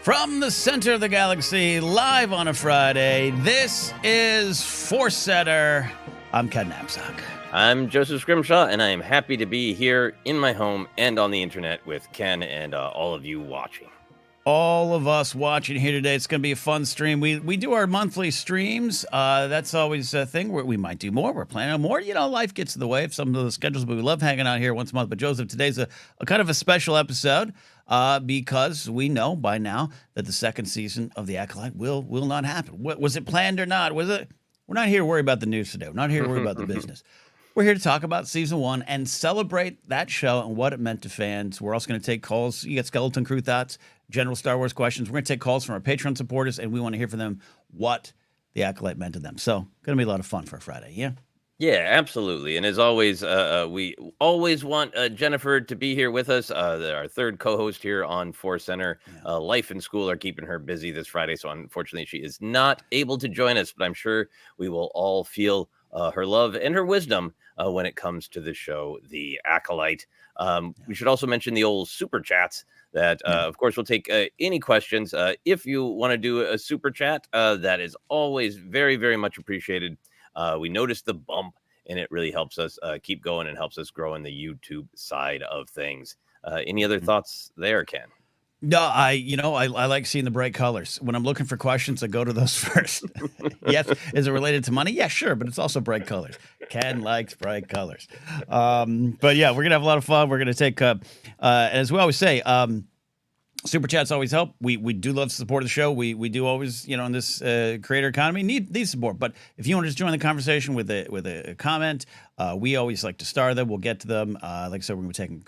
From the center of the galaxy, live on a Friday, this is ForceCenter. I'm Ken Knapsack. I'm Joseph Scrimshaw, and I am happy to be here in my home and on the internet with Ken and all of you watching. All of us watching here today. It's going to be a fun stream. We do our monthly streams. That's always a thing where we might do more. We're planning on more. You know, life gets in the way of some of the schedules, but we love hanging out here once a month. But Joseph, today's a kind of a special episode because we know by now that the second season of The Acolyte will not happen. Was it planned or not? Was it? We're not here to worry about the news today. We're not here to worry about the business. We're here to talk about season one and celebrate that show and what it meant to fans. We're also going to take calls. You got Skeleton Crew thoughts, general Star Wars questions. We're going to take calls from our Patreon supporters, and we want to hear from them what The Acolyte meant to them. So, going to be a lot of fun for a Friday, yeah? Yeah, absolutely. And as always, we always want Jennifer to be here with us, our third co-host here on ForceCenter. Yeah. Life and school are keeping her busy this Friday, so unfortunately she is not able to join us, but I'm sure we will all feel her love and her wisdom when it comes to the show, The Acolyte. We should also mention the old super chats that, of course, we'll take any questions. If you want to do a super chat, that is always very, very much appreciated. We noticed the bump, and it really helps us keep going and helps us grow in the YouTube side of things. Any other thoughts there, Ken? No, I like seeing the bright colors. When I'm looking for questions, I go to those first. Yes, is it related to money? Yeah, sure, but it's also bright colors. Ken likes bright colors. But yeah, we're gonna have a lot of fun. We're gonna take, as we always say, super chats always help. We do love to support the show. We do always, in this creator economy, need support. But if you want to just join the conversation with a comment, we always like to star them. We'll get to them. Like I said, we're gonna be taking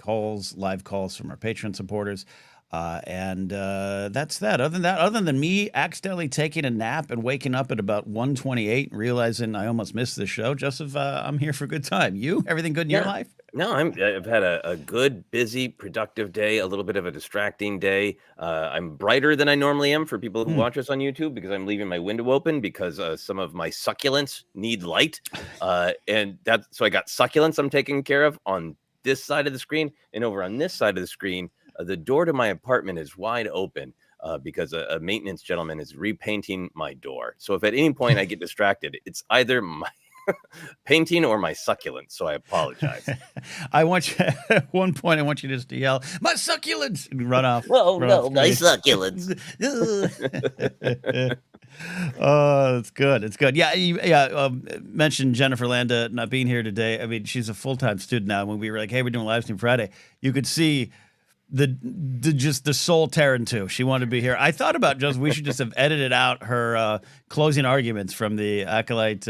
live calls from our Patreon supporters. And that's that. Other than me accidentally taking a nap and waking up at about 1:28 and realizing I almost missed the show, Joseph, I'm here for a good time. You? Everything good in your life? No, I've had a good, busy, productive day, a little bit of a distracting day. I'm brighter than I normally am for people who watch us on YouTube because I'm leaving my window open because some of my succulents need light. So I got succulents I'm taking care of on this side of the screen, and over on this side of the screen, the door to my apartment is wide open because a maintenance gentleman is repainting my door. So if at any point I get distracted, it's either my painting or my succulents. So I apologize. At one point, I want you just to yell, "My succulents!" and run off. Well, no, my succulents. Oh, it's good. It's good. Yeah. Mentioned Jennifer Landa not being here today. I mean, she's a full-time student now. When we were like, "Hey, we're doing live stream Friday," you could see the soul tearing too. She wanted to be here. I thought about we should just have edited out her closing arguments from the Acolyte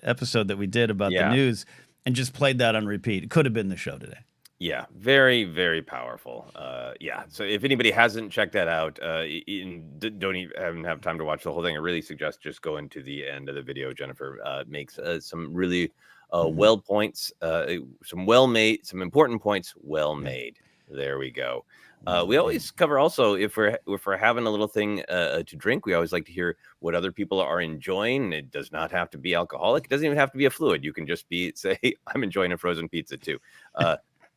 episode that we did about the news and just played that on repeat. It could have been the show today. Yeah, very, very powerful. So if anybody hasn't checked that out, don't even have time to watch the whole thing, I really suggest just going to the end of the video. Jennifer makes some really points, some important points, well made. There we go. We always cover also if we're having a little thing to drink, we always like to hear what other people are enjoying. It does not have to be alcoholic. It doesn't even have to be a fluid. You can just say, I'm enjoying a frozen pizza too.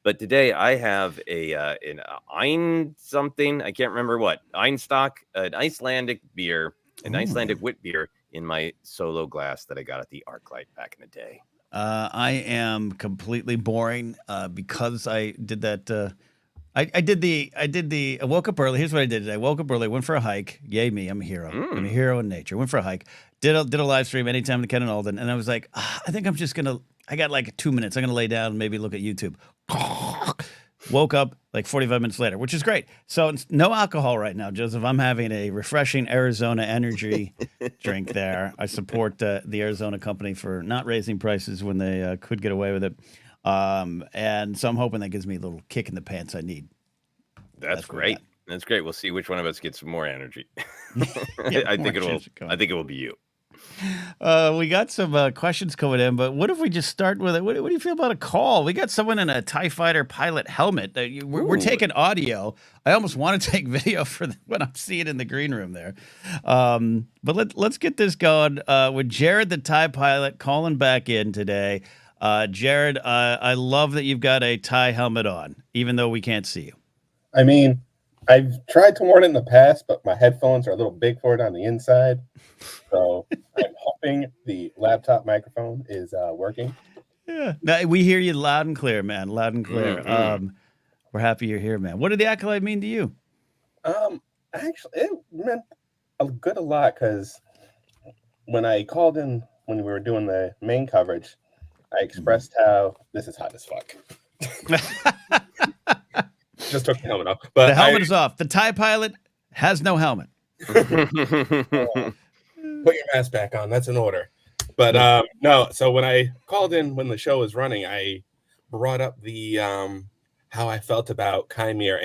But today I have an Ein something. I can't remember what. Einstock, an Icelandic beer, an Icelandic wit beer in my solo glass that I got at the ArcLight back in the day. I am completely boring because I did that. I woke up early. Here's what I did. I woke up early, went for a hike. Yay me, I'm a hero. I'm a hero in nature. Went for a hike. Did a live stream anytime with Ken and Alden. And I was like, I think I'm just going to, I got like 2 minutes. I'm going to lay down and maybe look at YouTube. Woke up like 45 minutes later, which is great. So no alcohol right now, Joseph. I'm having a refreshing Arizona energy drink there. I support the Arizona company for not raising prices when they could get away with it. And so I'm hoping that gives me a little kick in the pants I need. That's great. That's great. We'll see which one of us gets more energy. I think it will be you. We got some questions coming in, but what if we just start with it? What do you feel about a call? We got someone in a TIE Fighter pilot helmet. We're taking audio. I almost want to take video for when I'm seeing in the green room there. But let's get this going with Jared, the TIE pilot, calling back in today. Jared, I love that you've got a TIE helmet on, even though we can't see you. I mean, I've tried to warn it in the past, but my headphones are a little big for it on the inside. So I'm hoping the laptop microphone is working. Yeah, no, we hear you loud and clear, man. Loud and clear. Mhm. We're happy you're here, man. What did the Acolyte mean to you? Actually, it meant a lot because when I called in when we were doing the main coverage, I expressed how this is hot as fuck. Just took the helmet off, but the helmet is off. The TIE pilot has no helmet. Put your mask back on. That's an order. But no. So when I called in when the show was running, I brought up the how I felt about Qimir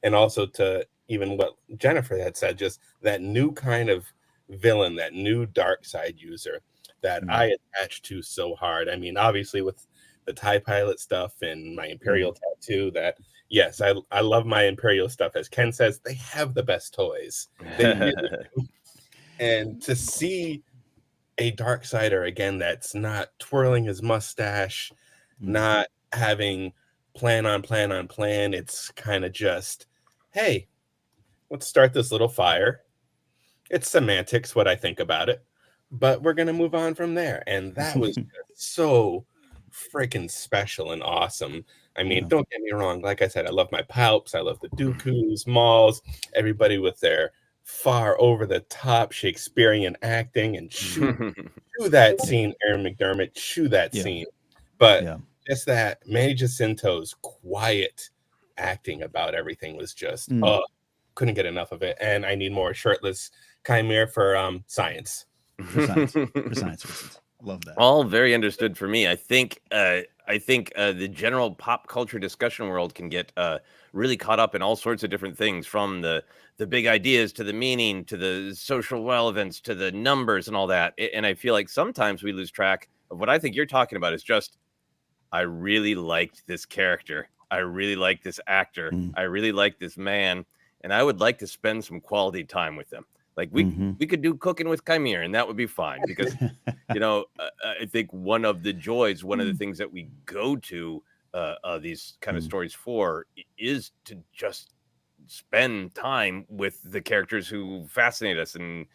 and also to even what Jennifer had said, just that new kind of villain, that new dark side user that I attached to so hard. I mean, obviously with the TIE pilot stuff and my Imperial tattoo, that yes, I love my Imperial stuff. As Ken says, they have the best toys. They really do. And to see a dark sider again that's not twirling his mustache, not having plan on plan on plan. It's kind of just, hey, let's start this little fire. It's semantics, what I think about it, but we're going to move on from there. And that was so freaking special and awesome. I mean, don't get me wrong. Like I said, I love my Palps. I love the Dooku's, Mauls, everybody with their far over the top Shakespearean acting and chew that scene, Aaron McDermott, chew that scene. But just that Manny Jacinto's quiet acting about everything was just, couldn't get enough of it. And I need more shirtless Qimir for science. For science reasons. Love that. All very understood for me. I think the general pop culture discussion world can get really caught up in all sorts of different things, from the big ideas to the meaning to the social relevance to the numbers and all that. And I feel like sometimes we lose track of what I think you're talking about is just, I really liked this character. I really like this actor. I really like this man. And I would like to spend some quality time with them. Like we could do cooking with Qimir, and that would be fine because, I think one of the joys, one of the things that we go to these kind of stories for is to just spend time with the characters who fascinate us, and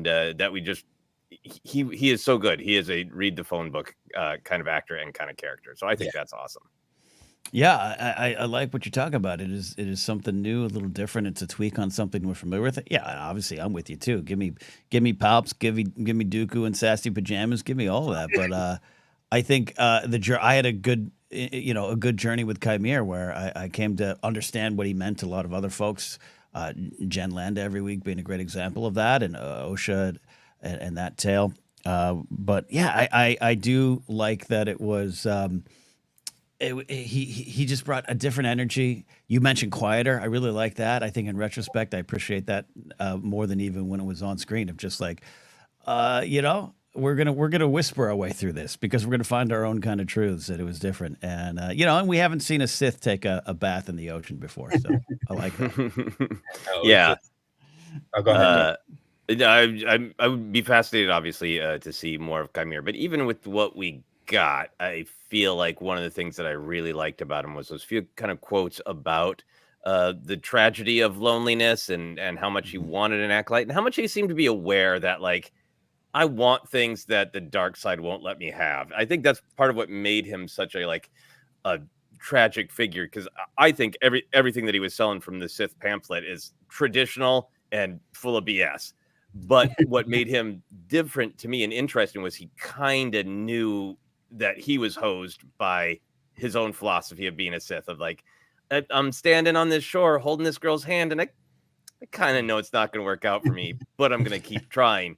that we just, he is so good. He is a read the phone book kind of actor and kind of character. So I think that's awesome. Yeah, I like what you're talking about. It is something new, a little different. It's a tweak on something we're familiar with. Yeah, obviously I'm with you too. Give me Palps, give me Dooku and sassy pajamas, give me all of that. But I think I had a good journey with Qimir where I came to understand what he meant to a lot of other folks. Jen Landa every week being a great example of that, and Osha and that tale. But yeah, I do like that it was. He just brought a different energy. You mentioned quieter. I really like that. I think in retrospect, I appreciate that more than even when it was on screen. Of just like, we're gonna whisper our way through this because we're gonna find our own kind of truths. That it was different, and and we haven't seen a Sith take a bath in the ocean before, so I like that. Yeah. Go ahead. I would be fascinated, obviously, to see more of Qimir. But even with what we got, I feel like one of the things that I really liked about him was those few kind of quotes about the tragedy of loneliness and how much he wanted an acolyte and how much he seemed to be aware that, like, I want things that the dark side won't let me have. I think that's part of what made him such a tragic figure, because I think everything that he was selling from the Sith pamphlet is traditional and full of BS. But what made him different to me and interesting was he kind of knew that he was hosed by his own philosophy of being a Sith, of like, I'm standing on this shore holding this girl's hand, and I kind of know it's not going to work out for me, but I'm going to keep trying.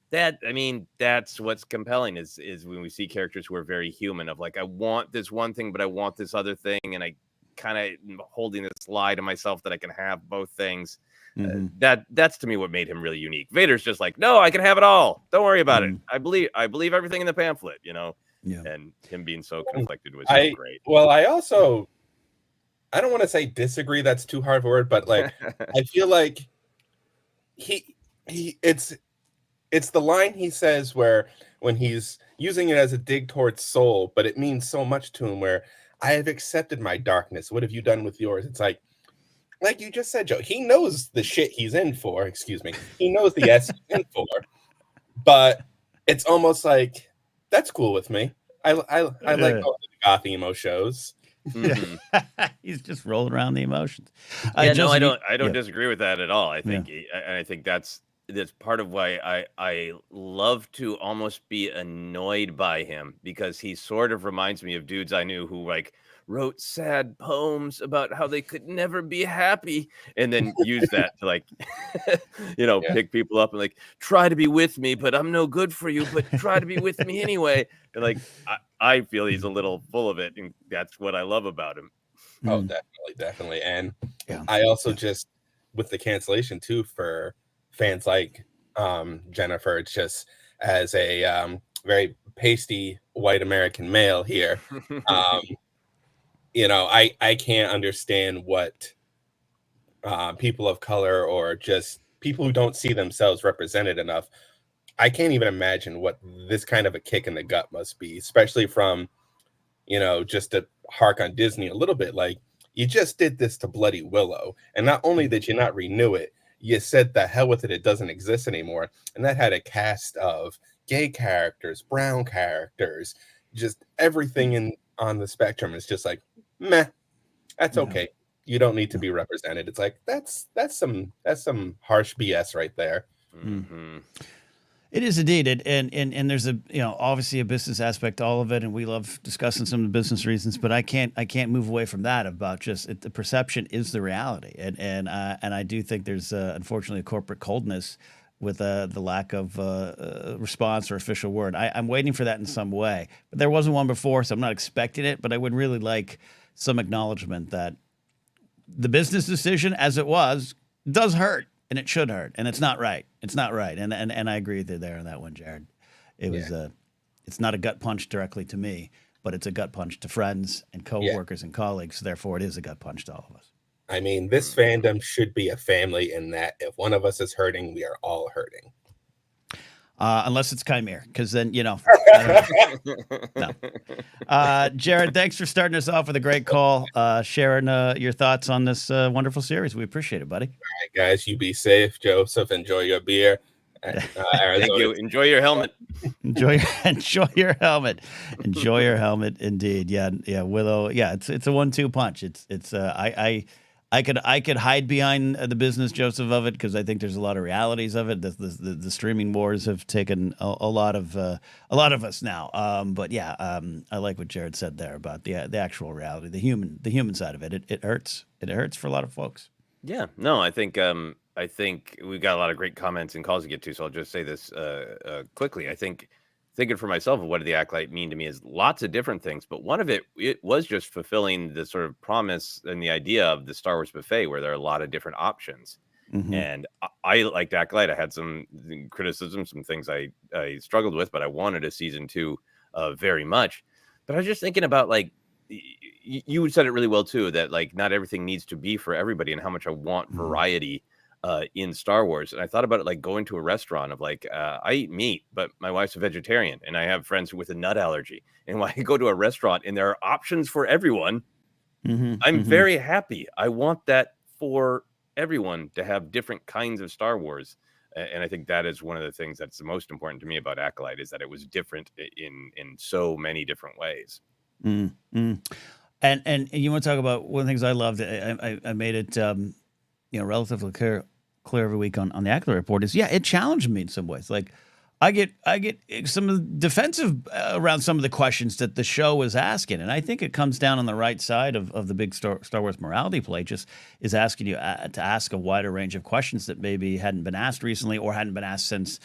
That's what's compelling is when we see characters who are very human, of like, I want this one thing, but I want this other thing, and I kind of holding this lie to myself that I can have both things. That's to me what made him really unique. Vader's just like, no, I can have it all. Don't worry about it. I believe everything in the pamphlet, and him being so conflicted was so great. Well, I don't want to say disagree. That's too hard of a word, but like, I feel like it's the line he says where when he's using it as a dig towards soul, but it means so much to him, where I have accepted my darkness. What have you done with yours? It's like, like you just said, Joe, he knows the shit he's in for. Excuse me. He knows the S he's in for, but it's almost like that's cool with me. I like all the goth emo shows. Mhm. He's just rolling around the emotions. Yeah, no, Joseph, I don't yeah. disagree with that at all. I think, and I think that's part of why I love to almost be annoyed by him, because he sort of reminds me of dudes I knew who like wrote sad poems about how they could never be happy, and then use that to like, pick people up and like, try to be with me, but I'm no good for you, but try to be with me anyway. And like, I feel he's a little full of it, and that's what I love about him. Oh, definitely. And I also just, with the cancellation too, for fans like Jennifer, it's just as a very pasty white American male here, I can't understand what people of color, or just people who don't see themselves represented enough, I can't even imagine what this kind of a kick in the gut must be, especially from, just to hark on Disney a little bit. Like, you just did this to Bloody Willow, and not only did you not renew it, you said the hell with it, it doesn't exist anymore. And that had a cast of gay characters, brown characters, just everything on the spectrum is just like, meh, that's okay. You don't need to be represented. It's like, that's some harsh BS right there. Mm-hmm. It is indeed, and there's a obviously a business aspect to all of it, and we love discussing some of the business reasons. But I can't move away from that about just the perception is the reality, and I do think there's unfortunately a corporate coldness with the lack of response or official word. I'm waiting for that in some way, but there wasn't one before, so I'm not expecting it. But I would really like some acknowledgement that the business decision, as it was, does hurt. And it should hurt, and it's not right. It's not right, and I agree with you there on that one, Jared. It was it's not a gut punch directly to me, but it's a gut punch to friends and coworkers and colleagues. Therefore, it is a gut punch to all of us. I mean, this fandom should be a family in that if one of us is hurting, we are all hurting. Unless it's Qimir, because then, no. Jared, thanks for starting us off with a great call, sharing your thoughts on this wonderful series. We appreciate it, buddy. All right, guys, you be safe. Joseph, enjoy your beer. Thank you. Enjoy your helmet. Enjoy your helmet. Enjoy your helmet, indeed. Yeah, Willow. Yeah, it's a 1-2 punch. I could hide behind the business, Joseph, of it, because I think there's a lot of realities of it. The streaming wars have taken a lot of us now. But yeah, I like what Jared said there about the actual reality, the human side of it. It hurts. It hurts for a lot of folks. Yeah. No, I think we've got a lot of great comments and calls to get to. So I'll just say this quickly. I think, thinking for myself of what did the Acolyte mean to me is lots of different things, but one of it was just fulfilling the sort of promise and the idea of the Star Wars buffet, where there are a lot of different options. Mm-hmm. And I liked Acolyte. I had some criticism, some things I struggled with, but I wanted a season 2 very much. But I was just thinking about, like, you said it really well too, that like not everything needs to be for everybody, and how much I want variety in Star Wars. And I thought about it like going to a restaurant of like, I eat meat, but my wife's a vegetarian, and I have friends with a nut allergy. And when I go to a restaurant and there are options for everyone, I'm very happy. I want that for everyone to have different kinds of Star Wars. And I think that is one of the things that's the most important to me about Acolyte, is that it was different in so many different ways. And you want to talk about one of the things I loved? I made it relatively clear every week on the Acolyte Report is it challenged me in some ways. Like I get some of the defensive around some of the questions that the show was asking, and I think it comes down on the right side of the big Star Wars morality play. Just is asking you to ask a wider range of questions that maybe hadn't been asked recently, or hadn't been asked since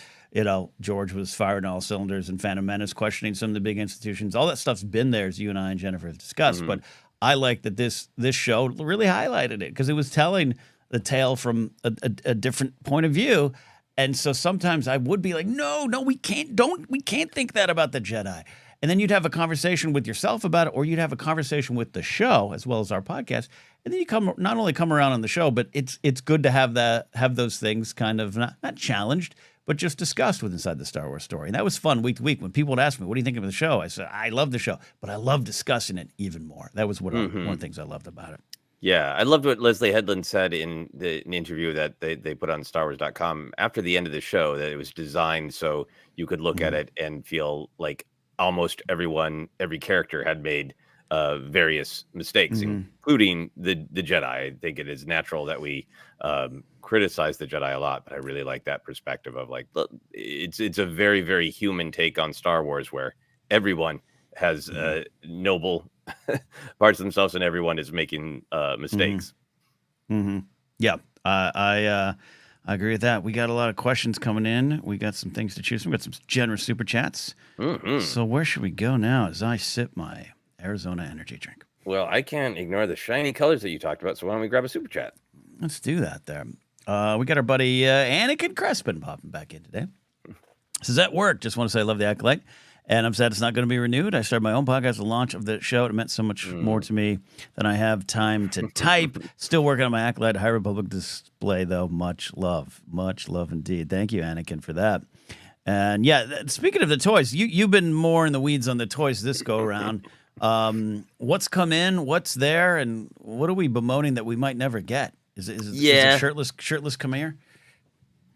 George was firing all cylinders, and Phantom Menace questioning some of the big institutions. All that stuff's been there, as you and I and Jennifer have discussed. But I like that this show really highlighted it, because it was telling the tale from a different point of view. And so sometimes I would be like, no, we can't think that about the Jedi. And then you'd have a conversation with yourself about it, or you'd have a conversation with the show as well as our podcast. And then you not only come around on the show, but it's good to have those things kind of not challenged, but just discussed with inside the Star Wars story. And that was fun week to week when people would ask me, what do you think of the show? I said, I love the show, but I love discussing it even more. That was one of the things I loved about it. Yeah, I loved what Leslie Headland said in an interview that they put on StarWars.com after the end of the show, that it was designed so you could look at Mhm. it and feel like almost every character had made various mistakes, Mhm. including the Jedi. I think it is natural that we criticize the Jedi a lot, but I really like that perspective of like, look, it's a very, very human take on Star Wars where everyone has Mhm. noble parts of themselves, and everyone is making Mhm. mistakes. Mhm. Yeah. I agree with that. We got a lot of questions coming in. We got some things to choose from. We got some generous super chats. Hmm. So where should we go now as I sip my Arizona energy drink? Well, I can't ignore the shiny colors that you talked about, so why don't we grab a super chat? Let's do that there. We got our buddy Anakin Crespin popping back in today. Says, at work, just want to say I love the Acolyte, and I'm sad it's not going to be renewed. I started my own podcast at the launch of the show. It meant so much more to me than I have time to type. Still working on my Acolyte High Republic display, though. Much love indeed. Thank you, Anakin, for that. And yeah, speaking of the toys, you've been more in the weeds on the toys this go around. What's come in? What's there? And what are we bemoaning that we might never get? Is it Yeah. shirtless Qimir?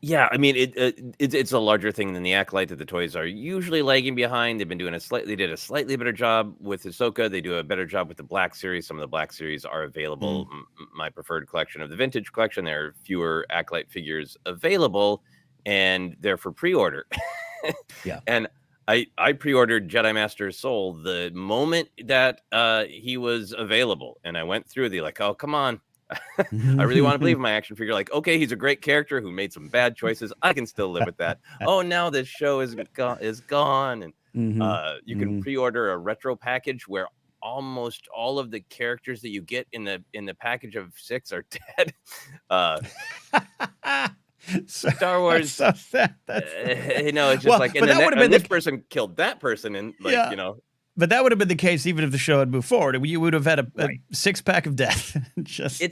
Yeah, I mean it's a larger thing than the Acolyte that the toys are usually lagging behind. They've been doing they did a slightly better job with Ahsoka. They do a better job with the Black Series. Some of the Black Series are available. My preferred collection of the vintage collection. There are fewer Acolyte figures available, and they're for pre-order. Yeah. And I pre-ordered Jedi Master Soul the moment that he was available, and I went through the like, oh come on. I really want to believe in my action figure. Like, okay, he's a great character who made some bad choices. I can still live with that. Oh, now this show is gone, and you can pre-order a retro package where almost all of the characters that you get in the package of 6 are dead. Star Wars. So sad. You know, it's just like, and but that would have been this person killed that person, and like, yeah. you know. But that would have been the case even if the show had moved forward. You would have had a Right. 6-pack of death. Just I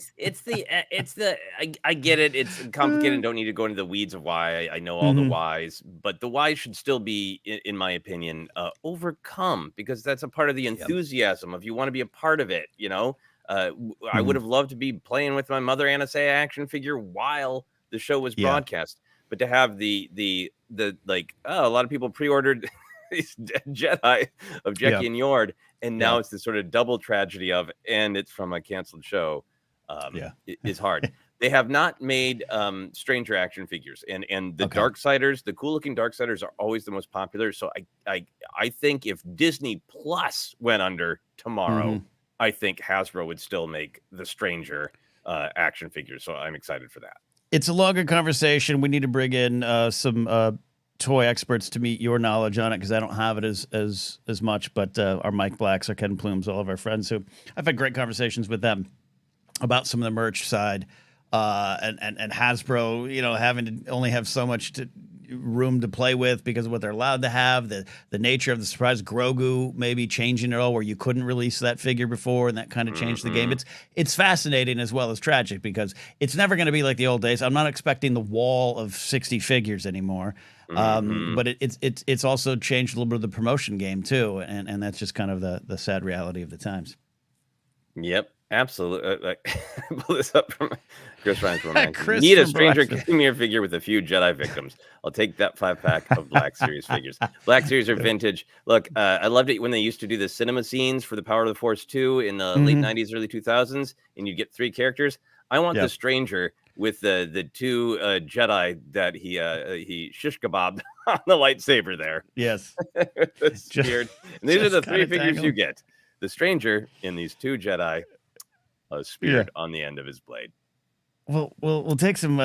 get it. It's complicated and don't need to go into the weeds of why. I know all the whys, but the whys should still be, in my opinion, overcome, because that's a part of the enthusiasm of you want to be a part of it. You know, I would have loved to be playing with my Mother Anastasia action figure while the show was broadcast, but to have the like, oh, a lot of people pre-ordered these Jedi of Jecki and Yord, and now it's this sort of double tragedy of, and it's from a canceled show. It is hard. They have not made Stranger action figures, and the Darksiders, the cool looking Darksiders are always the most popular. So I think if Disney Plus went under tomorrow, I think Hasbro would still make the Stranger action figures. So I'm excited for that. It's a longer conversation. We need to bring in some toy experts to meet your knowledge on it, because I don't have it as much. But our Mike Blacks, our Ken Plumes, all of our friends who I've had great conversations with them about some of the merch side, and Hasbro, you know, having to only have so much room to play with because of what they're allowed to have, the nature of the surprise. Grogu maybe changing it all where you couldn't release that figure before, and that kind of changed the game. It's fascinating as well as tragic, because it's never going to be like the old days. I'm not expecting the wall of 60 figures anymore. But it's also changed a little bit of the promotion game too, and that's just kind of the sad reality of the times. Yep, absolutely. Pull this up from Chris Ryan's romance. Chris Need a from Stranger Brooklyn. Qimir figure with a few Jedi victims. I'll take that 5-pack of Black Series figures. Black Series are vintage. Look, I loved it when they used to do the cinema scenes for the Power of the Force 2 in the late 90s, early 2000s, and you get 3 characters. I want the Stranger with the 2 Jedi that he shish kebabbed on the lightsaber there. Yes. Speared. And these are the 3 figures you get. The Stranger in these 2 Jedi speared on the end of his blade. Well, we'll take some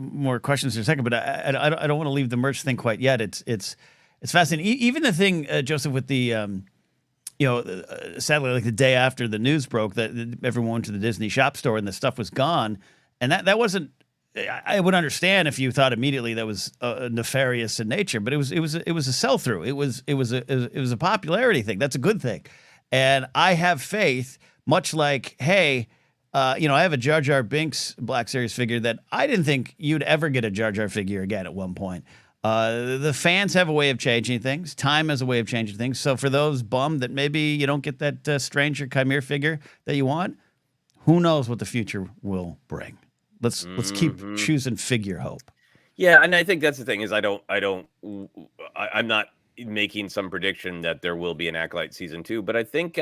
more questions in a second, but I don't want to leave the merch thing quite yet. It's fascinating. Even the thing, Joseph, with the sadly, like the day after the news broke that everyone went to the Disney shop store and the stuff was gone, and that wasn't. I would understand if you thought immediately that was nefarious in nature, but it was a sell through. It was a popularity thing. That's a good thing, and I have faith. Much like, hey, I have a Jar Jar Binks Black Series figure that I didn't think you'd ever get a Jar Jar figure again at one point. The fans have a way of changing things. Time has a way of changing things. So for those bummed that maybe you don't get that Stranger Qimir figure that you want, who knows what the future will bring. Let's keep Mhm. choosing figure hope. Yeah, and I think that's the thing is I'm not making some prediction that there will be an Acolyte season 2, but I think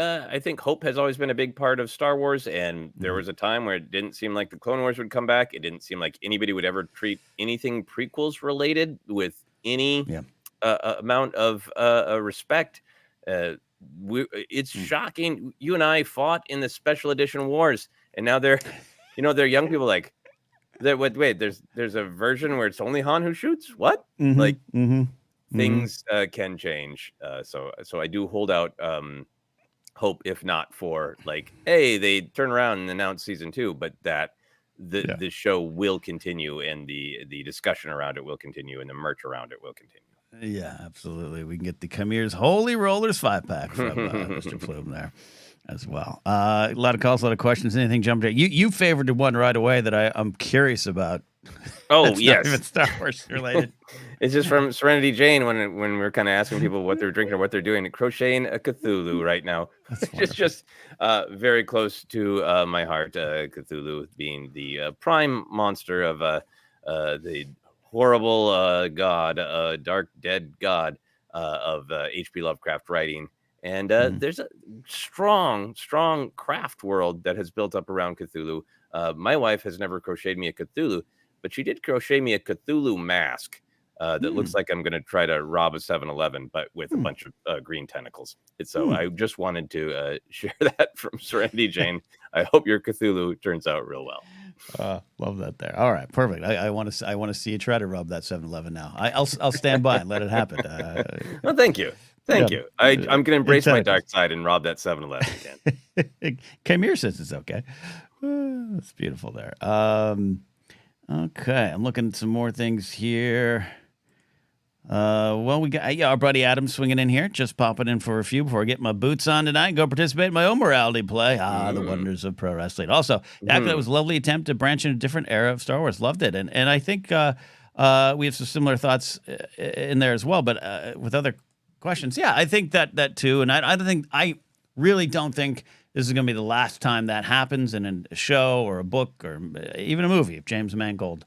hope has always been a big part of Star Wars, and there was a time where it didn't seem like the Clone Wars would come back. It didn't seem like anybody would ever treat anything prequels related with any Yeah. amount of respect. It's shocking. You and I fought in the special edition wars, and now they're young people like. Wait, there's a version where it's only Han who shoots? What? Like things can change. So I do hold out hope, if not for like, hey, they turn around and announce season 2, but that the show will continue and the discussion around it will continue and the merch around it will continue. Yeah, absolutely. We can get the Qimir's Holy Rollers 5-pack from Mr. Plume there as well. A lot of calls, a lot of questions. Anything jumped at you? Favored one right away that I'm curious about. Oh, That's yes. not even Star Wars related. It's just from Serenity Jane when we're kind of asking people what they're drinking or what they're doing. Crocheting a Cthulhu right now. It's just very close to my heart. Cthulhu being the prime monster of the horrible god, dark dead god of H.P. Lovecraft writing. And there's a strong craft world that has built up around Cthulhu. My wife has never crocheted me a Cthulhu, but she did crochet me a Cthulhu mask that looks like I'm going to try to rob a 7-Eleven, but with a bunch of green tentacles. So I just wanted to share that from Serenity Jane. I hope your Cthulhu turns out real well. Love that there. All right, perfect. I want to see you try to rob that 7-Eleven now. I'll stand by and let it happen. Well, thank you. Thank you. I'm going to embrace my dark side and rob that 7-Eleven again. Qimir says it's okay. That's beautiful there. Okay, I'm looking at some more things here. Well, we got our buddy Adam swinging in here, just popping in for a few before I get my boots on tonight and go participate in my own morality play. The wonders of pro wrestling. Also, that was a lovely attempt to branch in a different era of Star Wars. Loved it, and I think we have some similar thoughts in there as well. But with other questions, yeah, I think that too. And I really don't think this is going to be the last time that happens in a show or a book or even a movie. If James Mangold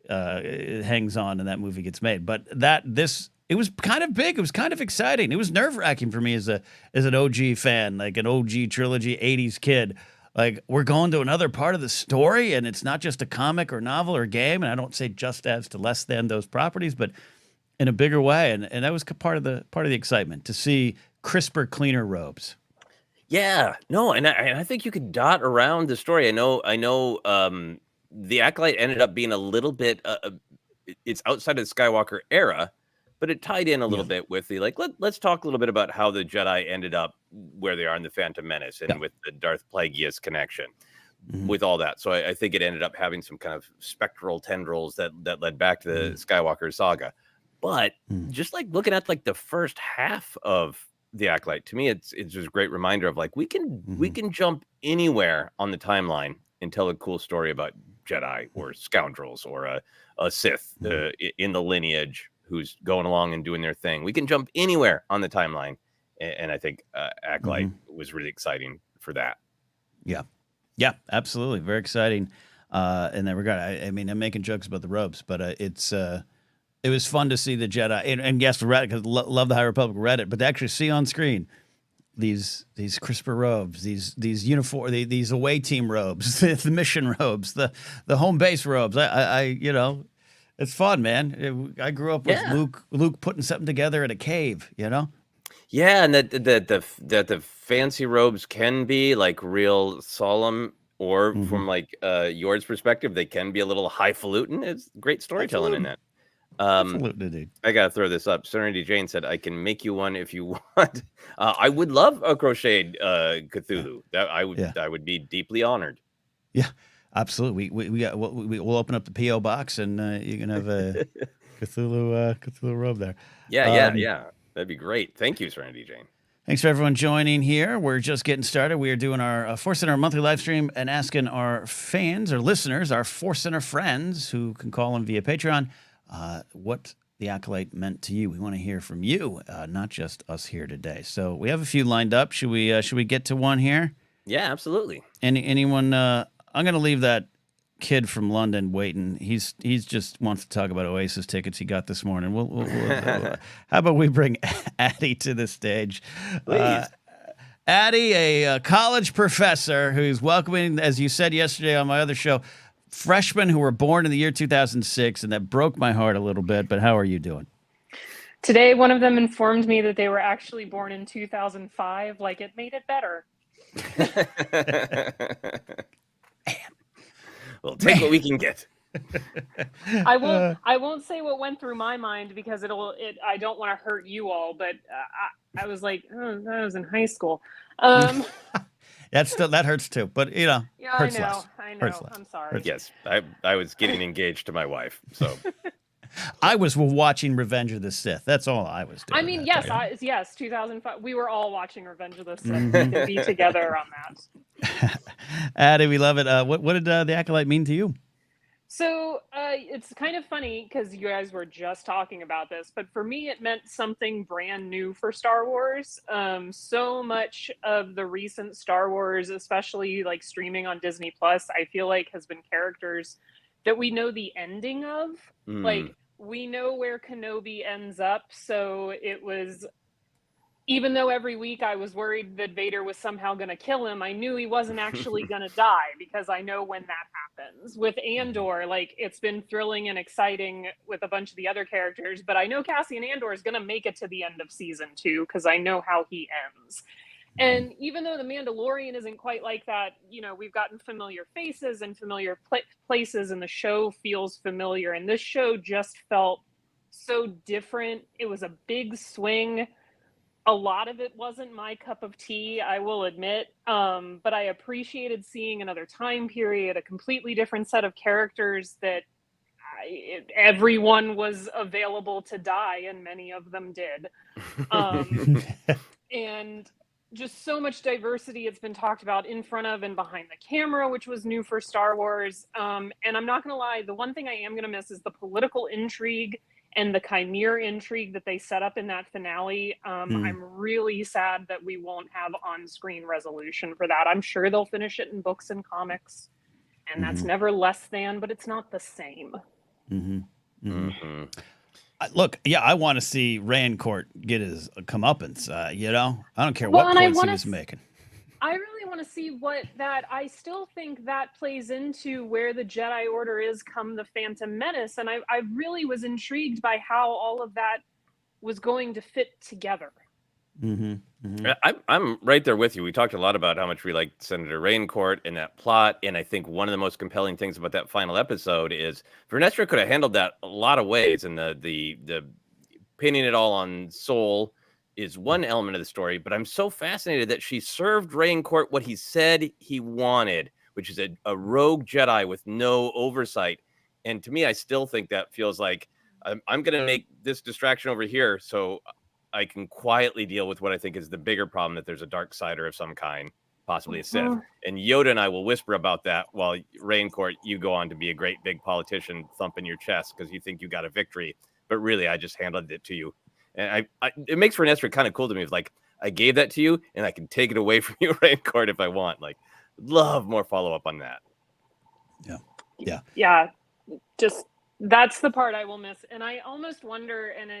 hangs on and that movie gets made, but it was kind of big. It was kind of exciting. It was nerve-wracking for me as an OG fan, like an OG trilogy 80s kid. Like, we're going to another part of the story, and it's not just a comic or novel or game. And I don't say just as to less than those properties, but in a bigger way. And that was part of the excitement to see crisper, cleaner robes. Yeah, no, and I think you could dot around the story. I know. The Acolyte ended up being a little bit. It's outside of the Skywalker era, but it tied in a little bit with the Let's talk a little bit about how the Jedi ended up where they are in the Phantom Menace and with the Darth Plagueis connection, with all that. So I think it ended up having some kind of spectral tendrils that led back to the Skywalker saga. But just looking at the first half of the Acolyte, to me, it's just a great reminder of we can jump anywhere on the timeline and tell a cool story about Jedi or scoundrels or a Sith in the lineage who's going along and doing their thing. We can jump anywhere on the timeline, and I think Acolyte was really exciting for that. Yeah, absolutely, very exciting in that regard. I mean, I'm making jokes about the robes, but it was fun to see the Jedi, and yes, for Reddit, because love the High Republic Reddit, but to actually see on screen these crisper robes, these uniform, these away team robes, the mission robes, the home base robes. I it's fun, man. I grew up with Luke putting something together in a cave, Yeah, and that the fancy robes can be real solemn, or from yours perspective, they can be a little highfalutin. It's great storytelling in that. Absolutely, dude. I gotta throw this up. Serenity Jane said, "I can make you one if you want." I would love a crocheted Cthulhu. That I would be deeply honored. Yeah, absolutely. We'll open up the PO box and you can have a Cthulhu robe there. Yeah. That'd be great. Thank you, Serenity Jane. Thanks for everyone joining here. We're just getting started. We are doing our ForceCenter monthly live stream and asking our fans or listeners, our ForceCenter friends who can call in via Patreon, what the Acolyte meant to you. We want to hear from you, not just us here today. So we have a few lined up. Should we get to one here? Yeah, absolutely. Anyone? I'm going to leave that kid from London waiting. He's just wants to talk about Oasis tickets he got this morning. How about we bring Addie to the stage? Please. Addie, a college professor who's welcoming, as you said yesterday on my other show, freshmen who were born in the year 2006, and that broke my heart a little bit. But how are you doing? Today, one of them informed me that they were actually born in 2005. Like, it made it better. We'll take what we can get. I won't say what went through my mind because I don't want to hurt you all, but I was like, oh, I was in high school. That hurts too, but yeah, hurts I know, less. I know. Hurts less. I'm sorry. Yes, I was getting engaged to my wife, so I was watching Revenge of the Sith. That's all I was doing. I mean, yes, 2005. We were all watching Revenge of the Sith. We can be together on that. Addie, we love it. What did the Acolyte mean to you? So it's kind of funny because you guys were just talking about this, but for me, it meant something brand new for Star Wars. So much of the recent Star Wars, especially like streaming on Disney Plus, I feel like has been characters that we know the ending of. Like, we know where Kenobi ends up. So it was, even though every week I was worried that Vader was somehow going to kill him, I knew he wasn't actually going to die because I know when that happens. With Andor, like, it's been thrilling and exciting with a bunch of the other characters, but I know Cassian Andor is going to make it to the end of season 2 because I know how he ends. And even though The Mandalorian isn't quite like that, we've gotten familiar faces and familiar places, and the show feels familiar. And this show just felt so different. It was a big swing. A lot of it wasn't my cup of tea, I will admit, but I appreciated seeing another time period, a completely different set of characters that everyone was available to die, and many of them did. And just so much diversity. It's been talked about in front of and behind the camera, which was new for Star Wars. And I'm not going to lie, the one thing I am going to miss is the political intrigue and the Qimir intrigue that they set up in that finale. I'm really sad that we won't have on-screen resolution for that. I'm sure they'll finish it in books and comics, and that's never less than, but it's not the same. Look, I want to see Raincourt get his comeuppance. I don't care what points he was making. I really want to see I still think that plays into where the Jedi Order is come the Phantom Menace. And I really was intrigued by how all of that was going to fit together. I'm right there with you. We talked a lot about how much we liked Senator Raincourt and that plot. And I think one of the most compelling things about that final episode is Vernestra could have handled that a lot of ways. And the pinning it all on Soul is one element of the story, but I'm so fascinated that she served Raincourt what he said he wanted, which is a rogue Jedi with no oversight. And to me, I still think that feels like I'm going to make this distraction over here so I can quietly deal with what I think is the bigger problem, that there's a dark sider of some kind, possibly a Sith. And Yoda and I will whisper about that while Raincourt, you go on to be a great big politician thumping your chest because you think you got a victory. But really, I just handled it to you. And it makes Vernestra kind of cool to me. It's like, I gave that to you, and I can take it away from you, Raincourt, if I want. Like, love more follow-up on that. Yeah. Just, that's the part I will miss. And I almost wonder, and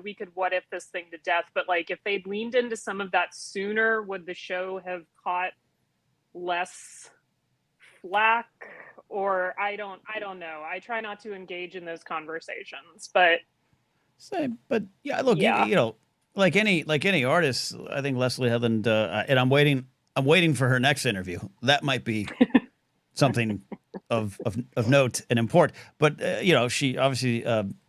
we could what if this thing to death, but like, if they'd leaned into some of that sooner, would the show have caught less flack? Or I don't know. I try not to engage in those conversations, but... Same, but look, like any artist, I think Leslie Headland, and I'm waiting for her next interview. That might be something of note and import. But she obviously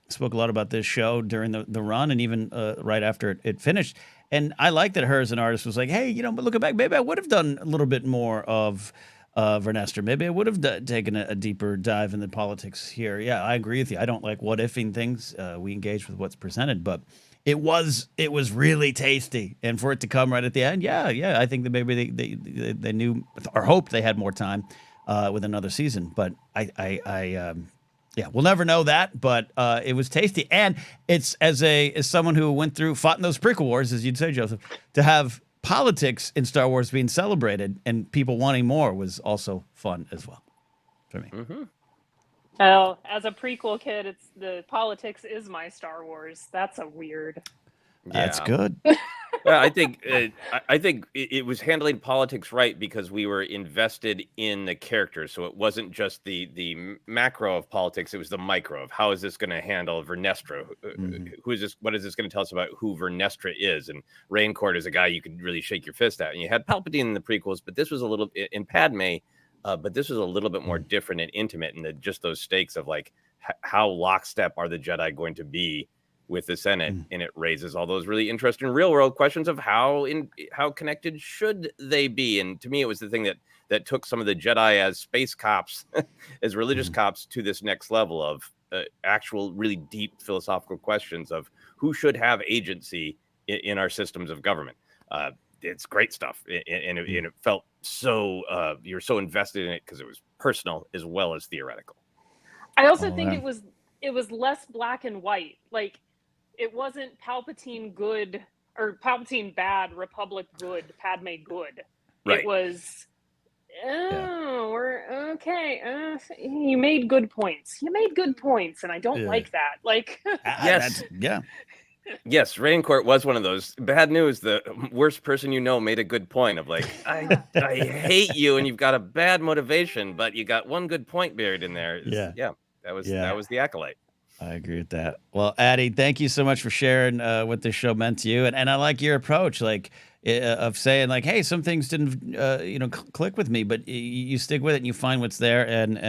spoke a lot about this show during the run, and even right after it finished. And I like that her as an artist was like, hey, but looking back, maybe I would have done a little bit more of Vernestra. Maybe I would have taken a deeper dive in the politics here. Yeah, I agree with you. I don't like what-ifing things. We engage with what's presented, but it was really tasty. And for it to come right at the end, I think that maybe they knew or hoped they had more time with another season. But we'll never know that. But it was tasty, and it's as someone who fought in those prequel wars, as you'd say, Joseph, to have politics in Star Wars being celebrated and people wanting more was also fun as well for me. Mm-hmm. Well, as a prequel kid, it's the politics is my Star Wars. That's a weird. That's good. Well, I think it was handling politics right because we were invested in the characters. So it wasn't just the macro of politics; it was the micro of how is this going to handle Vernestra? Who is this? What is this going to tell us about who Vernestra is? And Raincourt is a guy you could really shake your fist at. And you had Palpatine in the prequels, but this was a little in Padme. But this was a little bit more different and intimate, and just those stakes of like how lockstep are the Jedi going to be with the Senate, and it raises all those really interesting real world questions of how connected should they be. And to me, it was the thing that took some of the Jedi as space cops, as religious cops, to this next level of actual really deep philosophical questions of who should have agency in our systems of government. It's great stuff, and it felt so you're so invested in it because it was personal as well as theoretical. I also think it was less black and white. Like, it wasn't Palpatine good or Palpatine bad, Republic good, Padme good. Right. It was, we're okay. You made good points. And I don't like that. Like, yes, yes, Raincourt was one of those. Bad news, the worst person you know made a good point of like, I hate you and you've got a bad motivation, but you got one good point buried in there. That was the Acolyte. I agree with that. Well, Addie, thank you so much for sharing what this show meant to you. And I like your approach, like of saying like, hey, some things didn't, click with me, but you stick with it and you find what's there. And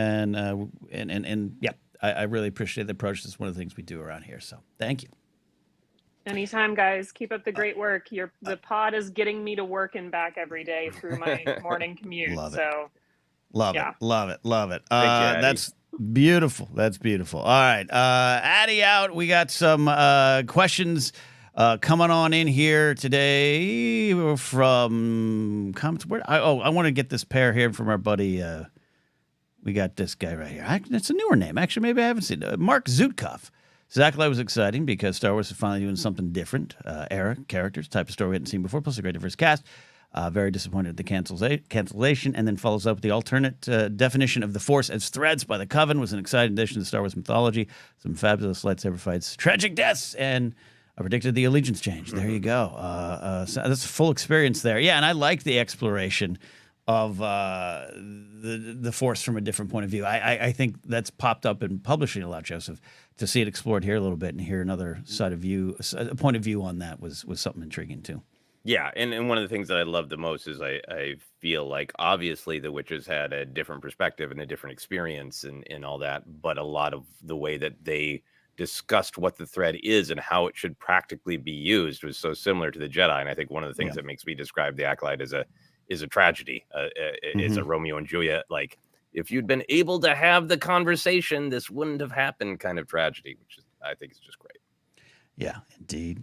yeah, I really appreciate the approach. It's one of the things we do around here. So thank you. Anytime, guys. Keep up the great work. The pod is getting me to work and back every day through my morning commute. Love it. So, love it. Thank you, That's beautiful. That's beautiful. All right, Addie out. We got some questions coming on in here today from comments. I want to get this pair here from our buddy. We got this guy right here. It's a newer name. Actually, maybe I haven't seen it. Mark Zutkov. Acolyte was exciting because Star Wars is finally doing something different. Era, characters, type of story we hadn't seen before, plus a great diverse cast. Very disappointed at the cancellation, and then follows up with the alternate definition of the Force as threads by the Coven was an exciting addition to Star Wars mythology. Some fabulous lightsaber fights, tragic deaths, and I predicted the allegiance change. There you go. So that's a full experience there. Yeah, and I like the exploration of the Force from a different point of view. I think that's popped up in publishing a lot, Joseph. To see it explored here a little bit and hear another side of view, a point of view on that was something intriguing too. Yeah, and one of the things that I love the most is I feel like obviously the Witches had a different perspective and a different experience and all that, but a lot of the way that they discussed what the thread is and how it should practically be used was so similar to the Jedi. And I think one of the things that makes me describe the Acolyte as a tragedy. It's a Romeo and Juliet, like, if you'd been able to have the conversation, this wouldn't have happened kind of tragedy, which I think is just great. Yeah, indeed.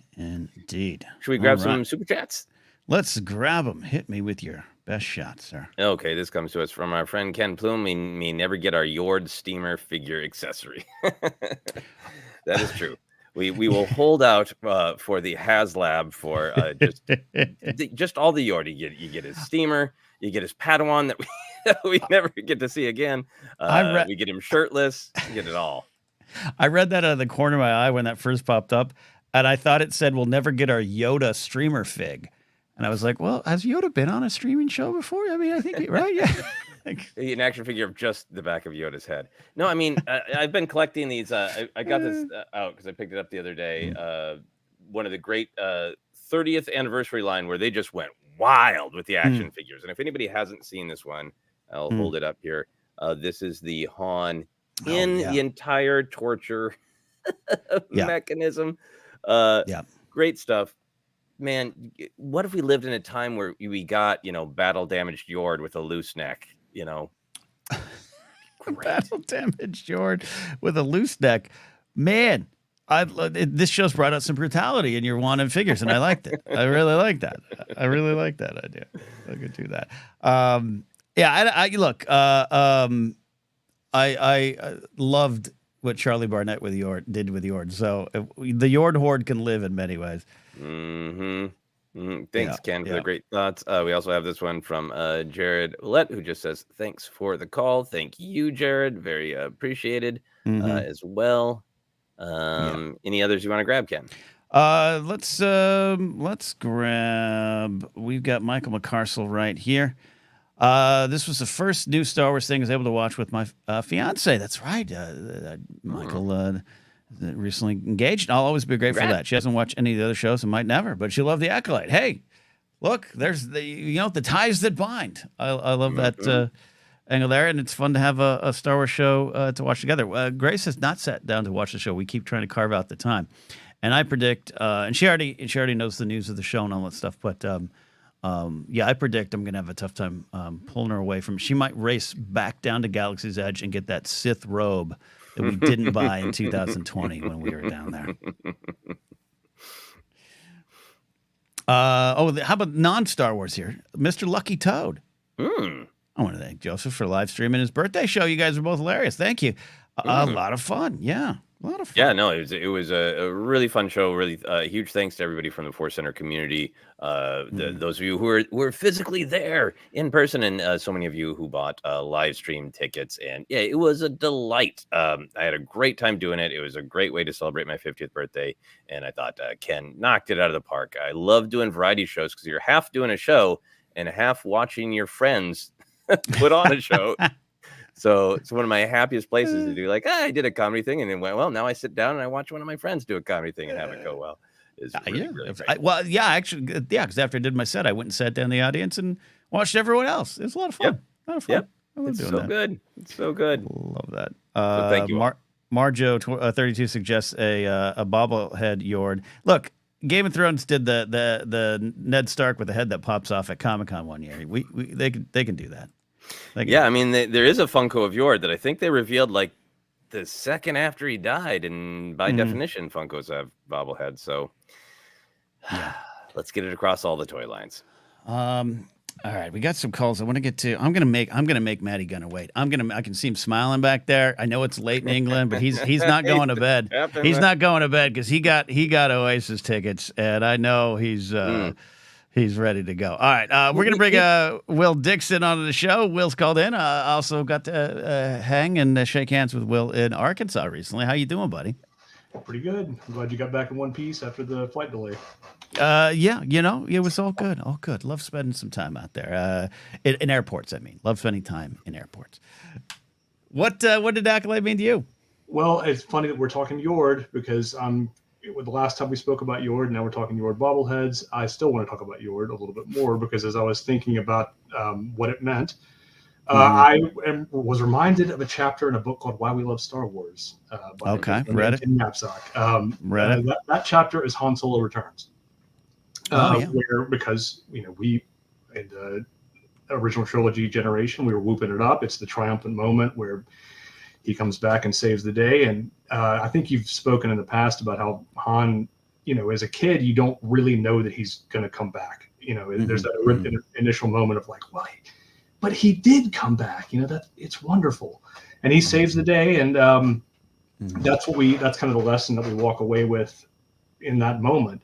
Should we grab some super chats? Let's grab them. Hit me with your best shot, sir. Okay, this comes to us from our friend Ken Plume. We never get our Yord steamer figure accessory. That is true. We will hold out for the HasLab for just all the Yord. You get his steamer, you get his Padawan that we never get to see again. We get him shirtless. You get it all. I read that out of the corner of my eye when that first popped up, and I thought it said, we'll never get our Yoda streamer fig. And I was like, well, has Yoda been on a streaming show before? I mean, I think, right? Yeah. An action figure of just the back of Yoda's head. No, I mean, I've been collecting these. I got this out because I picked it up the other day. One of the great 30th anniversary line where they just went wild with the action figures. And if anybody hasn't seen this one, I'll hold it up here. This is the Han in the entire torture mechanism. Great stuff. Man, what if we lived in a time where we got, battle damaged Yord with a loose neck, Battle damaged Yord with a loose neck. Man, this show's brought out some brutality in your wanted figures, and I liked it. I really like that. I really like that idea. I could do that. I loved what Charlie Barnett did with Yord. So the Yord horde can live in many ways. Thanks, Ken, for the great thoughts. We also have this one from Jared Willett, who just says, thanks for the call. Thank you, Jared. Very appreciated as well. Any others you want to grab, Ken? Let's grab. We've got Michael McCarcel right here. This was the first new Star Wars thing I was able to watch with my fiance. That's right. Michael recently engaged. I'll always be grateful for that. She hasn't watched any of the other shows and might never, but she loved the Acolyte. Hey, look, there's the ties that bind. I love that angle there, and it's fun to have a Star Wars show to watch together. Grace has not sat down to watch the show. We keep trying to carve out the time, and I predict, and she already knows the news of the show and all that stuff. But I predict I'm gonna have a tough time pulling her away from. She might race back down to Galaxy's Edge and get that Sith robe that we didn't buy in 2020 when we were down there. How about non-Star Wars here? Mr. Lucky Toad. I want to thank Joseph for live streaming his birthday show. You guys are both hilarious. Thank you. A lot of fun. Yeah. A lot of fun. Yeah, no, it was a really fun show. Really huge thanks to everybody from the ForceCenter community. Those of you who were physically there in person, and so many of you who bought live stream tickets. And yeah, it was a delight. I had a great time doing it. It was a great way to celebrate my 50th birthday. And I thought Ken knocked it out of the park. I love doing variety shows because you're half doing a show and half watching your friends put on a show. So it's one of my happiest places to do. Like, I did a comedy thing, and then went, well, now I sit down and I watch one of my friends do a comedy thing and have it go well. It's really great. Because after I did my set, I went and sat down in the audience and watched everyone else. It was a lot of fun. A lot of fun. Yep. It's so good. It's so good. Love that. So thank you. Marjo 32 suggests a bobblehead Yord. Look, Game of Thrones did the Ned Stark with the head that pops off at Comic-Con one year. They can do that. I mean, there is a Funko of Yord that I think they revealed like the second after he died, and by definition, Funkos have bobbleheads. So let's get it across all the toy lines. All right, we got some calls I want to get to. I'm gonna make Maddy gonna wait. I can see him smiling back there. I know it's late in England, but he's not going to bed. He's not going to bed because he got Oasis tickets, and I know he's ready to go. All right, we're going to bring Will Dixon onto the show. Will's called in. Also got to hang and shake hands with Will in Arkansas recently. How you doing, buddy? Pretty good. I'm glad you got back in one piece after the flight delay. It was all good. All good. Love spending some time out there. In airports, I mean. Love spending time in airports. What did Acolyte mean to you? Well, it's funny that we're talking Yord because the last time we spoke about Yord, now we're talking Yord bobbleheads. I still want to talk about Yord a little bit more because as I was thinking about what it meant, I was reminded of a chapter in a book called Why We Love Star Wars. Read it. Read it. That chapter is Han Solo Returns. Because we in the original trilogy generation, we were whooping it up. It's the triumphant moment where he comes back and saves the day. And I think you've spoken in the past about how Han, as a kid, you don't really know that he's going to come back. There's that initial moment of like, well, but he did come back. That it's wonderful, and he saves the day. And that's kind of the lesson that we walk away with in that moment.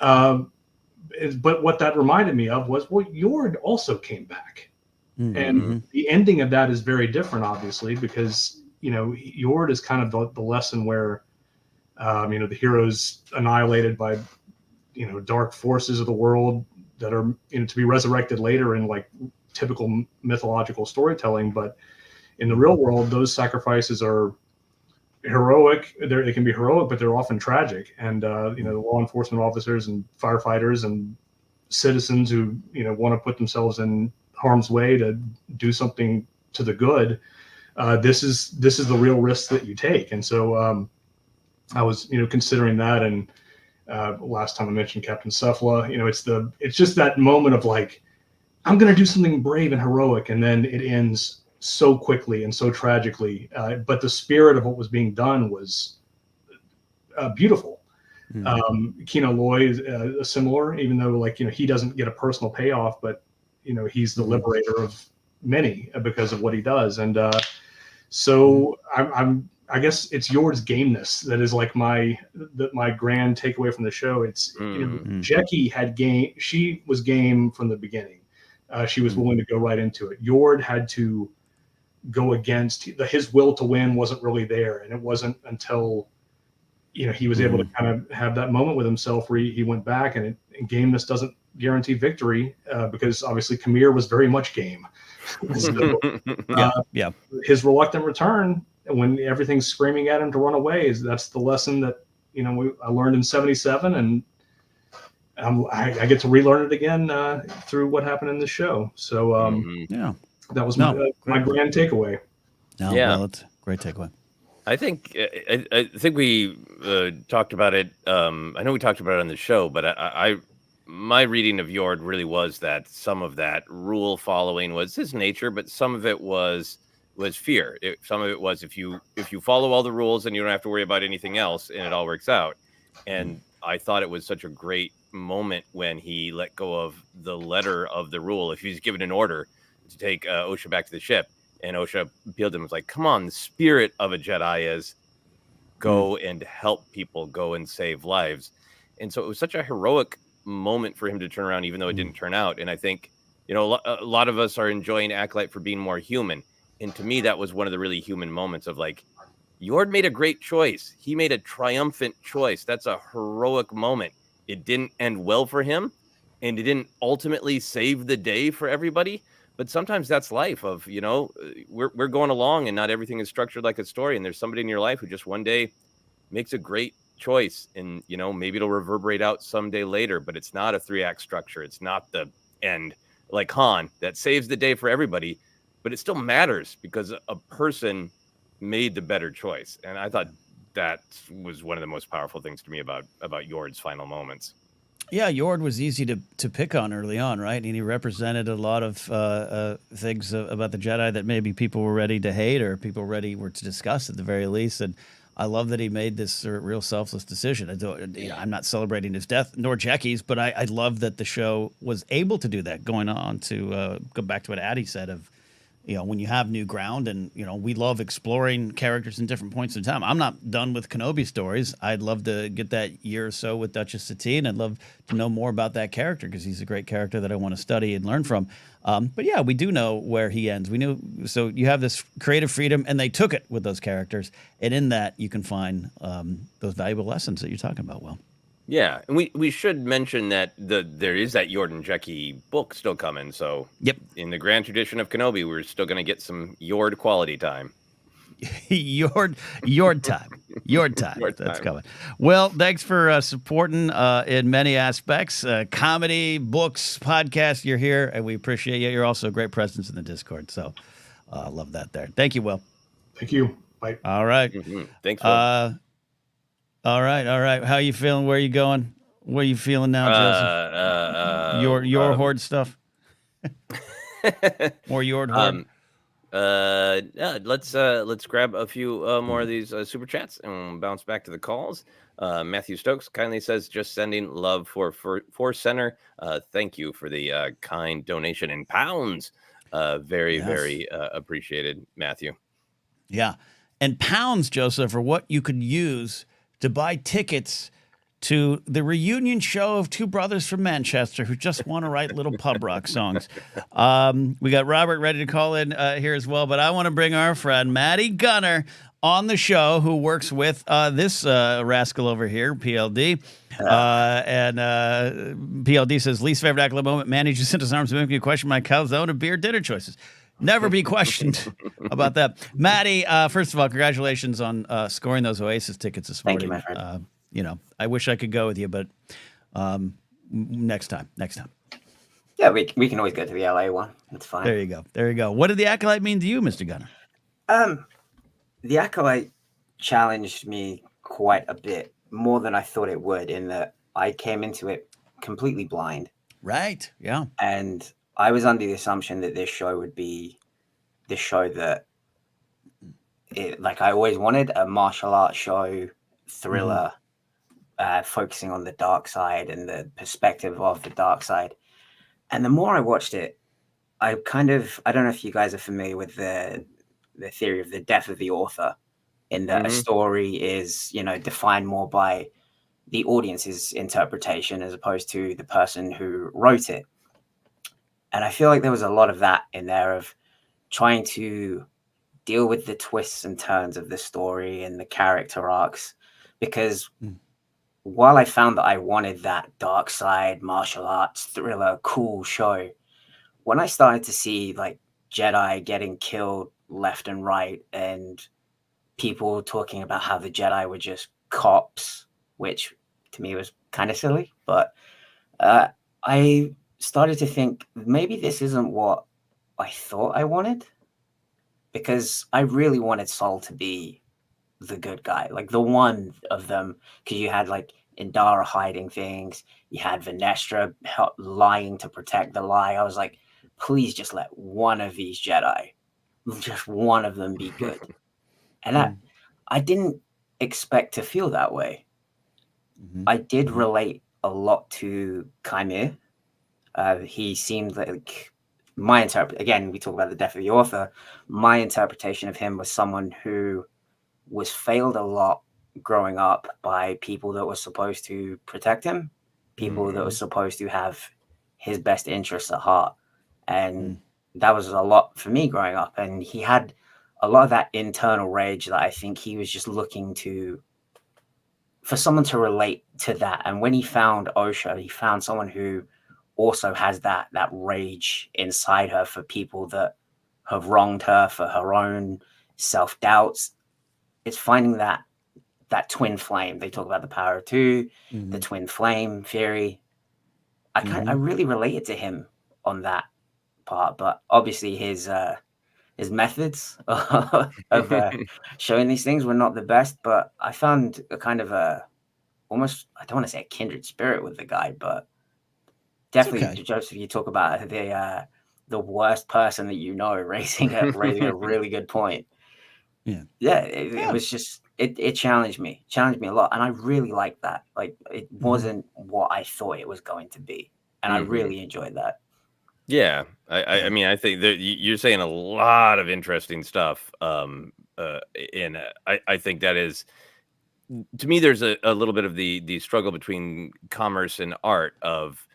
But what that reminded me of was, well, Yord also came back. And the ending of that is very different, obviously, because, Yord is kind of the lesson where, the hero's annihilated by, dark forces of the world that are, to be resurrected later in like typical mythological storytelling. But in the real world, those sacrifices are heroic. They can be heroic, but they're often tragic. And, the law enforcement officers and firefighters and citizens who, want to put themselves in harm's way to do something to the good. This is the real risk that you take. And so I was, considering that. And last time I mentioned Captain Cephala, it's just that moment of like, I'm going to do something brave and heroic. And then it ends so quickly and so tragically. But the spirit of what was being done was beautiful. Kino Loy is similar, even though he doesn't get a personal payoff, but he's the liberator of many because of what he does. And so I'm I guess it's Yord's gameness that is like my grand takeaway from the show. It's Jecki had game. She was game from the beginning. She was willing to go right into it. Yord had to go against his will to win wasn't really there, and it wasn't until he was able to kind of have that moment with himself where he went back, and gameness doesn't guarantee victory because obviously Qimir was very much game. So, his reluctant return when everything's screaming at him to run away that's the lesson that I learned in 77, and I get to relearn it again through what happened in the show. So that was my grand takeaway. Well, it's a great takeaway. I think we talked about it. I know we talked about it on the show, but my reading of Yord really was that some of that rule following was his nature, but some of it was fear. Some of it was if you follow all the rules and you don't have to worry about anything else, and it all works out. And I thought it was such a great moment when he let go of the letter of the rule. If he's given an order to take Osha back to the ship, and Osha appealed to him, was like, "Come on, the spirit of a Jedi is go and help people, go and save lives." And so it was such a heroic moment for him to turn around, even though it didn't turn out. And I think a lot of us are enjoying Acolyte for being more human. And to me, that was one of the really human moments of like, Yord made a great choice. He made a triumphant choice. That's a heroic moment. It didn't end well for him, and it didn't ultimately save the day for everybody. But sometimes that's life of, we're going along and not everything is structured like a story. And there's somebody in your life who just one day makes a great choice, and, maybe it'll reverberate out someday later, but it's not a 3-act structure. It's not the end like Han that saves the day for everybody, but it still matters because a person made the better choice. And I thought that was one of the most powerful things to me about Yord's final moments. Yeah, Yord was easy to pick on early on, right? And he represented a lot of things about the Jedi that maybe people were ready to hate or people were to discuss at the very least. And I love that he made this real selfless decision. I'm not celebrating his death, nor Jecki's, but I love that the show was able to do that. Going on to go back to what Addie said of, when you have new ground, and we love exploring characters in different points in time. I'm not done with Kenobi stories. I'd love to get that year or so with Duchess Satine. I'd love to know more about that character because he's a great character that I want to study and learn from. But yeah, we do know where he ends. We knew, so you have this creative freedom, and they took it with those characters, and in that you can find those valuable lessons that you're talking about. Well. Yeah, and we should mention that there is that Yord and Jecki book still coming. So in the grand tradition of Kenobi, we're still going to get some Yord quality time. Yord time. That's coming. Well, thanks for supporting in many aspects. Comedy, books, podcasts, you're here, and we appreciate you. You're also a great presence in the Discord. So love that there. Thank you, Will. Thank you. Bye. All right. Thanks, Will. All right. How you feeling? Where are you going? What are you feeling now, Joseph? Your horde stuff? More Yord horde? Let's grab a few more of these super chats and bounce back to the calls. Matthew Stokes kindly says, just sending love for ForceCenter. Thank you for the kind donation in pounds. Very appreciated, Matthew. Yeah. And pounds, Joseph, are what you could use to buy tickets to the reunion show of two brothers from Manchester who just want to write little pub rock songs. We got Robert ready to call in here as well, but I want to bring our friend Maddy Gunner on the show, who works with this rascal over here, PLD. And PLD says, least favorite Acolyte moment, manages into his arms to make me question my calzone of beer dinner choices. Never be questioned about that. Maddy, first of all, congratulations on scoring those Oasis tickets this morning. Thank you, my friend. I wish I could go with you, but next time. Yeah, we can always go to the LA one. That's fine. There you go. What did the Acolyte mean to you, Mr. Gunner? The Acolyte challenged me quite a bit, more than I thought it would, in that I came into it completely blind. Right, yeah. And I was under the assumption that this show would be the show that, like I always wanted, a martial arts show, thriller, focusing on the dark side and the perspective of the dark side. And the more I watched it, I don't know if you guys are familiar with the theory of the death of the author in that a story is, defined more by the audience's interpretation as opposed to the person who wrote it. And I feel like there was a lot of that in there of trying to deal with the twists and turns of the story and the character arcs, because while I found that I wanted that dark side, martial arts, thriller, cool show, when I started to see like Jedi getting killed left and right and people talking about how the Jedi were just cops, which to me was kind of silly, but I started to think maybe this isn't what I thought I wanted, because I really wanted Sol to be the good guy, like the one of them, because you had like Indara hiding things, you had Venestra lying to protect the lie. I was like, please just let one of these Jedi, just one of them be good. And that I didn't expect to feel that way. I did relate a lot to Qimir. He seemed like again, we talk about the death of the author. My interpretation of him was someone who was failed a lot growing up by people that were supposed to protect him, people that were supposed to have his best interests at heart. And that was a lot for me growing up. And he had a lot of that internal rage that I think he was just looking for someone to relate to that. And when he found Osha, he found someone who also has that rage inside her for people that have wronged her, for her own self-doubts. It's finding that twin flame. They talk about the power of two, the twin flame theory. I really related to him on that part, but obviously his methods of showing these things were not the best. But I found a kind of almost, I don't want to say a kindred spirit with the guy, but definitely, Joseph, you talk about the worst person that raising a really good point. It was just it challenged me a lot, and I really liked that. Like, it wasn't what I thought it was going to be, and I really enjoyed that. Yeah, I mean, I think that you're saying a lot of interesting stuff. And I think that is, to me, there's a little bit of the struggle between commerce and art of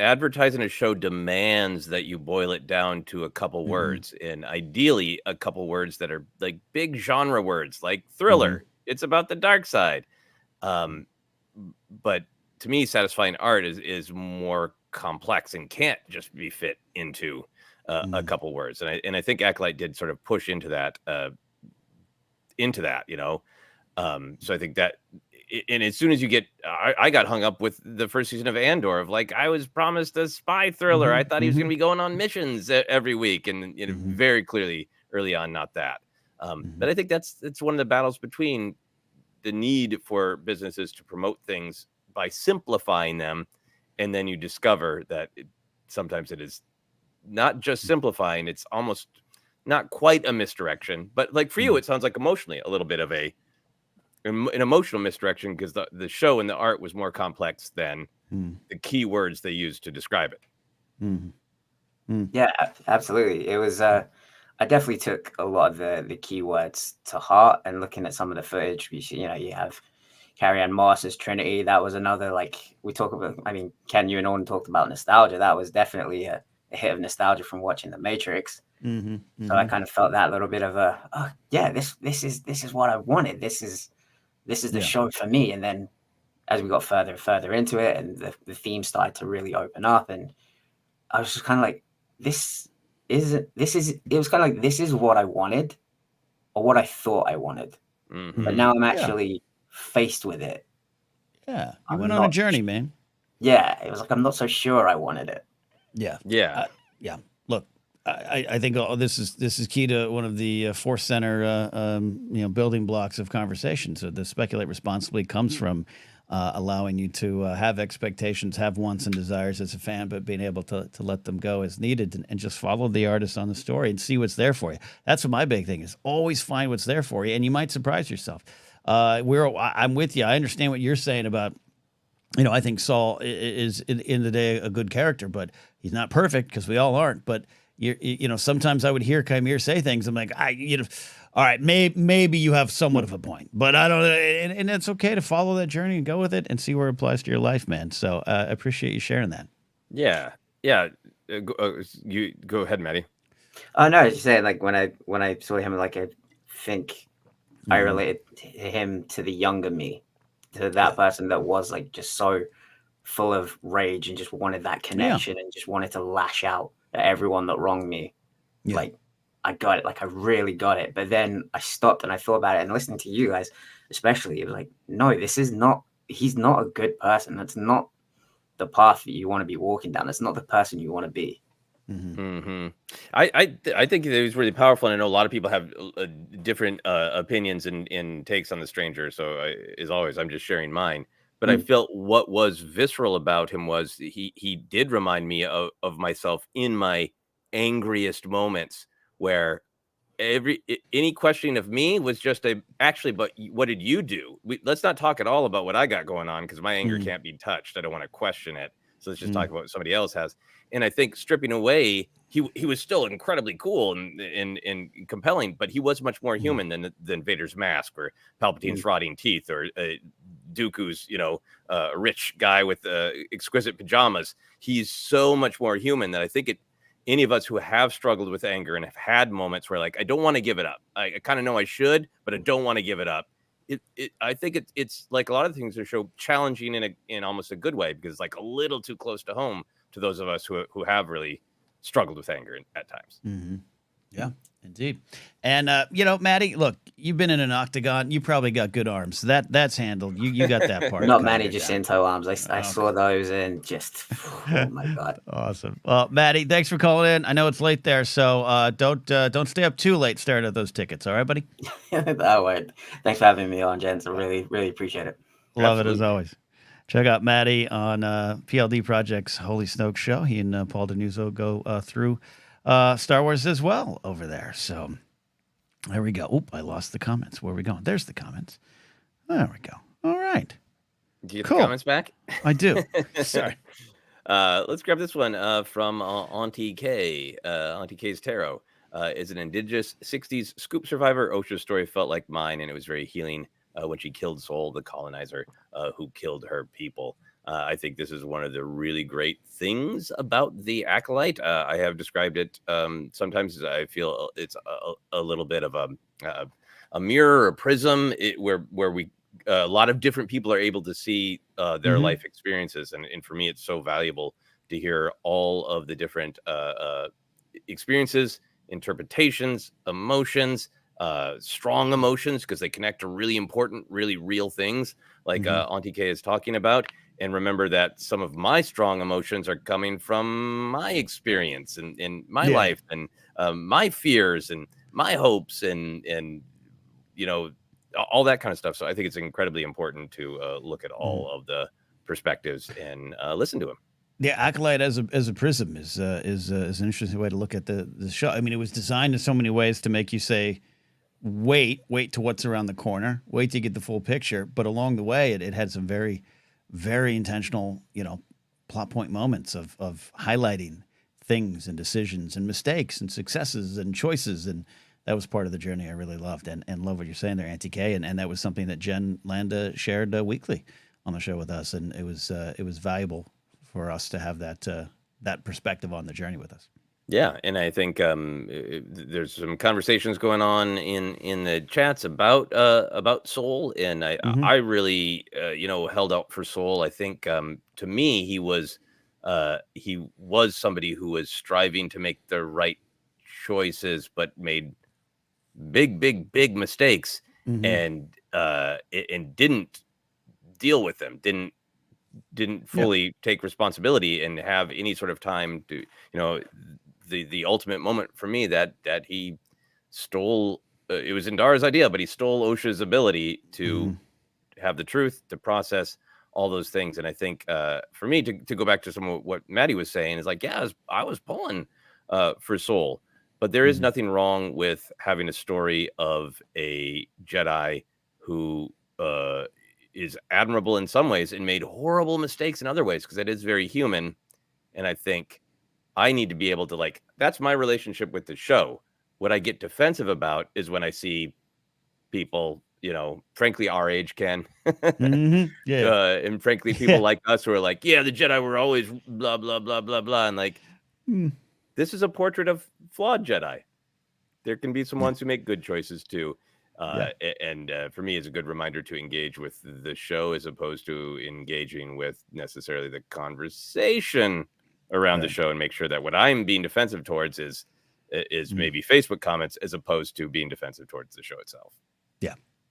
advertising a show demands that you boil it down to a couple words, and ideally a couple words that are like big genre words, like thriller. It's about the dark side. But to me, satisfying art is more complex and can't just be fit into a couple words. And I think Acolyte did sort of push into that, so I think that, and as soon as you get, I got hung up with the first season of Andor of like, I was promised a spy thriller. I thought he was going to be going on missions every week. And very clearly early on, not that. But I think it's one of the battles between the need for businesses to promote things by simplifying them. And then you discover that sometimes it is not just simplifying. It's almost not quite a misdirection, but like for you, it sounds like emotionally a little bit of an emotional misdirection, because the show and the art was more complex than the key words they used to describe it. Yeah, absolutely. It was, I definitely took a lot of the keywords to heart, and looking at some of the footage, you have Carrie Ann Moss's Trinity. That was another, like, we talk about, I mean, Ken, you and Owen talked about nostalgia. That was definitely a hit of nostalgia from watching The Matrix. So I kind of felt that little bit of this is what I wanted. This is the show for me. And then as we got further and further into it, and the theme started to really open up, and I was just kind of like, it was kind of like, this is what I wanted, or what I thought I wanted. But now I'm actually faced with it. Yeah. You went on a journey, man. Yeah. It was like, I'm not so sure I wanted it. Yeah. Yeah. Look, I think this is key to one of the ForceCenter building blocks of conversation. So the speculate responsibly comes from allowing you to have expectations, have wants and desires as a fan, but being able to let them go as needed, and just follow the artist on the story and see what's there for you. That's what my big thing is. Always find what's there for you, and you might surprise yourself. I'm with you. I understand what you're saying about, I think Saul is in the day a good character, but he's not perfect, because we all aren't. But sometimes I would hear Qimir say things. I'm like, All right, maybe you have somewhat of a point, but I don't know, and it's okay to follow that journey and go with it and see where it applies to your life, man. So I appreciate you sharing that. Yeah. You go ahead, Maddy. Oh no, I was just saying, like when I saw him, like I think I related him to the younger me, to that person that was like just so full of rage and just wanted that connection and just wanted to lash out at everyone that wronged me. Yeah. Like I got it, like I really got it. But then I stopped and I thought about it, and listening to you guys, especially, it was like, no, he's not a good person. That's not the path that you want to be walking down. That's not the person you want to be. I think it was really powerful, and I know a lot of people have different opinions and takes on the stranger. So as always, I'm just sharing mine. But I felt what was visceral about him was he did remind me of myself in my angriest moments, where any questioning of me was just actually, but what did you do? Let's not talk at all about what I got going on, because my anger can't be touched. I don't want to question it. So let's just talk about what somebody else has. And I think stripping away, he was still incredibly cool and compelling, but he was much more human than Vader's mask, or Palpatine's rotting teeth, or Dooku's, rich guy with exquisite pajamas. He's so much more human that I think any of us who have struggled with anger and have had moments where, like, I don't want to give it up. I kind of know I should, but I don't want to give it up. I think it's like a lot of things are so challenging in almost a good way, because it's like a little too close to home to those of us who have really struggled with anger at times. Yeah, indeed. And Maddy, look, you've been in an octagon. You probably got good arms. That's handled. You got that part. Not many Jacinto arms. I saw those and just, oh my God. Awesome. Well, Maddy, thanks for calling in. I know it's late there, so don't stay up too late staring at those tickets. All right, buddy? That word. Thanks for having me on, gents. I really, really appreciate it. Love it as always. Check out Maddy on PLD Project's Holy Snoke show. He and Paul Denuzzo go through Star Wars as well over there. So there we go. Oop, I lost the comments. Where are we going? There's the comments. There we go. All right. Do you get the comments back? I do. Sorry. Let's grab this one from Auntie K. Auntie K's Tarot. Is an indigenous 60s scoop survivor. Osha's story felt like mine, and it was very healing when she killed Sol, the colonizer who killed her people. I think this is one of the really great things about the Acolyte. I have described it sometimes as I feel it's a little bit of a mirror, a prism, where we a lot of different people are able to see their life experiences. And for me, it's so valuable to hear all of the different experiences, interpretations, emotions, strong emotions, because they connect to really important, really real things like Auntie K is talking about. And remember that some of my strong emotions are coming from my experience and in my life, and my fears and my hopes and all that kind of stuff. So I think it's incredibly important to look at all of the perspectives and listen to them. Yeah, Acolyte as a prism is an interesting way to look at the show. I mean, it was designed in so many ways to make you say, wait to what's around the corner, wait to get the full picture. But along the way, it had some very, very intentional, plot point moments of highlighting things and decisions and mistakes and successes and choices. And that was part of the journey I really loved, and love what you're saying there, Auntie K. And that was something that Jen Landa shared weekly on the show with us. And it was valuable for us to have that perspective on the journey with us. Yeah, and I think there's some conversations going on in the chats about Sol, and I really held out for Sol. I think to me he was somebody who was striving to make the right choices, but made big mistakes, and didn't deal with them. Didn't fully take responsibility and have any sort of time to, the ultimate moment for me that he stole. It was Indara's idea, but he stole Osha's ability to have the truth, to process all those things. And I think for me to go back to some of what Maddy was saying is like, yeah, I was pulling for Sol, but there is nothing wrong with having a story of a Jedi who is admirable in some ways and made horrible mistakes in other ways, because it is very human. And I think I need to be able to, that's my relationship with the show. What I get defensive about is when I see people, frankly, our age, Ken, Yeah. and frankly, people like us who are like, yeah, the Jedi were always blah, blah, blah, blah, blah. And like, this is a portrait of flawed Jedi. There can be some ones who make good choices too. And for me, it's a good reminder to engage with the show as opposed to engaging with necessarily the conversation around the show, and make sure that what I'm being defensive towards is maybe Facebook comments as opposed to being defensive towards the show itself.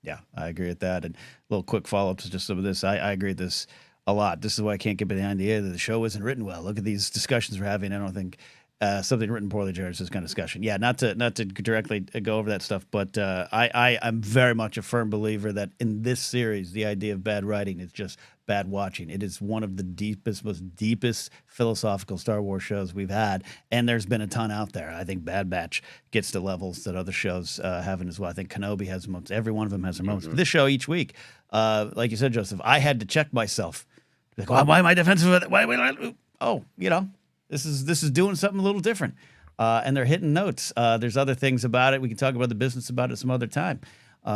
Yeah, I agree with that. And a little quick follow-up to just some of this. I agree with this a lot. This is why I can't get behind the idea that the show isn't written well. Look at these discussions we're having. I don't think something written poorly generates this kind of discussion. Yeah, not to directly go over that stuff, but I'm very much a firm believer that in this series, the idea of bad writing is just bad watching. It is one of the most deepest philosophical Star Wars shows we've had, and there's been a ton out there. I think Bad Batch gets to levels that other shows haven't as well. I think Kenobi has moments. Every one of them has their moments. This show each week, like you said, Joseph, I had to check myself. Like, why am I defensive? This is doing something a little different, and they're hitting notes. There's other things about it. We can talk about the business about it some other time. We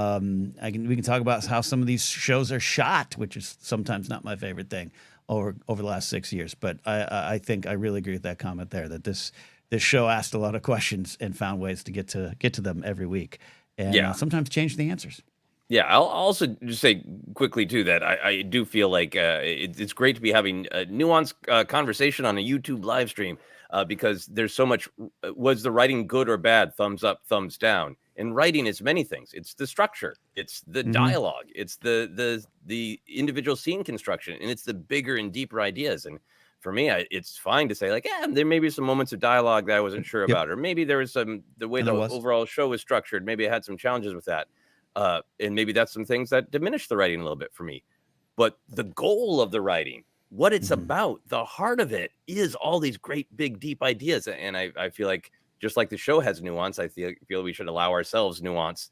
can talk about how some of these shows are shot, which is sometimes not my favorite thing over the last 6 years. But I think I really agree with that comment there, that this show asked a lot of questions and found ways to get to them every week, and sometimes change the answers. Yeah, I'll also just say quickly, too, that I do feel like it's great to be having a nuanced conversation on a YouTube live stream because there's so much. Was the writing good or bad? Thumbs up, thumbs down. And writing is many things. It's the structure. It's the dialogue. It's the individual scene construction. And it's the bigger and deeper ideas. And for me, it's fine to say, like, there may be some moments of dialogue that I wasn't sure about. Or maybe there was the way the overall show was structured. Maybe I had some challenges with that. And maybe that's some things that diminish the writing a little bit for me. But the goal of the writing, what it's about, the heart of it is all these great, big, deep ideas. And I feel like just like the show has nuance, I feel we should allow ourselves nuance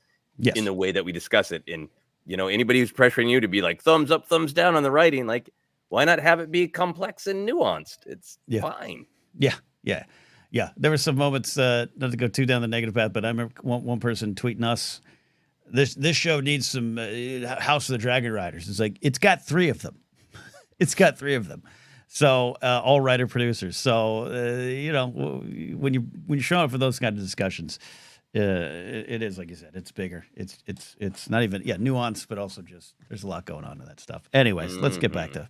in the way that we discuss it. And, anybody who's pressuring you to be like thumbs up, thumbs down on the writing, like, why not have it be complex and nuanced? It's fine. Yeah. There were some moments, not to go too down the negative path, but I remember one person tweeting us, This show needs some House of the Dragon Riders. It's like, it's got 3 of them. So all writer producers. So when you're showing up for those kind of discussions, it is, like you said, it's bigger. It's not even nuance, but also just there's a lot going on in that stuff. Anyways, let's get back to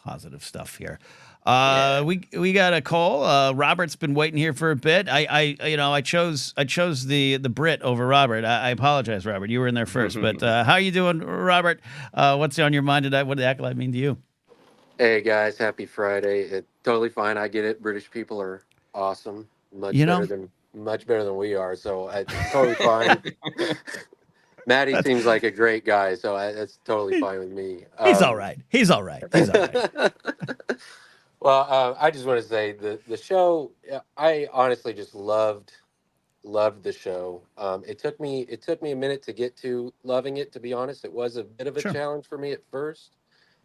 positive stuff here. We got a call. Robert's been waiting here for a bit. I chose the Brit over Robert. I apologize, Robert. You were in there first, but how are you doing, Robert? What's on your mind today? What did Acolyte mean to you? Hey guys, happy Friday. It's totally fine. I get it. British people are awesome. Much better than we are. So it's totally fine. Maddy seems like a great guy, so that's totally fine with me. He's all right. Well, I just want to say the show. I honestly just loved the show. It took me a minute to get to loving it. To be honest, it was a bit of a challenge for me at first.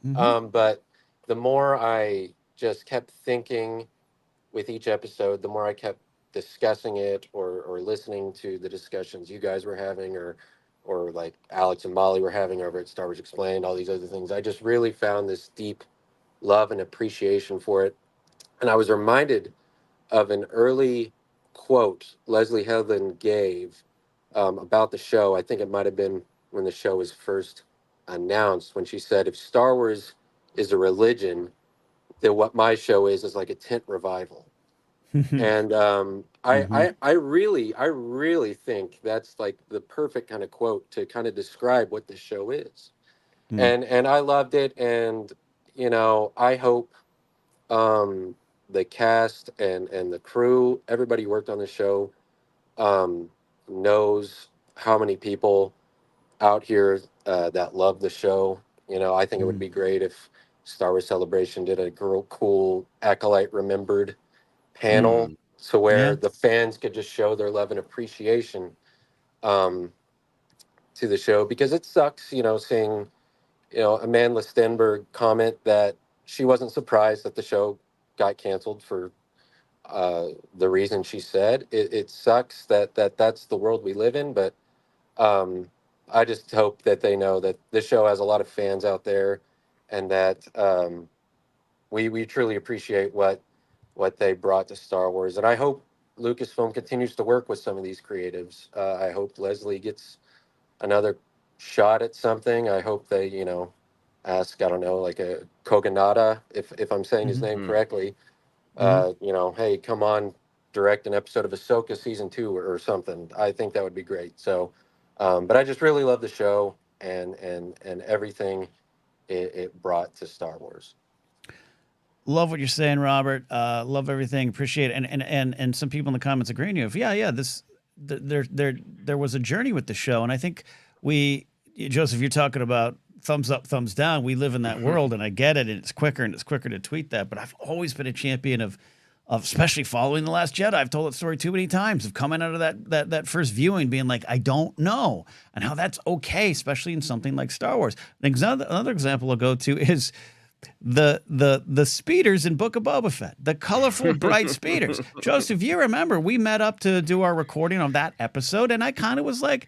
But the more I just kept thinking with each episode, the more I kept discussing it or listening to the discussions you guys were having, or like Alex and Molly were having over at Star Wars Explained, all these other things. I just really found this deep love and appreciation for it. And I was reminded of an early quote Leslie Headland gave about the show. I think it might have been when the show was first announced, when she said, if Star Wars is a religion, then what my show is like a tent revival. And I really think that's like the perfect kind of quote to kind of describe what the show is. And I loved it. And, I hope the cast and the crew, everybody who worked on the show, knows how many people out here that love the show. I think it would be great if Star Wars Celebration did a cool Acolyte Remembered panel to where the fans could just show their love and appreciation to the show, because it sucks, seeing, Amanda Stenberg comment that she wasn't surprised that the show got canceled for the reason she said. It sucks that's the world we live in, but I just hope that they know that this show has a lot of fans out there, and that we truly appreciate what they brought to Star Wars. And I hope Lucasfilm continues to work with some of these creatives. I hope Leslie gets another shot at something. I hope they, ask, I don't know, like a Koganada, if I'm saying his name correctly, hey, come on, direct an episode of Ahsoka season 2 or something. I think that would be great. So, but I just really love the show and everything it brought to Star Wars. Love what you're saying, Robert. Love everything. Appreciate it. And some people in the comments agreeing with you. There was a journey with the show, and I think Joseph, you're talking about thumbs up, thumbs down. We live in that world, and I get it. And it's quicker to tweet that. But I've always been a champion of especially following The Last Jedi. I've told that story too many times, of coming out of that first viewing being like, I don't know, and how that's okay, especially in something like Star Wars. Another example I'll go to is the speeders in Book of Boba Fett, the colorful, bright speeders. Joseph, you remember we met up to do our recording on that episode, and I kind of was like,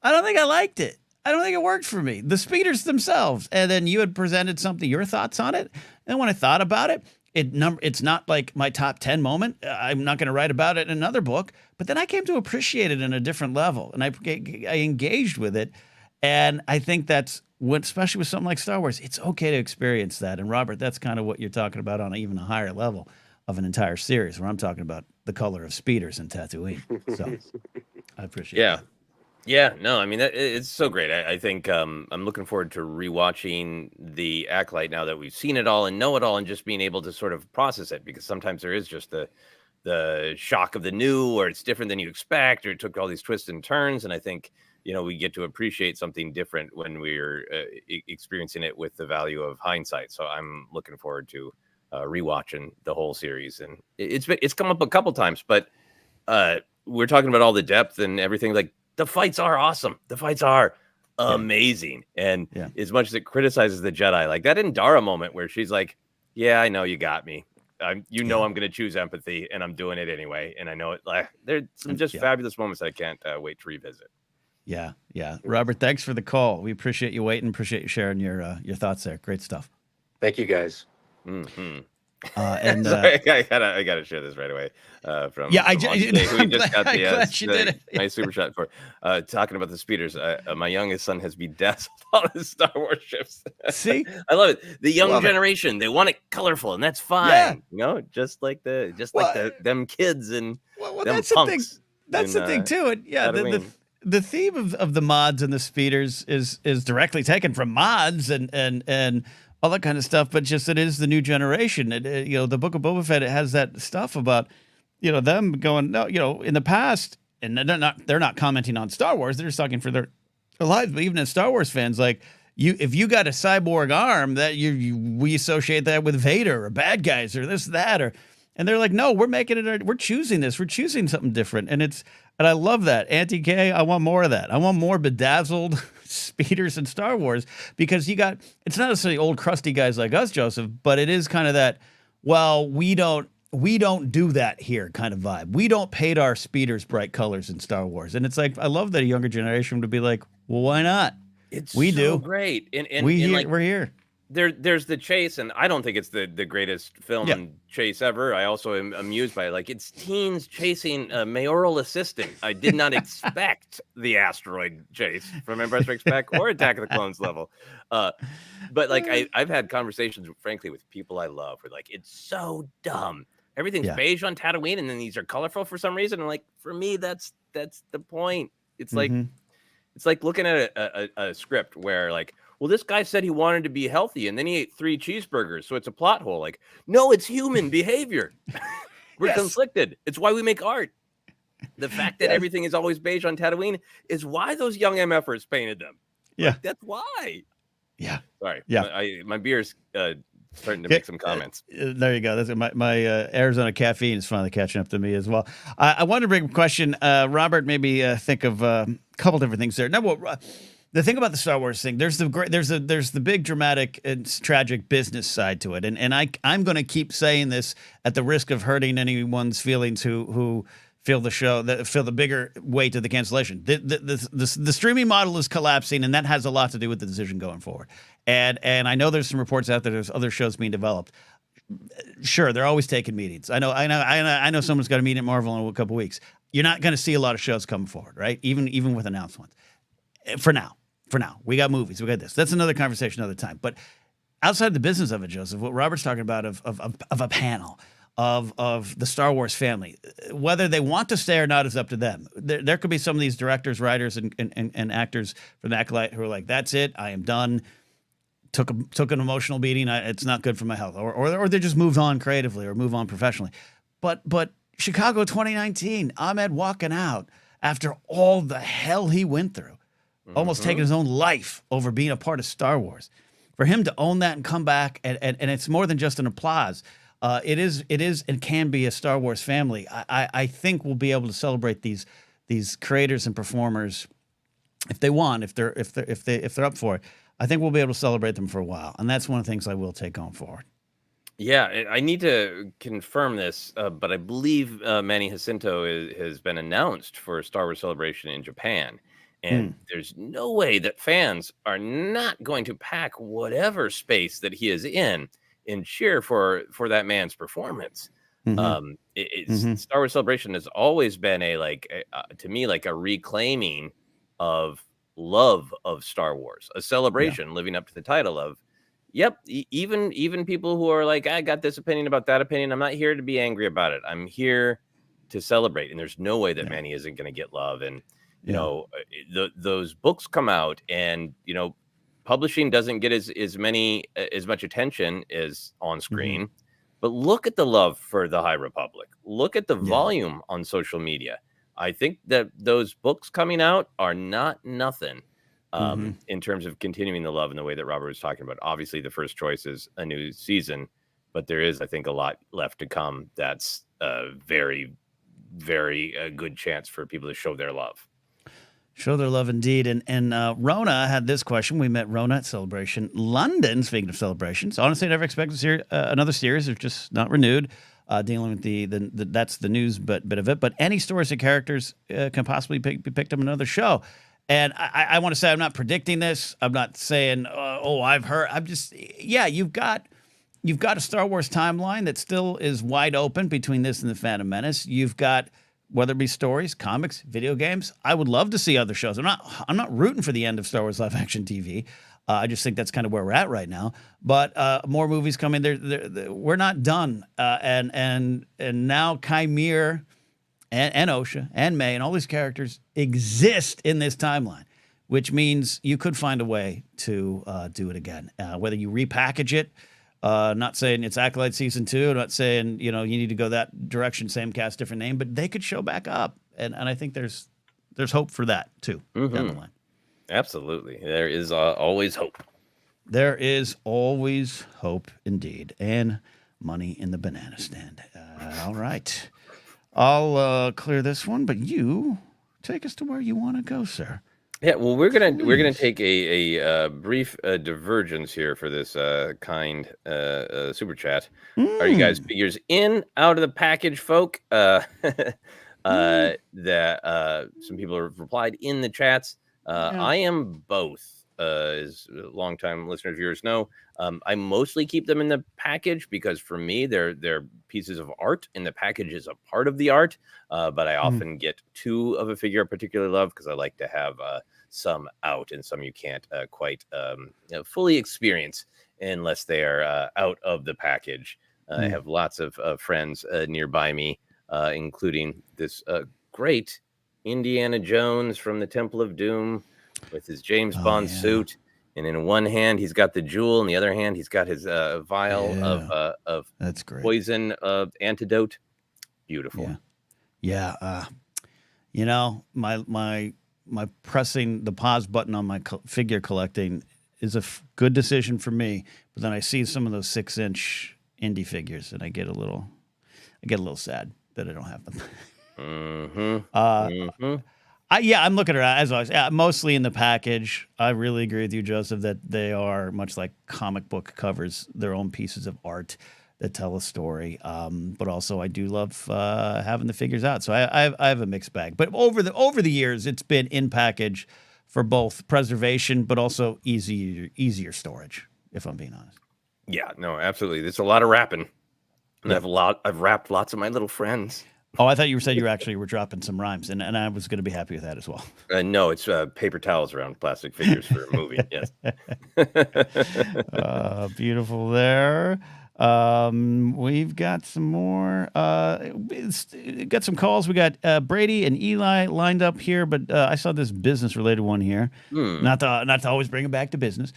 I don't think I liked it. I don't think it worked for me. The speeders themselves. And then you had presented your thoughts on it. And when I thought about it, it's not like my top 10 moment. I'm not going to write about it in another book. But then I came to appreciate it in a different level, and I engaged with it. And I think that's especially with something like Star Wars, it's okay to experience that. And Robert, that's kind of what you're talking about on even a higher level of an entire series, where I'm talking about the color of speeders in Tatooine. So I appreciate that. Yeah, no, I mean, it's so great. I think I'm looking forward to rewatching the Acolyte now that we've seen it all and know it all, and just being able to sort of process it, because sometimes there is just the shock of the new, or it's different than you expect, or it took all these twists and turns. And I think, we get to appreciate something different when we're experiencing it with the value of hindsight. So I'm looking forward to rewatching the whole series. And it's come up a couple times, but we're talking about all the depth and everything. Like, the fights are awesome. The fights are amazing. And as much as it criticizes the Jedi, like that Indara moment where she's like, yeah, I know you got me. I'm going to choose empathy, and I'm doing it anyway. And I know it. Like, there's some just fabulous moments I can't wait to revisit. Yeah. Robert, thanks for the call. We appreciate you waiting. Appreciate you sharing your thoughts there. Great stuff. Thank you, guys. Mm-hmm. And Sorry, I gotta share this right away. From I'm glad you did it. Nice super shot for talking about the speeders. My youngest son has bedazzled all his Star Wars ships. See, I love it. The young generation, they want it colorful, and that's fine. Just like them kids and them that's punks. The thing. That's the thing too. And the theme of the mods and the speeders is directly taken from mods and all that kind of stuff, but just it is the new generation. The Book of Boba Fett, it has that stuff about, them going, no, in the past, and they're not commenting on Star Wars. They're just talking for their lives. But even as Star Wars fans, like if you got a cyborg arm, that we associate that with Vader or bad guys or this, that, and they're like, no, we're making it. We're choosing this. We're choosing something different. And I love that. Anti-K, I want more of that. I want more bedazzled speeders in Star Wars, because it's not necessarily old crusty guys like us, Joseph, but it is kind of that, well, we don't do that here kind of vibe. We don't paint our speeders bright colors in Star Wars. And it's like, I love that a younger generation would be like, well, why not? We do. Great. And we're here. There's the chase, and I don't think it's the greatest film and chase ever. I also am amused by it. Like, it's teens chasing a mayoral assistant. I did not expect the asteroid chase from Empire Strikes Back or Attack of the Clones level. But like I've had conversations, frankly, with people I love, where like, it's so dumb. Everything's beige on Tatooine, and then these are colorful for some reason. And like, for me, that's the point. It's like it's like looking at a script where like, well, this guy said he wanted to be healthy, and then he ate 3 cheeseburgers, so it's a plot hole. Like, no, it's human behavior. We're conflicted. It's why we make art. The fact that everything is always beige on Tatooine is why those young MFers painted them. Yeah. Like, that's why. Yeah. Sorry. Yeah. My beer's starting to make some comments. There you go. That's my Arizona caffeine is finally catching up to me as well. I wanted to bring a question. Robert, maybe think of a couple different things there. Now, the thing about the Star Wars thing, there's the big dramatic and tragic business side to it, and I'm going to keep saying this at the risk of hurting anyone's feelings who feel the bigger weight of the cancellation. The streaming model is collapsing, and that has a lot to do with the decision going forward. And I know there's some reports out there. There's other shows being developed. Sure, they're always taking meetings. I know someone's got a meeting at Marvel in a couple weeks. You're not going to see a lot of shows come forward, right? Even with announcements. For now, we got movies, we got this. That's another conversation, another time. But outside the business of it, Joseph, what Robert's talking about of a panel of the Star Wars family, whether they want to stay or not is up to them. There could be some of these directors, writers, and actors from the Acolyte who are like, "That's it, I am done." Took an emotional beating. It's not good for my health, or they just moved on creatively or move on professionally. But Chicago 2019, Ahmed walking out after all the hell he went through. Almost taking his own life over being a part of Star Wars. For him to own that and come back, and it's more than just an applause. It is and can be a Star Wars family. I think we'll be able to celebrate these creators and performers if they want, if they're up for it. I think we'll be able to celebrate them for a while, and that's one of the things I will take going forward. Yeah, I need to confirm this, but I believe Manny Jacinto has been announced for Star Wars Celebration in Japan. And there's no way that fans are not going to pack whatever space that he is in and cheer for that man's performance. Star Wars Celebration has always been to me, like a reclaiming of love of Star Wars, a celebration living up to the title of, even people who are like, I got this opinion about that opinion. I'm not here to be angry about it. I'm here to celebrate. And there's no way that Manny isn't going to get love. And you know, those books come out, and publishing doesn't get as much attention as on screen. But look at the love for the High Republic. Look at the volume on social media. I think that those books coming out are not nothing in terms of continuing the love in the way that Robert was talking about. Obviously, the first choice is a new season, but there is, I think, a lot left to come. That's a very, very good chance for people to show their love. Show their love indeed. And Rona had this question. We met Rona at Celebration London, speaking of celebrations. Honestly, I never expected to see another series. They're just not renewed. Dealing with the that's the news bit of it. But any stories and characters can possibly be picked up in another show. And I want to say I'm not predicting this. I'm not saying, I've heard. I'm just, you've got a Star Wars timeline that still is wide open between this and the Phantom Menace. You've got, whether it be stories, comics, video games, I would love to see other shows. I'm not rooting for the end of Star Wars live action TV. I just think that's kind of where we're at right now. But more movies coming. We're not done. And now Qimir and Osha and May and all these characters exist in this timeline, which means you could find a way to do it again. Whether you repackage it. Not saying it's Acolyte season 2. Not saying you need to go that direction. Same cast, different name, but they could show back up, and I think there's hope for that too down the line. Absolutely, there is always hope. There is always hope, indeed, and money in the banana stand. All right, I'll clear this one, but you take us to where you want to go, sir. Yeah, well, we're gonna take a brief divergence here for this kind super chat. Are you guys figures in, out of the package, folk? That some people have replied in the chats. I am both. As longtime listeners of yours know, I mostly keep them in the package because for me they're pieces of art, and the package is a part of the art. But I often get two of a figure I particularly love because I like to have some out, and some you can't quite fully experience unless they are out of the package. I have lots of friends nearby me, including this great Indiana Jones from the Temple of Doom with his James Bond suit. And in one hand, he's got the jewel. In the other hand, he's got his vial of that's great. Poison antidote. Beautiful. Yeah. My pressing the pause button on my figure collecting is a good decision for me. But then I see some of those 6-inch indie figures, and I get a little sad that I don't have them. I'm looking at it as always. Yeah, mostly in the package. I really agree with you, Joseph, that they are much like comic book covers, their own pieces of art that tell a story. But also, I do love having the figures out. So I have a mixed bag. But over the years, it's been in package for both preservation, but also easier storage. If I'm being honest. Yeah, no, absolutely. There's a lot of wrapping. And I've wrapped lots of my little friends. Oh, I thought you said you were dropping some rhymes, and I was going to be happy with that as well. No, it's paper towels around plastic figures for a movie. Yes. Beautiful there. We've got some more. Got some calls. We got Brady and Eli lined up here, but I saw this business related one here. Not to always bring it back to business.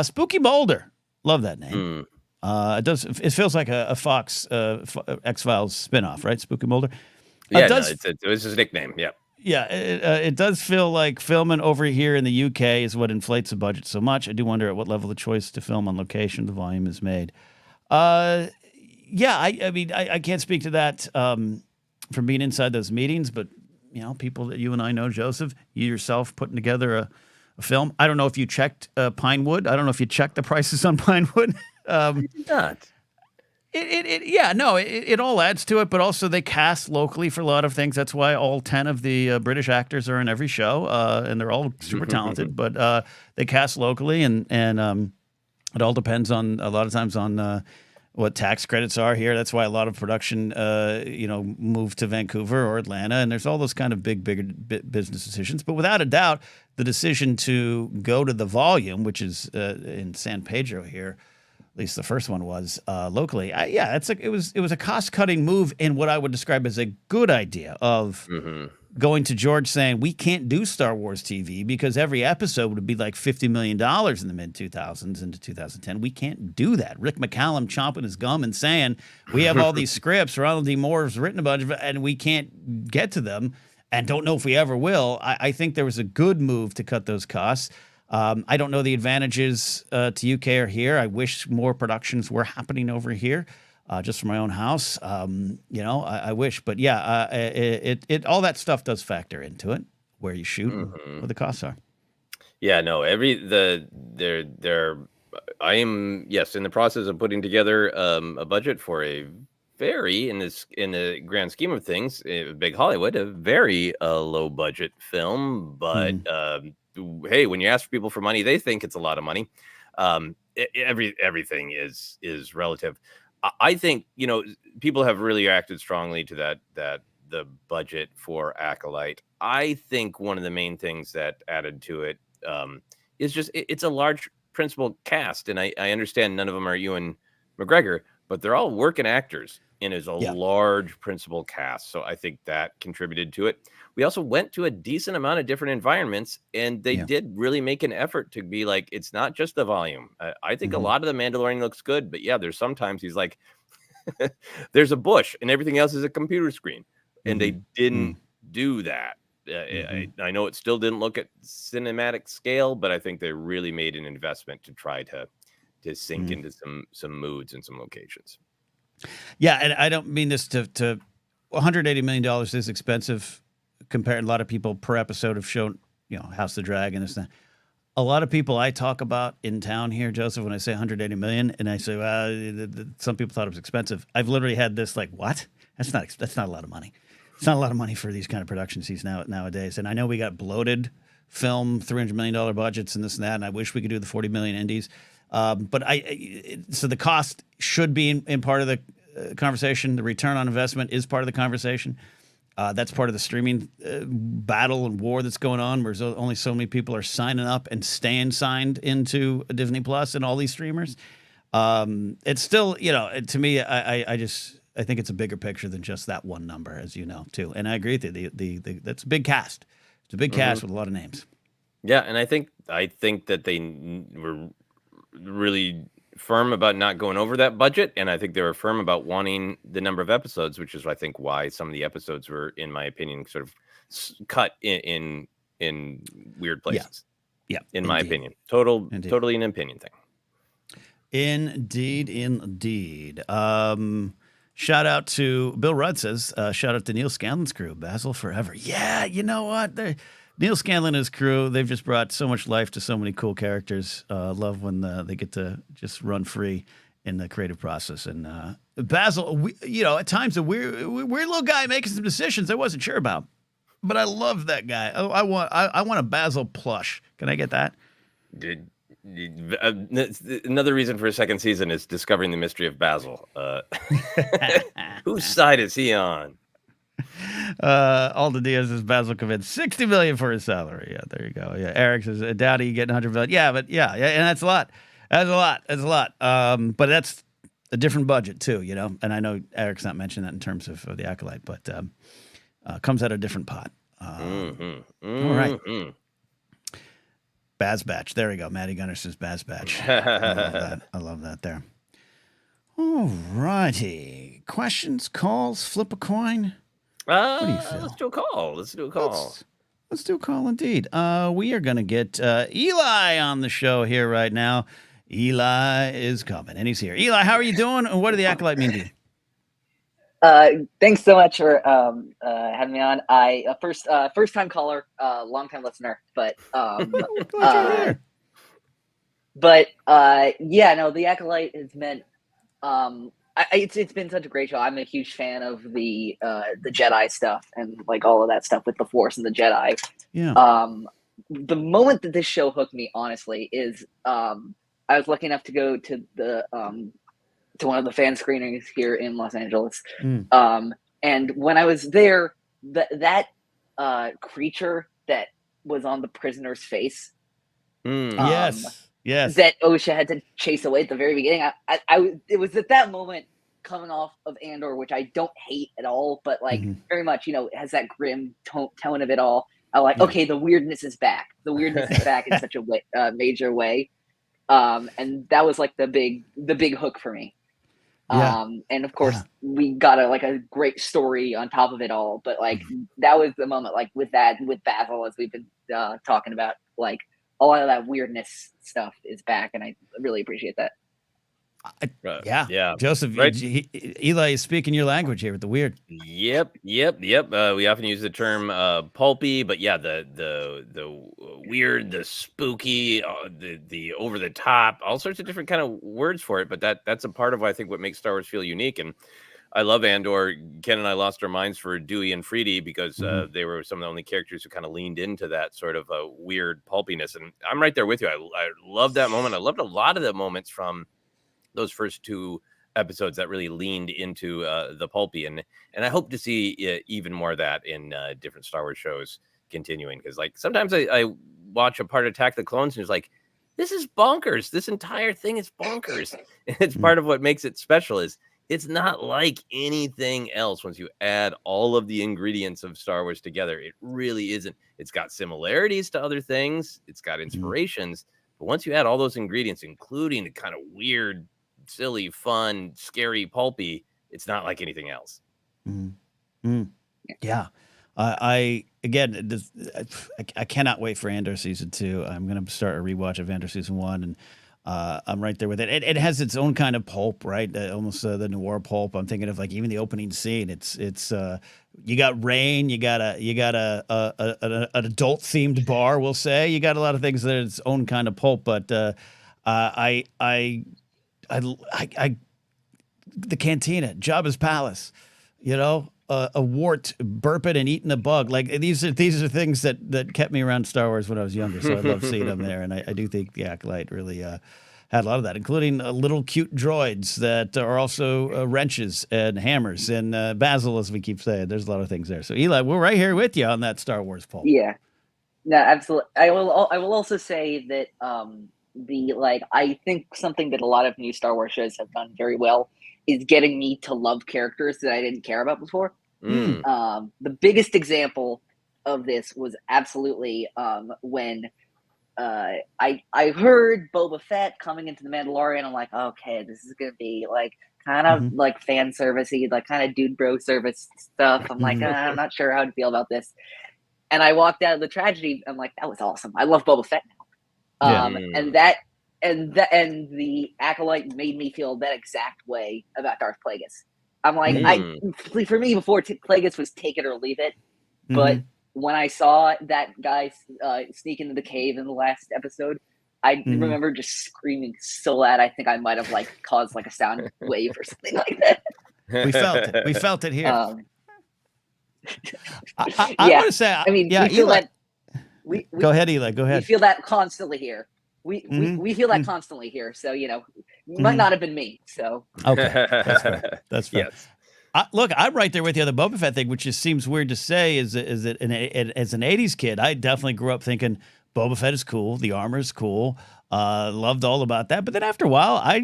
Spooky Boulder, love that name. It feels like a Fox X-Files spinoff, right? Spooky Boulder. Yeah, it was his nickname. Yeah. Yeah, it does feel like filming over here in the UK is what inflates the budget so much. I do wonder at what level the choice to film on location the volume is made. I mean, I can't speak to that from being inside those meetings, but people that you and I know, Joseph, you yourself putting together a film. I don't know if you checked Pinewood. I don't know if you checked the prices on Pinewood. Not. It all adds to it, but also they cast locally for a lot of things. That's why all 10 of the British actors are in every show, and they're all super talented. But they cast locally, and it all depends on a lot of times on what tax credits are here. That's why a lot of production, move to Vancouver or Atlanta, and there's all those kind of bigger business decisions. But without a doubt, the decision to go to the volume, which is in San Pedro here. At least the first one was locally. It was a cost-cutting move in what I would describe as a good idea of going to George saying, we can't do Star Wars TV because every episode would be like $50 million in the mid-2000s into 2010. We can't do that. Rick McCallum chomping his gum and saying, we have all these scripts, Ronald D. Moore's written a bunch of it, and we can't get to them and don't know if we ever will. I think there was a good move to cut those costs. I don't know the advantages to UK or here. I wish more productions were happening over here, just for my own house. I wish, but it all that stuff does factor into it, where you shoot, and what the costs are. Yeah, no, I am in the process of putting together a budget for a very in the grand scheme of things, big Hollywood, a very low budget film, but. Hey, when you ask people for money, they think it's a lot of money. Everything is relative. I think people have really reacted strongly to that the budget for Acolyte. I think one of the main things that added to it is just it's a large principal cast, and I understand none of them are Ewan McGregor, but they're all working actors, and it's a large principal cast. So I think that contributed to it. We also went to a decent amount of different environments, and they did really make an effort to be like, it's not just the volume. I think a lot of the Mandalorian looks good, but there's sometimes he's like, there's a bush and everything else is a computer screen. And they didn't do that. I know it still didn't look at cinematic scale, but I think they really made an investment to try to sink into some moods and some locations. Yeah, and I don't mean this to $180 million is expensive compared. A lot of people per episode have shown, House of the Dragon, this and that. A lot of people I talk about in town here, Joseph, when I say 180 million, and I say, well, some people thought it was expensive. I've literally had this like, what? That's not a lot of money. It's not a lot of money for these kind of productions nowadays. And I know we got bloated film, $300 million budgets and this and that, and I wish we could do the 40 million indies. But so the cost should be in part of the conversation. The return on investment is part of the conversation. That's part of the streaming battle and war that's going on, where only so many people are signing up and staying signed into Disney Plus and all these streamers. It's still, to me, I think it's a bigger picture than just that one number, as you know, too. And I agree with you. That's a big cast. It's a big cast with a lot of names. Yeah, and I think that they were really firm about not going over that budget, and I think they were firm about wanting the number of episodes, which is I think why some of the episodes were, in my opinion, sort of cut in weird places. Yeah, in my opinion, totally an opinion thing. Indeed. Shout out to Bill Rudd says, shout out to Neil Scanlon's crew, Basil forever. Yeah, you know what? Neil Scanlon and his crew, they've just brought so much life to so many cool characters. Love when they get to just run free in the creative process. And Basil, at times a weird little guy making some decisions I wasn't sure about, but I love that guy. Oh, I want a Basil plush. Can I get that? Another reason for a second season is discovering the mystery of Basil. Whose side is he on? Alden Diaz says Basil convinced $60 million for his salary. Yeah, there you go. Yeah, Eric says Dowdy getting $100 million. Yeah, but yeah, and that's a lot. That's a lot. But that's a different budget too, And I know Eric's not mentioning that in terms of the Acolyte, but comes out of a different pot. All right. Baz Batch. There we go. Maddie Gunner says Baz Batch. I love that there. All righty. Questions, calls, flip a coin. What do you feel? Let's do a call. Let's do a call. Let's do a call indeed. We are going to get Eli on the show here right now. Eli is coming, and he's here. Eli, how are you doing? And what do the Acolyte mean to you? Thanks so much for having me on. I first time caller, long time listener, but the Acolyte has meant it's been such a great show. I'm a huge fan of the Jedi stuff and like all of that stuff with the Force and the Jedi. Yeah. The moment that this show hooked me, honestly, is I was lucky enough to go to the to one of the fan screenings here in Los Angeles. And when I was there, that creature that was on the prisoner's face. Yes. That Osha had to chase away at the very beginning. It was at that moment coming off of Andor, which I don't hate at all, but like very much, it has that grim tone of it all. I'm like, okay, the weirdness is back. The weirdness is back in such a major way. And that was like the big hook for me. And of course we got a great story on top of it all, but like that was the moment, like with Basil, as we've been talking about, like a lot of that weirdness stuff is back, and I really appreciate that. Yeah. Joseph, right? Eli is speaking your language here with the weird. Yep. We often use the term pulpy, but yeah, the weird, the spooky, the over the top, all sorts of different kind of words for it. But that's a part of I think what makes Star Wars feel unique. And I love Andor. Ken and I lost our minds for Dewey and Freedy because they were some of the only characters who kind of leaned into that sort of weird pulpiness. And I'm right there with you. I love that moment. I loved a lot of the moments from those first two episodes that really leaned into the pulpy. And I hope to see even more of that in different Star Wars shows continuing. Because like sometimes I watch a part of Attack of the Clones and it's like, this is bonkers. This entire thing is bonkers. And it's part of what makes it special is it's not like anything else. Once you add all of the ingredients of Star Wars together, it really isn't. It's got similarities to other things. It's got inspirations. But once you add all those ingredients, including the kind of weird, silly, fun, scary, pulpy, it's not like anything else. Yeah. I cannot wait for Andor season 2. I'm going to start a rewatch of Andor season 1, and I'm right there with it. It has its own kind of pulp, right? Almost the noir pulp. I'm thinking of like even the opening scene. It's you got rain, you got an adult themed bar. We'll say you got a lot of things that are its own kind of pulp. But I the cantina, Jabba's palace, a wart burping and eating a bug. Like these are things that kept me around Star Wars when I was younger. So I love seeing them there. And I do think the Acolyte really had a lot of that, including little cute droids that are also wrenches and hammers and Basil, as we keep saying. There's a lot of things there. So Eli, we're right here with you on that Star Wars pulp. Yeah, no, absolutely. I will also say that I think something that a lot of new Star Wars shows have done very well is getting me to love characters that I didn't care about before. The biggest example of this was absolutely when I heard Boba Fett coming into the Mandalorian. I'm like, okay, this is gonna be like kind of like fan servicey, like kind of dude bro service stuff. I'm like, I'm not sure how to feel about this. And I walked out of the tragedy. I'm like, that was awesome. I love Boba Fett now. And the Acolyte made me feel that exact way about Darth Plagueis. I'm like, for me before Plagueis was take it or leave it, but when I saw that guy sneak into the cave in the last episode, I remember just screaming so loud. I think I might have like caused like a sound wave or something like that. We felt it. We felt it here. I want to say, I mean, yeah, we feel Eli, that. We go ahead, Eli. Go ahead. We feel that constantly here. We feel that constantly here. So it might not have been me. So okay, that's fair. That's fair. Yes. Look, I'm right there with you on the Boba Fett thing, which just seems weird to say. Is that as an '80s kid, I definitely grew up thinking Boba Fett is cool, the armor is cool, loved all about that. But then after a while, I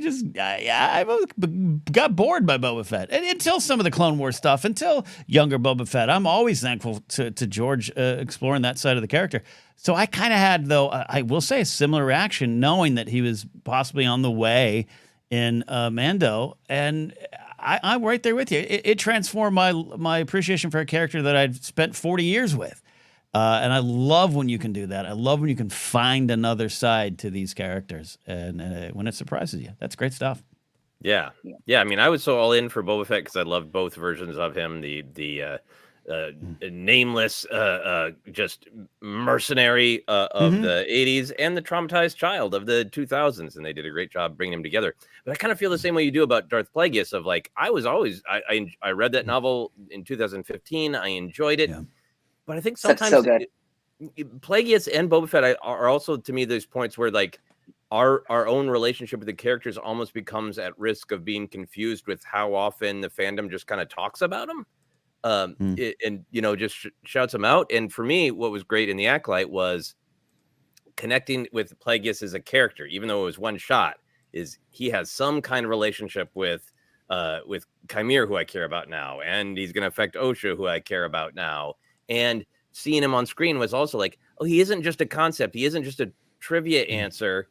got bored by Boba Fett, and until some of the Clone Wars stuff, until younger Boba Fett. I'm always thankful to George exploring that side of the character. So I kind of had, though, I will say, a similar reaction, knowing that he was possibly on the way in Mando, and I'm right there with you. It transformed my appreciation for a character that I'd spent 40 years with. And I love when you can do that. I love when you can find another side to these characters, and when it surprises you. That's great stuff. Yeah. I mean, I was so all in for Boba Fett because I loved both versions of him. The nameless, just mercenary of the 80s, and the traumatized child of the 2000s, and they did a great job bringing them together. But I kind of feel the same way you do about Darth Plagueis. Of like, I read that novel in 2015. I enjoyed it, but I think sometimes so good. Plagueis and Boba Fett are also, to me, those points where like our own relationship with the characters almost becomes at risk of being confused with how often the fandom just kind of talks about them. And just shouts him out. And for me, what was great in the Acolyte was connecting with Plagueis as a character, even though it was one shot. Is he has some kind of relationship with Qimir, who I care about now, and he's going to affect Osha, who I care about now. And seeing him on screen was also like, oh, he isn't just a concept. He isn't just a trivia answer.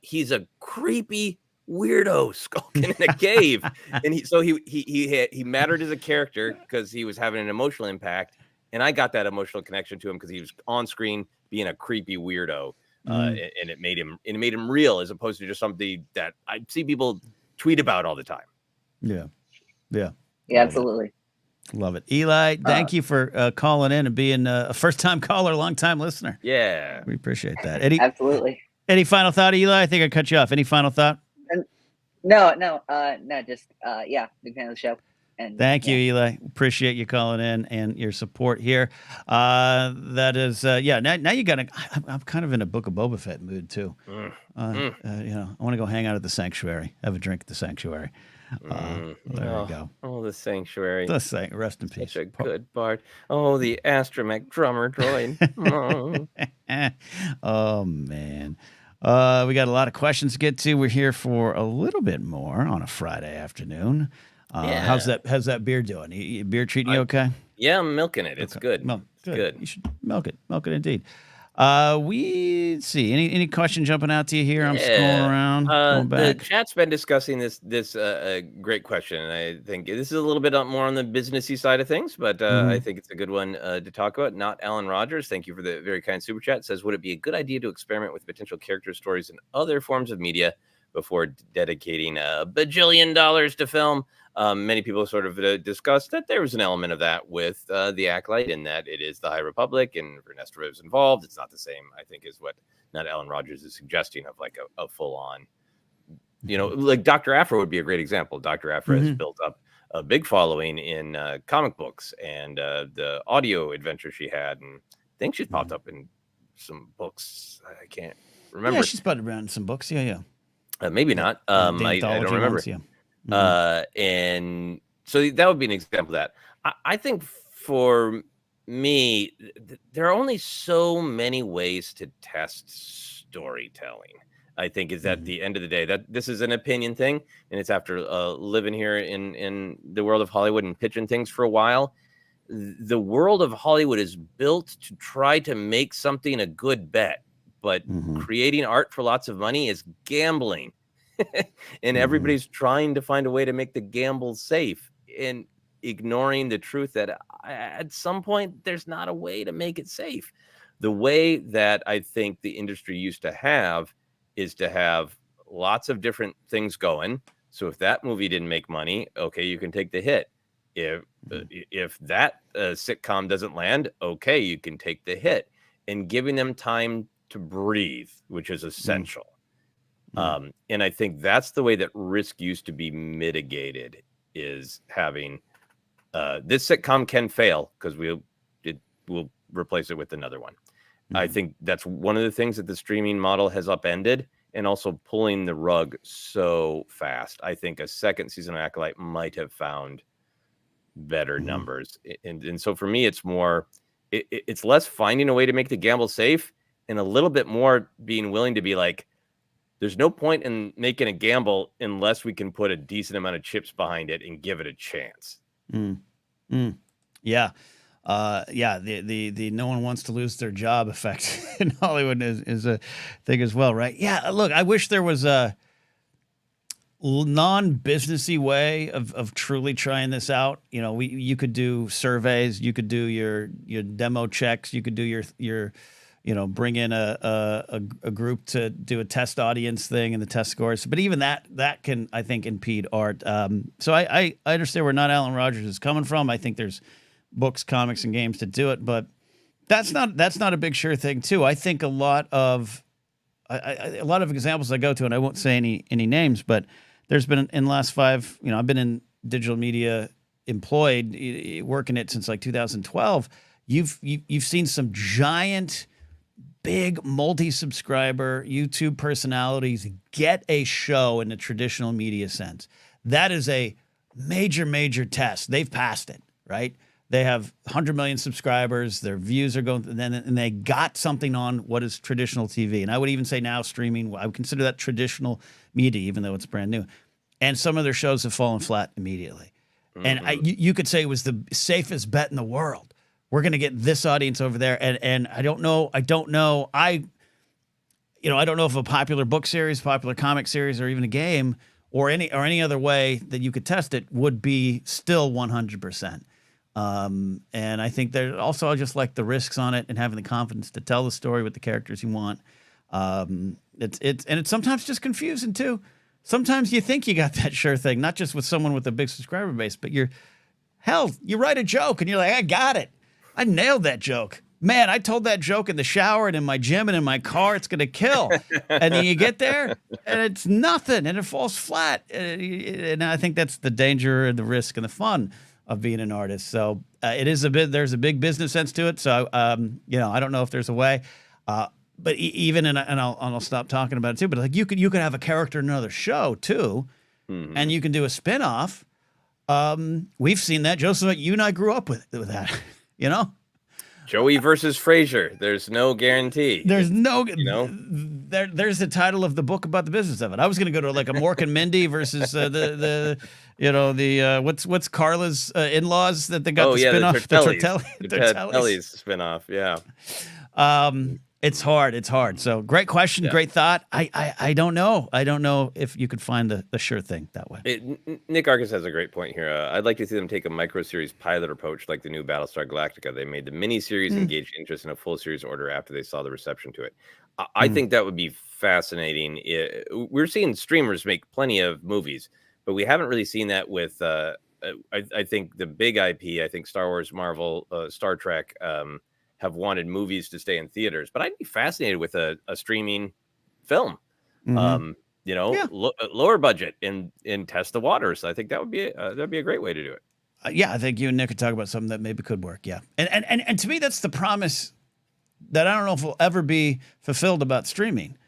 He's a creepy weirdo skulking in a cave, and he mattered as a character because he was having an emotional impact, and I got that emotional connection to him because he was on screen being a creepy weirdo, and it made him real as opposed to just something that I see people tweet about all the time. Yeah, absolutely. Love it. Eli, thank you for calling in and being a first-time caller, long-time listener. Yeah, we appreciate that. Eddie, absolutely. Any final thought, Eli? I think I cut you off. Any final thought? No, just big fan of the show. And thank you, Eli. Appreciate you calling in and your support here. That is, now you got to. I'm kind of in a Book of Boba Fett mood too. I want to go hang out at the Sanctuary, have a drink at the Sanctuary. There we go. Oh, the Sanctuary. Rest in peace. Such a good part. Oh, the astromech drummer droid. Oh man. We got a lot of questions to get to. We're here for a little bit more on a Friday afternoon. How's that beer doing? Beer treating you okay? Yeah, I'm milking it. It's good. It's good. You should milk it. Milk it indeed. We see any question jumping out to you here. I'm scrolling around. Going back. The chat's been discussing this great question, and I think this is a little bit more on the businessy side of things, but I think it's a good one to talk about. Not Alan Rogers, thank you for the very kind super chat. Says, would it be a good idea to experiment with potential character stories in other forms of media before dedicating $1 bajillion to film? Many people sort of discussed that there was an element of that with the Acolyte, in that it is the High Republic, and Ernesto is involved. It's not the same, I think, is what not Alan Rogers is suggesting, of like a full-on, like Dr. Aphra would be a great example. Dr. Aphra has built up a big following in comic books and the audio adventure she had, and I think she's popped up in some books. I can't remember. Yeah, she's put around some books. Maybe not. I don't remember. Ones, and so that would be an example of that. I think for me, there are only so many ways to test storytelling. I think is at the end of the day that this is an opinion thing, and it's after living here in the world of Hollywood and pitching things for a while. The world of Hollywood is built to try to make something a good bet, but creating art for lots of money is gambling. And everybody's trying to find a way to make the gamble safe, and ignoring the truth that at some point there's not a way to make it safe. The way that I think the industry used to have is to have lots of different things going. So if that movie didn't make money, okay, you can take the hit. if that sitcom doesn't land, okay, you can take the hit, and giving them time to breathe, which is essential. And I think that's the way that risk used to be mitigated, is having this sitcom can fail because we'll replace it with another one. I think that's one of the things that the streaming model has upended, and also pulling the rug so fast. I think a second season of Acolyte might have found better numbers. And so for me, it's more, it's less finding a way to make the gamble safe and a little bit more being willing to be like, there's no point in making a gamble unless we can put a decent amount of chips behind it and give it a chance. Yeah. The no one wants to lose their job effect in Hollywood is a thing as well, right? Yeah, look, I wish there was a non-businessy way of truly trying this out. You know, you could do surveys, you could do your demo checks, you could do your bring in a group to do a test audience thing and the test scores. But even that can, I think, impede art. So I understand where not Alan Rogers is coming from. I think there's books, comics, and games to do it, but that's not a big sure thing too. I think a lot of examples I go to, and I won't say any names, but there's been in the last 5, I've been in digital media employed, working it since like 2012. You've seen some giant, big multi-subscriber YouTube personalities get a show in the traditional media sense. That is a major test. They've passed it, right? They have 100 million subscribers. Their views are going, and they got something on what is traditional TV. And I would even say now streaming, I would consider that traditional media, even though it's brand new. And some of their shows have fallen flat immediately. And you could say it was the safest bet in the world. We're going to get this audience over there. And I don't know. I don't know if a popular book series, popular comic series, or even a game or any other way that you could test it would be still 100%. And I think there also, I just like the risks on it and having the confidence to tell the story with the characters you want. It's sometimes just confusing too. Sometimes you think you got that sure thing, not just with someone with a big subscriber base, but you write a joke and you're like, I got it. I nailed that joke. Man, I told that joke in the shower and in my gym and in my car. It's going to kill. And then you get there and it's nothing and it falls flat. And I think that's the danger and the risk and the fun of being an artist. So there's a big business sense to it. So, I don't know if there's a way, but even, and I'll stop talking about it too, but like you could have a character in another show too, and you can do a spinoff. We've seen that. Joseph, you and I grew up with that, Joey versus Frasier. There's no guarantee. There's no, there's the title of the book about the business of it. I was going to go to like a Mork and Mindy versus what's Carla's in-laws that they got the spinoff. The Tortelli's spinoff. Yeah. It's hard. So great question. Yeah. Great thought. I don't know. I don't know if you could find the sure thing that way. Nick Arcus has a great point here. I'd like to see them take a micro-series pilot approach like the new Battlestar Galactica. They made the mini-series engage interest in a full series order after they saw the reception to it. I think that would be fascinating. We're seeing streamers make plenty of movies, but we haven't really seen that with, I think, the big IP. I think Star Wars, Marvel, Star Trek, have wanted movies to stay in theaters, but I'd be fascinated with a streaming film, lower budget and test the waters. I think that'd be a great way to do it. I think you and Nick could talk about something that maybe could work. Yeah. And to me, that's the promise that I don't know if will ever be fulfilled about streaming,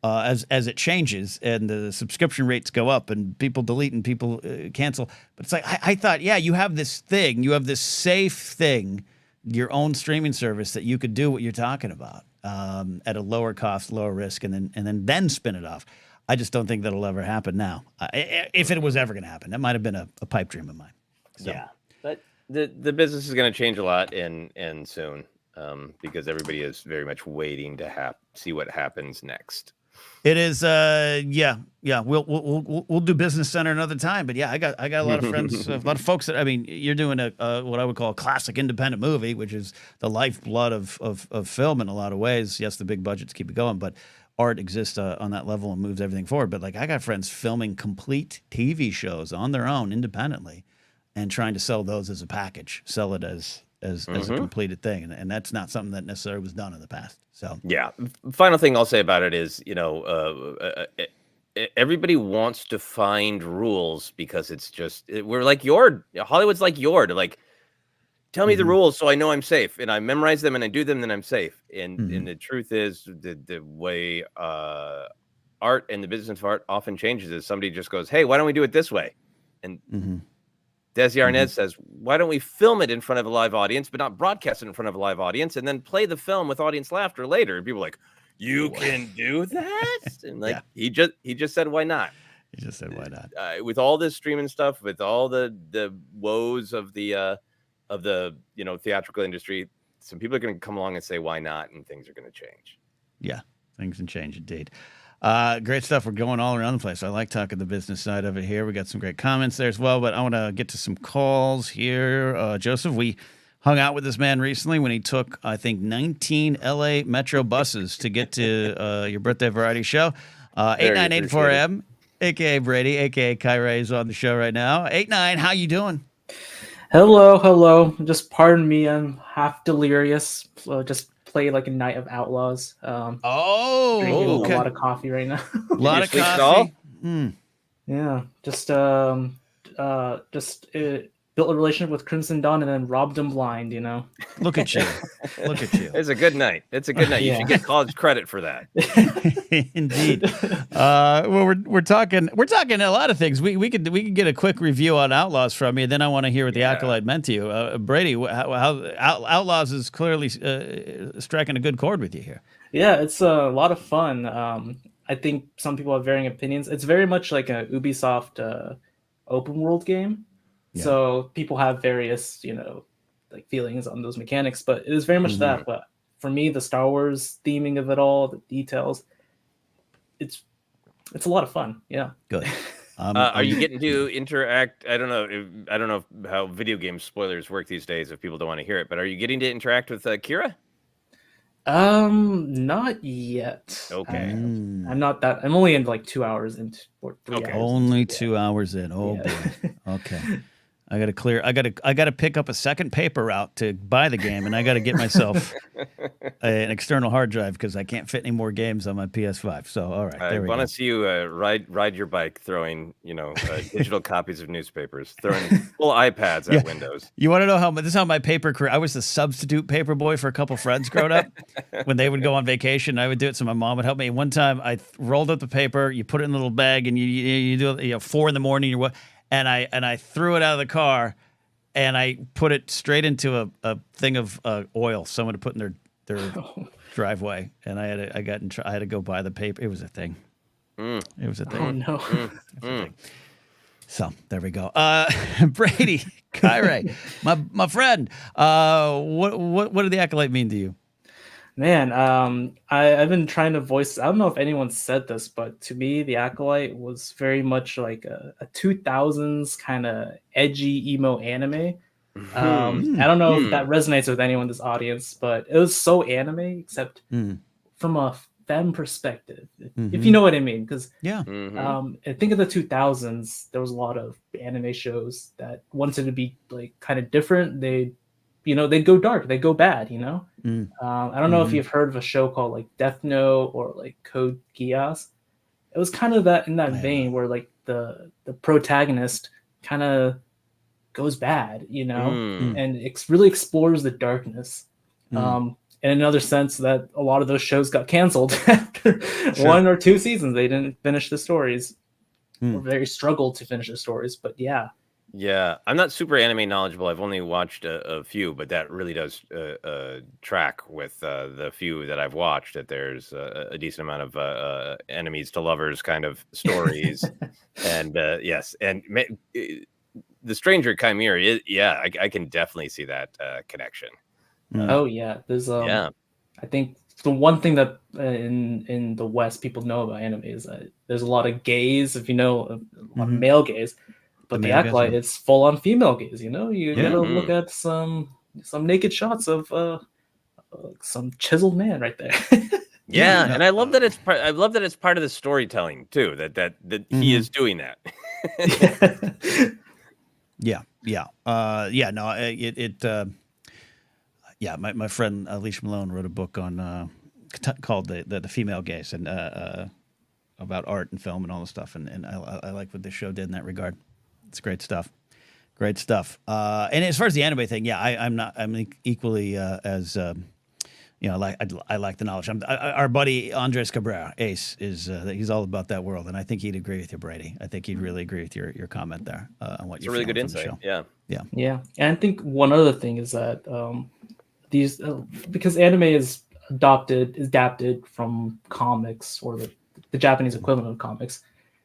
as it changes and the subscription rates go up and people delete and people cancel. But it's like, I thought, you have this thing, you have this safe thing, your own streaming service that you could do what you're talking about at a lower cost, lower risk, and then spin it off. I just don't think that'll ever happen now. If it was ever going to happen, that might have been a pipe dream of mine. So. Yeah, but the business is going to change a lot and soon because everybody is very much waiting to see what happens next. It is, We'll do Business Center another time, but I got a lot of friends, a lot of folks that you're doing what I would call a classic independent movie, which is the lifeblood of film in a lot of ways. Yes, the big budgets keep it going, but art exists on that level and moves everything forward. But like I got friends filming complete TV shows on their own independently, and trying to sell those as a package, sell it as a completed thing, and that's not something that necessarily was done in the past. So yeah, final thing I'll say about it is, everybody wants to find rules because it's just we're like Yord. Hollywood's like Yord. Like, tell me the rules so I know I'm safe, and I memorize them and I do them, then I'm safe. And the truth is, the way art and the business of art often changes is somebody just goes, "Hey, why don't we do it this way?" And Desi Arnaz says, "Why don't we film it in front of a live audience, but not broadcast it in front of a live audience, and then play the film with audience laughter later?" And people are like, "You can do that?" And like he just said, "Why not?" He just said, "Why not?" With all this streaming stuff, with all the woes of the theatrical industry, some people are going to come along and say, "Why not?" And things are going to change. Yeah, things can change indeed. Great stuff. We're going all around the place. I like talking the business side of it here. We got some great comments there as well, but I want to get to some calls here. Joseph, we hung out with this man recently when he took, I think, 19 LA Metro buses to get to your birthday variety show. 8984M, a.k.a. Brady, a.k.a. Qimir is on the show right now. 89, how you doing? Hello. Just pardon me. I'm half delirious. Just play like a night of Outlaws. Drinking a lot of coffee right now. A lot of coffee. Yeah, just built a relationship with Crimson Dawn and then robbed them blind. Look at you. Look at you. It's a good night. You should get college credit for that. Indeed. Well, we're talking a lot of things. We could get a quick review on Outlaws from you. Then I want to hear what the Acolyte meant to you. Brady, how Outlaws is clearly striking a good chord with you here. Yeah, it's a lot of fun. I think some people have varying opinions. It's very much like a Ubisoft open world game. Yeah. So people have various, like feelings on those mechanics, but it is very much that. But for me, the Star Wars theming of it all, the details, it's a lot of fun. Yeah. Good. Are you getting to interact? I don't know how video game spoilers work these days if people don't want to hear it, but are you getting to interact with Kira? Not yet. Okay. I'm not that. I'm only in like 2 hours into or 3 hours. Only 2 hours in. Oh boy. Okay. I gotta pick up a second paper route to buy the game, and I gotta get myself an external hard drive because I can't fit any more games on my PS5. So all right, I want to see you ride your bike, throwing digital copies of newspapers, throwing full iPads at windows. You want to know this is how my paper career? I was the substitute paper boy for a couple friends growing up. When they would go on vacation, I would do it so my mom would help me. One time, I rolled up the paper, you put it in a little bag, and you do it 4 a.m. And I threw it out of the car, and I put it straight into a thing of oil someone had put in their driveway, and I had to go buy the paper. It was a thing. It was a thing. Oh no. So there we go. Brady, Qimir, my friend. What did the Acolyte mean to you? Man, I've been trying to voice. I don't know if anyone said this, but to me, the Acolyte was very much like a 2000s kind of edgy emo anime. I don't know if that resonates with anyone in this audience, but it was so anime, except from a femme perspective, if you know what I mean. Because I think of the 2000s, there was a lot of anime shows that wanted to be like kind of different. They go dark, they go bad, I don't know if you've heard of a show called like Death Note or like Code Geass. It was kind of that in that vein where like the protagonist kind of goes bad, and it really explores the darkness. In another sense that a lot of those shows got canceled after 1 or 2 seasons. They didn't finish the stories or very struggled to finish the stories, but yeah. Yeah, I'm not super anime knowledgeable. I've only watched a few, but that really does track with the few that I've watched, that there's a decent amount of enemies to lovers kind of stories. And yes, and the stranger Qimir, I can definitely see that connection. Oh yeah, there's I think the one thing that in the West people know about anime is that there's a lot of gays, if you know, a lot of male gays. But the Acolyte, it's full on female gaze. You gotta look at some naked shots of some chiseled man right there. And I love that it's part of the storytelling too. That he is doing that. Yeah. My friend Alicia Malone wrote a book on called the female gaze and about art and film and all this stuff, and I like what this show did in that regard. It's great stuff. Great stuff. And as far as the anime thing, I'm equally as I like the knowledge. Our buddy Andres Cabrera, Ace, is he's all about that world, and I think he'd agree with you, Brady. I think he'd really agree with your comment there on what you're really good feeling from the insight. show. Yeah. And I think one other thing is that these because anime is adapted from comics or the Japanese equivalent of comics.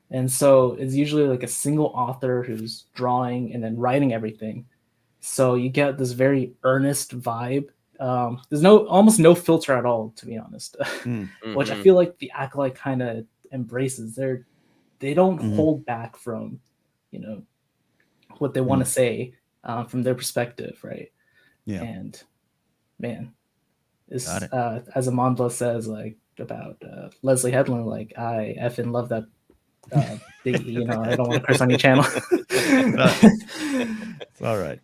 And so it's usually like a single author who's drawing and then writing everything. So you get this very earnest vibe. There's almost no filter at all, to be honest, which I feel like the Acolyte kind of embraces. They don't hold back from, what they want to say from their perspective, right? Yeah. And man, it's as Amandla says, like about Leslie Headland, like I effing love that. I don't want to curse on your channel. It's all right.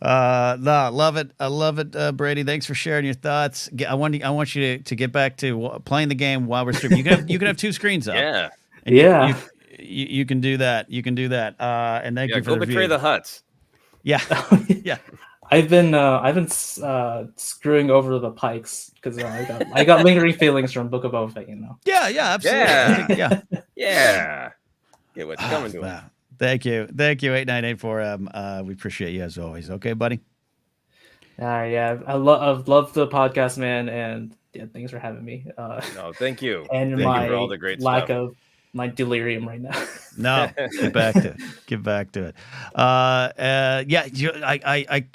Love it. I love it, Brady. Thanks for sharing your thoughts. I want you to get back to playing the game while we're streaming. You can have two screens up. Yeah. And you can do that. You can do that. And thank you for go betray the Hutts. Yeah. Yeah. I've been screwing over the Pikes because I got lingering feelings from Book of Boba Fett, Yeah, absolutely. Yeah. Get what's coming to him. Thank you, 8984M. We appreciate you as always. Okay, buddy. I've loved the podcast, man, and thanks for having me. No, thank you. And thank my you for all the great lack stuff. of my delirium right now. No, get back to it. Get back to it. I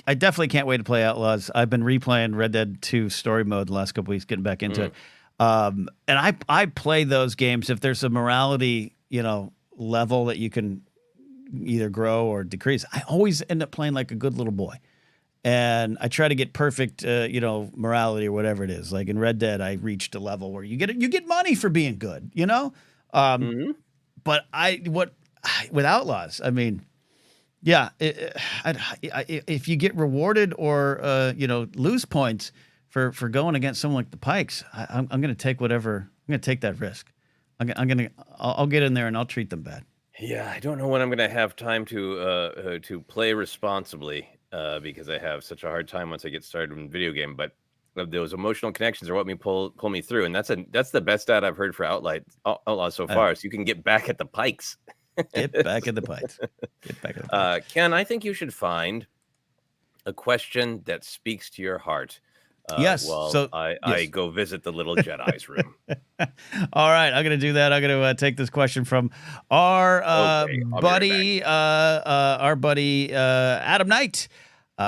definitely can't wait to play Outlaws. I've been replaying Red Dead 2 story mode the last couple weeks, getting back into it. And I play those games if there's a morality, level that you can either grow or decrease. I always end up playing like a good little boy. And I try to get perfect, morality or whatever it is. Like in Red Dead, I reached a level where you get money for being good, But with Outlaws, I mean, if you get rewarded or lose points for going against someone like the Pikes, I'm going to take whatever. I'm going to take that risk. I'll get in there and I'll treat them bad. Yeah, I don't know when I'm going to have time to play responsibly because I have such a hard time once I get started in video game. But those emotional connections are what pull me through, and that's the best stat I've heard for Outlaws so far. So you can get back at the Pikes. Get back at the Pikes. Get back at the Pikes. Ken, I think you should find a question that speaks to your heart. Yes. While I go visit the little Jedi's room. All right, I'm going to do that. I'm going to take this question from our buddy, Adam Knight,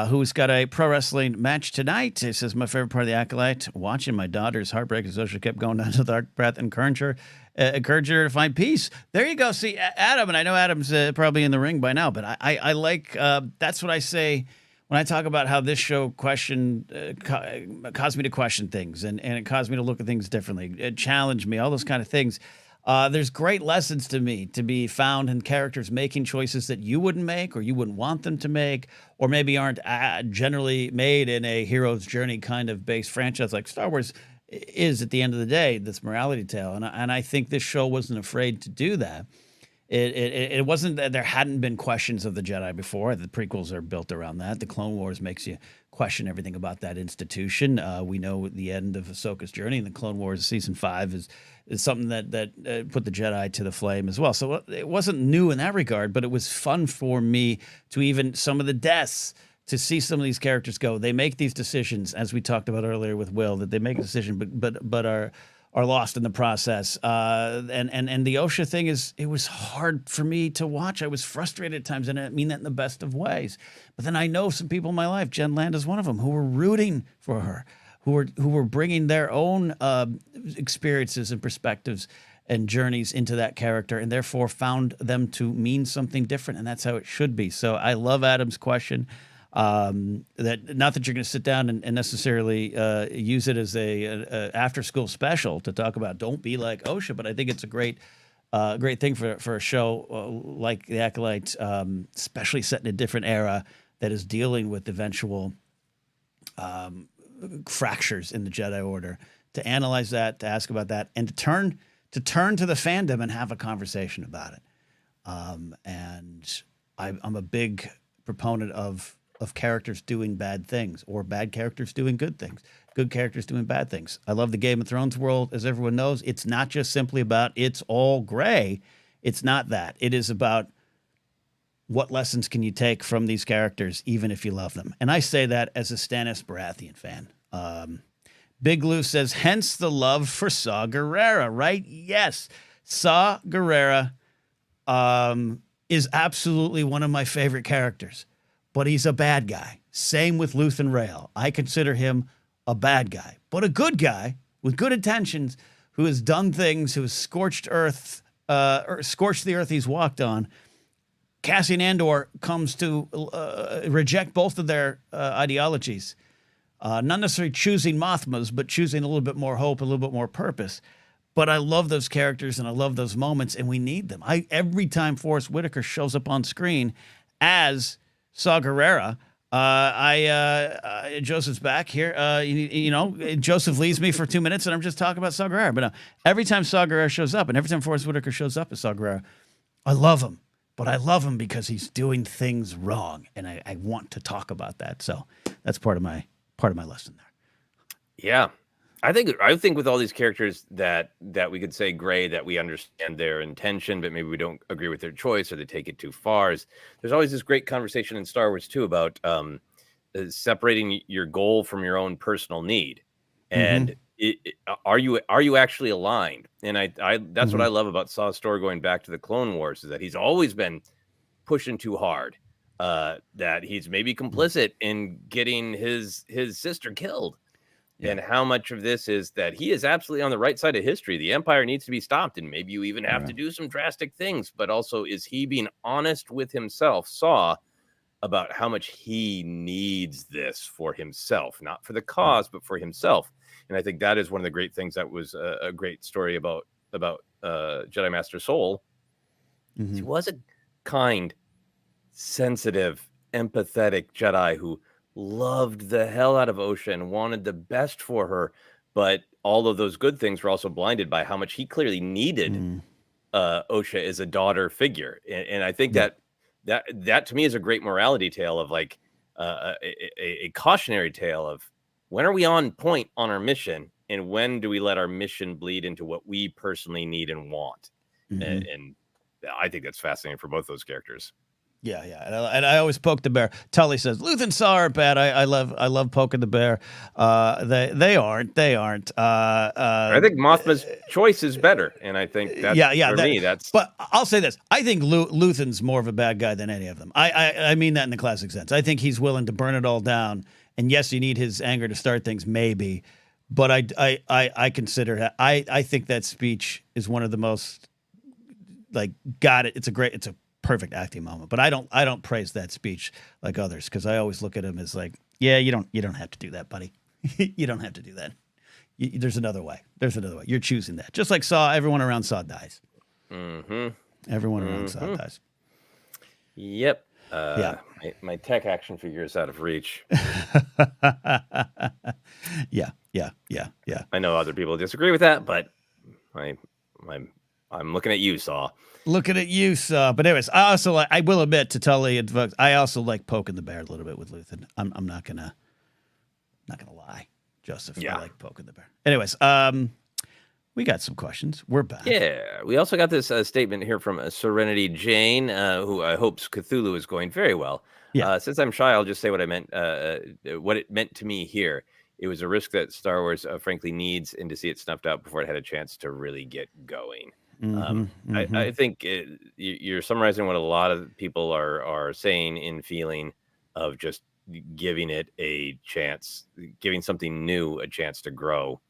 who's got a pro wrestling match tonight. He says, my favorite part of the Acolyte, watching my daughter's heartbreak as she kept going down to the dark path, encourage her to find peace. There you go. See, Adam, and I know Adam's probably in the ring by now, but I like, that's what I say when I talk about how this show caused me to question things and it caused me to look at things differently. It challenged me, all those kind of things. There's great lessons to me to be found in characters making choices that you wouldn't make or you wouldn't want them to make, or maybe aren't generally made in a hero's journey kind of based franchise like Star Wars is at the end of the day, this morality tale. And I think this show wasn't afraid to do that. It wasn't that there hadn't been questions of the Jedi before. The prequels are built around that. The Clone Wars makes you question everything about that institution. We know the end of Ahsoka's journey, and the Clone Wars season 5 is something that put the Jedi to the flame as well. So it wasn't new in that regard, but it was fun for me to even some of the deaths to see some of these characters go. They make these decisions, as we talked about earlier with Will, that they make a decision, but are lost in the process. And the OSHA thing it was hard for me to watch. I was frustrated at times, and I mean that in the best of ways. But then I know some people in my life, Jen Land is one of them, who were rooting for her, who were bringing their own experiences and perspectives and journeys into that character, and therefore found them to mean something different. And that's how it should be. So I love Adam's question. That not that you're going to sit down and necessarily use it as a after school special to talk about don't be like OSHA, but I think it's a great great thing for a show like The Acolyte, especially set in a different era that is dealing with eventual fractures in the Jedi Order. To analyze that, to ask about that, and to turn to the fandom and have a conversation about it. And I'm a big proponent of characters doing bad things, or bad characters doing good things, good characters doing bad things. I love the Game of Thrones world, as everyone knows. It's not just simply about it's all gray. It's not that. It is about what lessons can you take from these characters, even if you love them. And I say that as a Stannis Baratheon fan. Big Lou says, hence the love for Saw Gerrera, right? Yes. Saw Gerrera is absolutely one of my favorite characters, but he's a bad guy. Same with Luthen Rael. I consider him a bad guy, but a good guy with good intentions who has done things, who has scorched the earth he's walked on. Cassian Andor comes to reject both of their ideologies. Not necessarily choosing Mothmas, but choosing a little bit more hope, a little bit more purpose. But I love those characters and I love those moments, and we need them. Every time Forrest Whitaker shows up on screen as Saw Gerrera, Joseph's back here. Joseph leaves me for 2 minutes, and I'm just talking about Saw Gerrera. But every time Saw Gerrera shows up, and every time Forrest Whitaker shows up as Saw Gerrera, I love him. But I love him because he's doing things wrong, and I want to talk about that. So that's part of my lesson there. Yeah. I think with all these characters that we could say gray, that we understand their intention, but maybe we don't agree with their choice or they take it too far. There's always this great conversation in Star Wars too about separating your goal from your own personal need. And are you actually aligned? And that's what I love about Saw's story going back to the Clone Wars, is that he's always been pushing too hard. That he's maybe complicit in getting his sister killed. Yeah. And how much of this is that he is absolutely on the right side of history. The Empire needs to be stopped, and maybe you even have to do some drastic things. But also, is he being honest with himself, Saw, about how much he needs this for himself, not for the cause, but for himself? And I think that is one of the great things that was a great story about Jedi Master Soul. He was a kind, sensitive, empathetic Jedi who loved the hell out of Osha and wanted the best for her, but all of those good things were also blinded by how much he clearly needed Osha as a daughter figure. And I think that to me is a great morality tale of like a cautionary tale of when are we on point on our mission, and when do we let our mission bleed into what we personally need and want. And I think that's fascinating for both those characters. Yeah, and I always poke the bear. Tully says Luthen Saw are bad. I love poking the bear. They aren't. I think Mothma's choice is better, and I think that's for me. That's. But I'll say this: I think Luthen's more of a bad guy than any of them. I mean that in the classic sense. I think he's willing to burn it all down. And yes, you need his anger to start things, maybe. But I consider I think that speech is one of the most got it. It's a perfect acting moment, but I don't praise that speech like others, because I always look at him as like, yeah, you don't have to do that, buddy. You don't have to do that. There's another way. You're choosing that. Just like Saw, everyone around Saw dies. Everyone around Saw dies. Yep. My tech action figure is out of reach. Yeah. I know other people disagree with that, but I'm looking at you, Saw. Looking at you, Saw. But anyways, I will admit to Tully and folks, I also like poking the bear a little bit with Luthen. I'm not gonna lie, Joseph. Yeah. I like poking the bear. Anyways, we got some questions. We're back. Yeah, we also got this statement here from Serenity Jane, who hopes Cthulhu is going very well. Yeah. Since I'm shy, I'll just say what I meant. What it meant to me here. It was a risk that Star Wars, frankly, needs, and to see it snuffed out before it had a chance to really get going. I think you're summarizing what a lot of people are saying in feeling of just giving it a chance, giving something new a chance to grow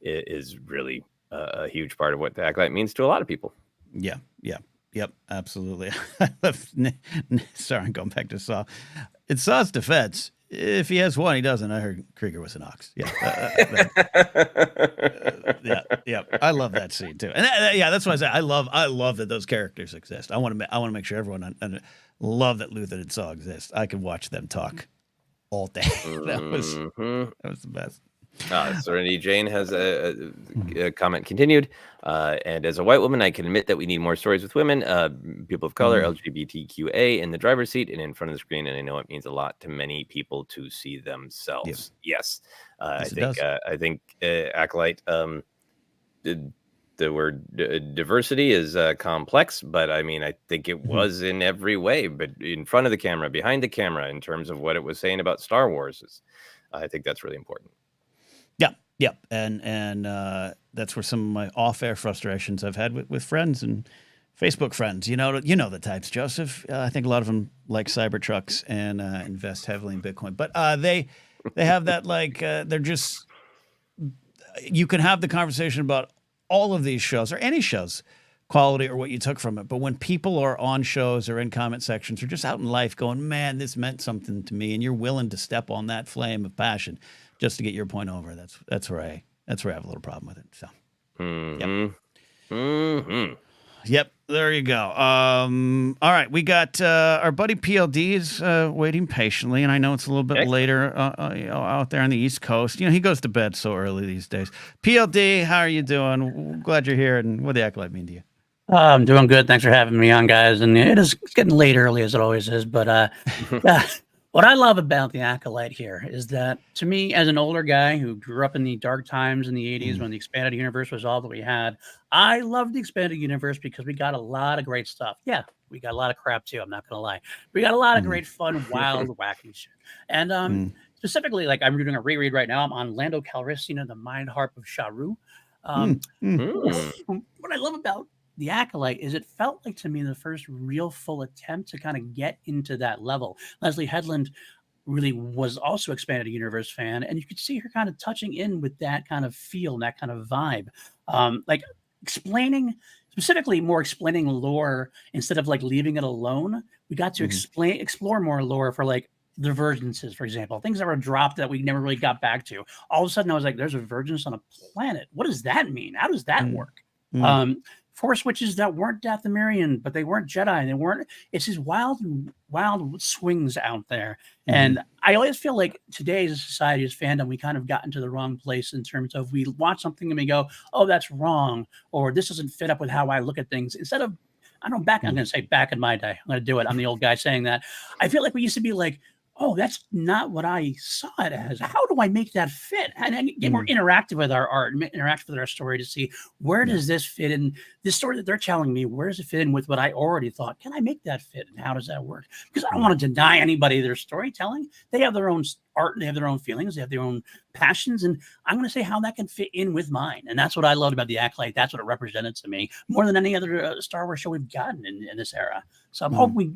is really a huge part of what the Acolyte means to a lot of people. Yep, absolutely. Sorry, I'm going back to Saw. In Saw's defense, If he has one, he doesn't. I heard Krieger was an ox. Yeah. Yeah. I love that scene too. And that's why I say I love that those characters exist. I want to make sure everyone and love that Luthen and Saw exist. I can watch them talk all day. That was the best. Serenity Jane has a comment continued. And as a white woman, I can admit that we need more stories with women, people of color, LGBTQA in the driver's seat and in front of the screen. And I know it means a lot to many people to see themselves. Yes. I think Acolyte, the word diversity is complex, but I mean, I think it was in every way, but in front of the camera, behind the camera, in terms of what it was saying about Star Wars, I think that's really important. Yeah, and that's where some of my off-air frustrations I've had with friends and Facebook friends. You know the types, Joseph. I think a lot of them like Cybertrucks and invest heavily in Bitcoin, but they have that they're just. You can have the conversation about all of these shows or any shows, quality or what you took from it. But when people are on shows or in comment sections or just out in life going, man, this meant something to me, and you're willing to step on that flame of passion just to get your point over, that's where I have a little problem with it. So, Yep, there you go. All right, we got our buddy PLD is waiting patiently, and I know it's a little bit later out there on the East Coast. He goes to bed so early these days. PLD, how are you doing? Glad you're here, and what the Acolyte mean to you? I'm doing good. Thanks for having me on, guys. And it's getting late early as it always is, but what I love about the Acolyte here is that, to me, as an older guy who grew up in the dark times in the 80s when the expanded universe was all that we had, I love the expanded universe because we got a lot of great stuff. Yeah, we got a lot of crap too, I'm not going to lie. We got a lot of great, fun, wild, wacky shit. And specifically, I'm doing a reread right now. I'm on Lando Calrissian and the Mind Harp of Sharu. What I love about the Acolyte is it felt like to me the first real full attempt to kind of get into that level. Leslie Headland really was also expanded universe fan, and you could see her kind of touching in with that kind of feel and that kind of vibe, explaining lore instead of leaving it alone. We got to explore more lore for divergences, for example, things that were dropped that we never really got back to. All of a sudden I was like, there's a divergence on a planet. What does that mean? How does that work? Force witches that weren't Dathomirian, but they weren't Jedi, and they weren't. It's these wild swings out there, and I always feel like today, as a society, as fandom, we kind of got into the wrong place in terms of we watch something and we go, "Oh, that's wrong," or "This doesn't fit up with how I look at things." Instead of, I'm going to say back in my day. I'm going to do it. I'm the old guy saying that. I feel like we used to be like, oh, that's not what I saw it as. How do I make that fit? And get more interactive with our art, interactive with our story to see where does this fit in this story that they're telling me? Where does it fit in with what I already thought? Can I make that fit? And how does that work? Because I don't want to deny anybody their storytelling. They have their own art, they have their own feelings, they have their own passions. And I'm going to say how that can fit in with mine. And that's what I loved about the Acolyte. That's what it represented to me more than any other Star Wars show we've gotten in this era. So I'm hoping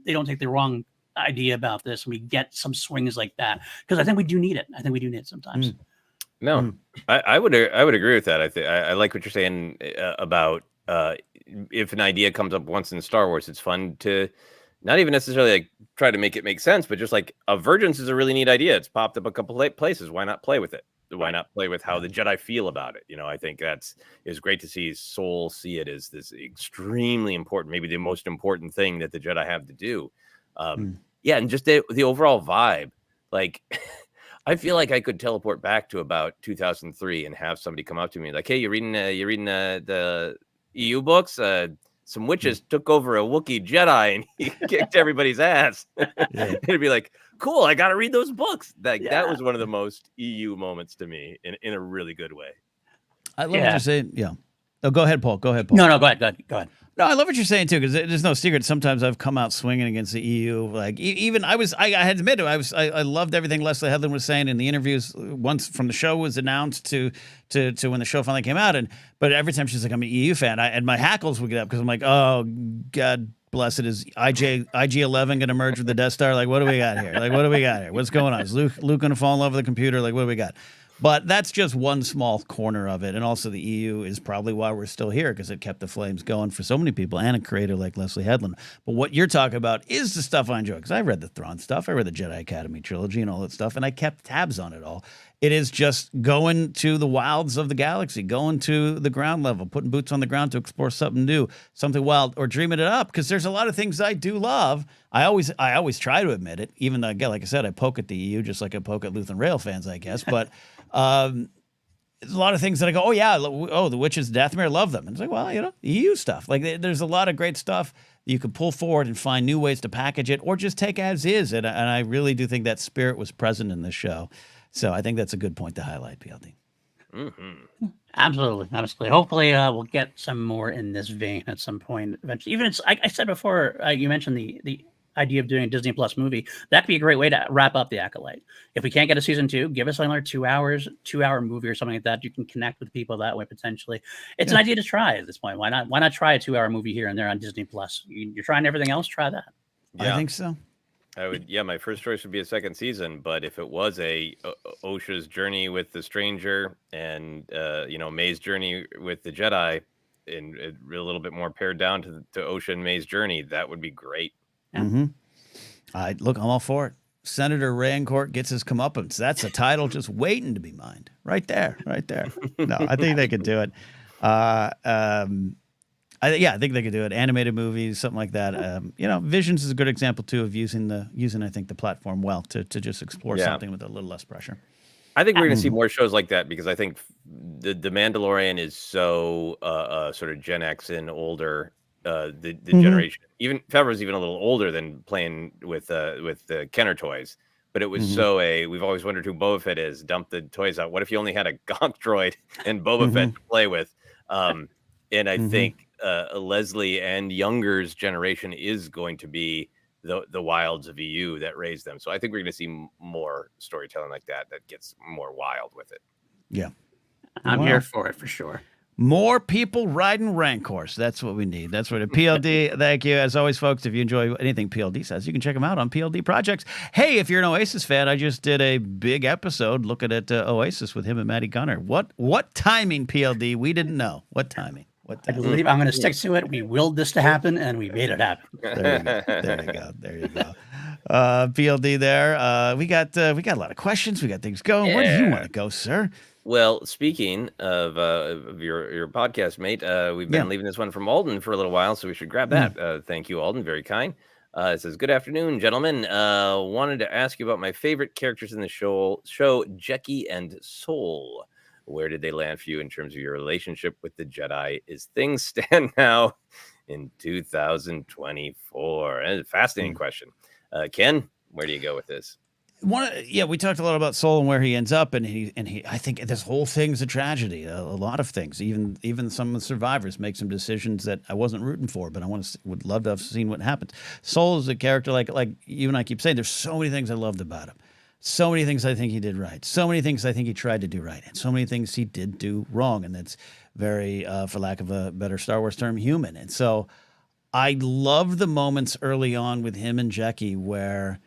they don't take the wrong idea about this and we get some swings like that, because I think we do need it. I think we do need it sometimes. No, I would agree with that. I like what you're saying about if an idea comes up once in Star Wars, it's fun to not even necessarily try to make it make sense, but just a Vergence is a really neat idea. It's popped up a couple of places. Why not play with it? Why not play with how the Jedi feel about it? I think is great to see Soul see it as this extremely important, maybe the most important thing that the Jedi have to do. Yeah, and just the overall vibe. I feel like I could teleport back to about 2003 and have somebody come up to me hey, you're reading the EU books? Some witches took over a Wookiee Jedi and he kicked everybody's ass. It'd be like, cool, I got to read those books. That was one of the most EU moments to me in a really good way. I love what you're saying. Yeah. Oh, go ahead, Paul. No, go ahead. No, I love what you're saying too, because there's no secret. Sometimes I've come out swinging against the EU. Even I had to admit it. I loved everything Leslie Headland was saying in the interviews once from the show was announced to when the show finally came out. But every time she's like, I'm an EU fan, and my hackles would get up because I'm like, oh God bless it, is IG-11 going to merge with the Death Star? What do we got here? What do we got here? What's going on? Is Luke going to fall in love with the computer? What do we got? But that's just one small corner of it. And also the EU is probably why we're still here, because it kept the flames going for so many people and a creator like Leslie Headland. But what you're talking about is the stuff I enjoy, because I read the Thrawn stuff. I read the Jedi Academy trilogy and all that stuff, and I kept tabs on it all. It is just going to the wilds of the galaxy, going to the ground level, putting boots on the ground to explore something new, something wild, or dreaming it up, because there's a lot of things I do love. I always try to admit it, even though, again, like I said, I poke at the EU just like I poke at Luthen Rail fans, I guess. But there's a lot of things that I go, oh yeah, the Witches, Dathomir, love them. And it's like, well, EU stuff. Like there's a lot of great stuff that you could pull forward and find new ways to package it, or just take as is. And I really do think that spirit was present in this show. So I think that's a good point to highlight, PLD. Mm-hmm. Absolutely. Hopefully, we'll get some more in this vein at some point eventually. Even I said before, you mentioned the idea of doing a Disney Plus movie. That could be a great way to wrap up the Acolyte. If we can't get a season 2, give us another 2-hour movie or something like that. You can connect with people that way potentially. It's an idea to try at this point. Why not try a 2-hour movie here and there on Disney Plus? You're trying everything else. Try that. Yeah. I think so. I would, my first choice would be a second season, but if it was a Osha's journey with the stranger and May's journey with the Jedi, and a little bit more pared down to Osha and May's journey, that would be great. Mm-hmm. Look, I'm all for it. Senator Rancourt gets his comeuppance. That's a title just waiting to be mined. Right there. No, I think they could do it. I think they could do it. Animated movies, something like that. Visions is a good example too of using I think the platform well to just explore something with a little less pressure. I think we're going to see more shows like that, because I think the Mandalorian is so sort of Gen X and older. The generation, even Favreau's even a little older than playing with the Kenner toys. But it was we've always wondered who Boba Fett is. Dump the toys out. What if you only had a Gonk droid and Boba Fett to play with? And I think Leslie and Younger's generation is going to be the wilds of EU that raised them. So I think we're going to see more storytelling like that gets more wild with it. Yeah. I'm here for it for sure. More people riding Rancors. That's what we need. That's what a PLD. Thank you. As always, folks, if you enjoy anything PLD says, you can check them out on PLD Projects. Hey, if you're an Oasis fan, I just did a big episode looking at Oasis with him and Maddy Gunner. What timing, PLD? We didn't know. What timing? I believe I'm going to stick to it. We willed this to happen, and we made it happen. There you go. PLD there. We got a lot of questions. We got things going. Where do you want to go, sir? Well, speaking of your podcast, mate, we've been leaving this one from Alden for a little while, so we should grab that. Thank you, Alden. Very kind. It says, good afternoon, gentlemen. Wanted to ask you about my favorite characters in the show Jecki and Soul. Where did they land for you in terms of your relationship with the Jedi? As things stand now in 2024? And fascinating question. Ken, where do you go with this? We talked a lot about Soul and where he ends up, and he. I think this whole thing's a tragedy. A lot of things, even some of the survivors make some decisions that I wasn't rooting for, but would love to have seen what happened. Soul is a character like you and I keep saying. There's so many things I loved about him. So many things I think he did right. So many things I think he tried to do right. And so many things he did do wrong. And that's very, for lack of a better Star Wars term, human. And so I love the moments early on with him and Jecki where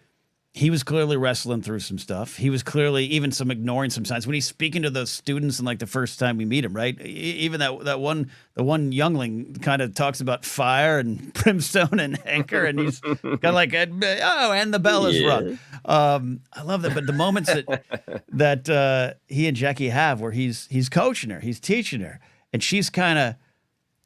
he was clearly wrestling through some stuff. He was clearly even some ignoring some signs when he's speaking to those students and like the first time we meet him, right? Even the one youngling kind of talks about fire and brimstone and anchor, and he's kind of like, and the bell is rung. I love that. But the moments that he and Jecki have where he's coaching her, he's teaching her, and she's kind of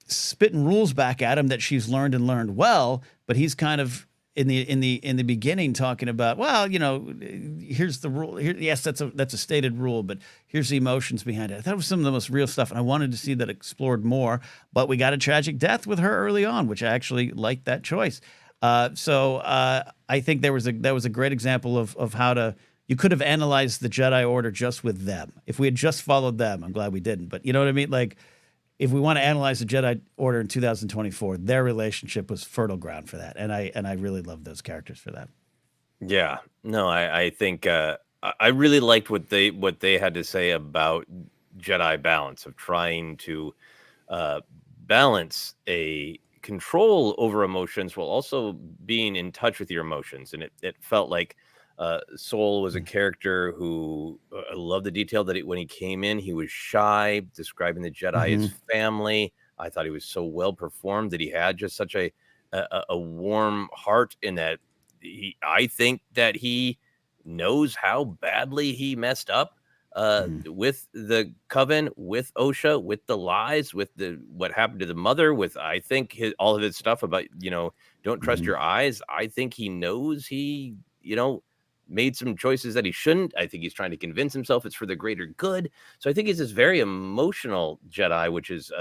spitting rules back at him that she's learned well, but he's kind of in the beginning talking about, well, here's the rule. Here, yes, that's a stated rule, but here's the emotions behind it. That was some of the most real stuff, and I wanted to see that explored more. But we got a tragic death with her early on, which I actually liked that choice. So I think that was a great example of how you could have analyzed the Jedi Order just with them. If we had just followed them, I'm glad we didn't. But you know what I mean? Like, if we want to analyze the Jedi Order in 2024, their relationship was fertile ground for that, and I really love those characters for that. Yeah, no, I think I really liked what they had to say about Jedi balance, of trying to balance a control over emotions while also being in touch with your emotions, and it felt like Soul was a character who I love the detail that when he came in, he was shy, describing the Jedi as family. I thought he was so well performed that he had just such a warm heart in that I think that he knows how badly he messed up with the Coven, with Osha, with the lies, with what happened to the mother, with I think all of his stuff about, don't trust your eyes. I think he knows he, made some choices that he shouldn't. I think he's trying to convince himself it's for the greater good. So I think he's this very emotional Jedi, which is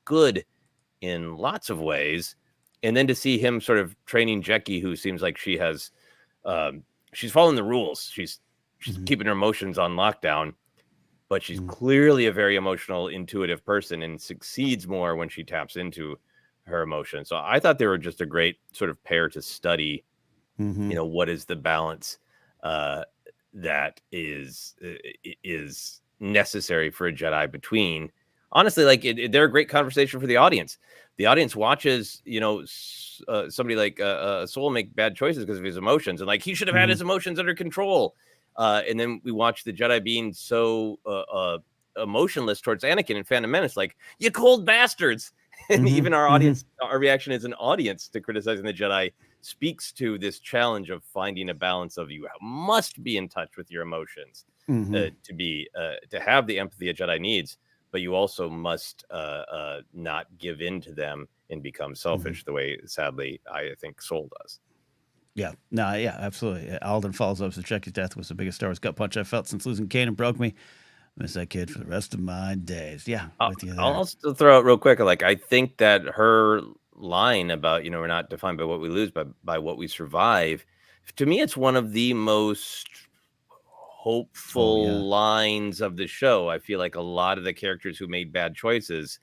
good in lots of ways. And then to see him sort of training Jecki, who seems like she has, she's following the rules. She's keeping her emotions on lockdown, but she's clearly a very emotional, intuitive person and succeeds more when she taps into her emotions. So I thought they were just a great sort of pair to study, what is the balance that is necessary for a Jedi between, honestly, like they're a great conversation for the audience. The audience watches, somebody like Soul make bad choices because of his emotions, and like he should have had his emotions under control. And then we watch the Jedi being so emotionless towards Anakin and Phantom Menace, like, you cold bastards. And even our audience, our reaction as an audience to criticizing the Jedi speaks to this challenge of finding a balance of you must be in touch with your emotions to have the empathy a Jedi needs, but you also must not give in to them and become selfish the way, sadly, I think Soul does. Yeah, no, yeah, absolutely. Alden follows up, so Jecki's death was the biggest Star Wars gut punch I felt since losing Kanan broke me. I miss that kid for the rest of my days. Yeah, with you there. I'll also throw out real quick, like, I think that her line about, we're not defined by what we lose, but by what we survive, to me, it's one of the most hopeful lines of the show. I feel like a lot of the characters who made bad choices,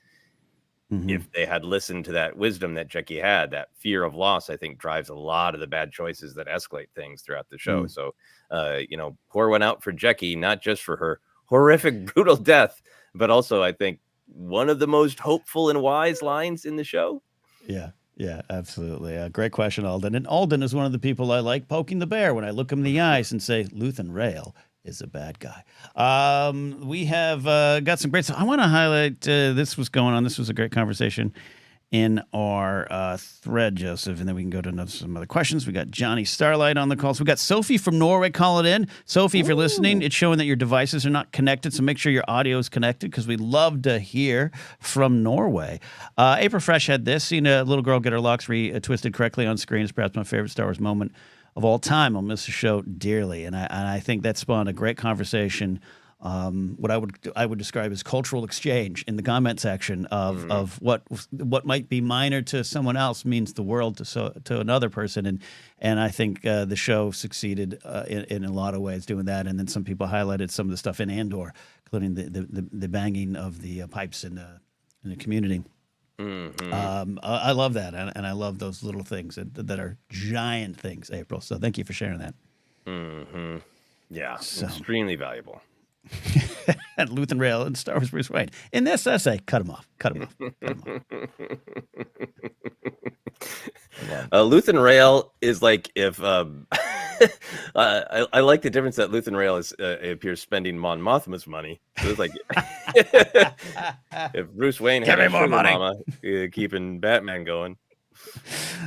if they had listened to that wisdom that Jecki had, that fear of loss, I think drives a lot of the bad choices that escalate things throughout the show. So, pour one out for Jecki, not just for her horrific, brutal death, but also I think one of the most hopeful and wise lines in the show. Yeah, absolutely. Great question, Alden. And Alden is one of the people I like poking the bear when I look him in the eyes and say, Luthen Rail is a bad guy. We have got some great stuff. I want to highlight this was going on. This was a great conversation in our thread, Joseph, and then we can go to some other questions. We got Johnny Starlight on the call. So we got Sophie from Norway calling in. Sophie, if you're listening, it's showing that your devices are not connected, so make sure your audio is connected because we love to hear from Norway. April Fresh had this. Seeing a little girl get her locks twisted correctly on screen is perhaps my favorite Star Wars moment of all time. I'll miss the show dearly, and I think that spawned a great conversation. What I would describe as cultural exchange in the comment section of what might be minor to someone else means the world to another person, and I think the show succeeded in a lot of ways doing that. And then some people highlighted some of the stuff in Andor, including the banging of the pipes in the community. I love that, and I love those little things that are giant things, April. So thank you for sharing that. Yeah, extremely valuable. And Luthen Rail and Star Wars Bruce Wayne. In this essay, cut him off. Luthen Rail is like if I like the difference that Luthen Rail appears spending Mon Mothma's money. So it's like if Bruce Wayne had a sugar mama keeping Batman going.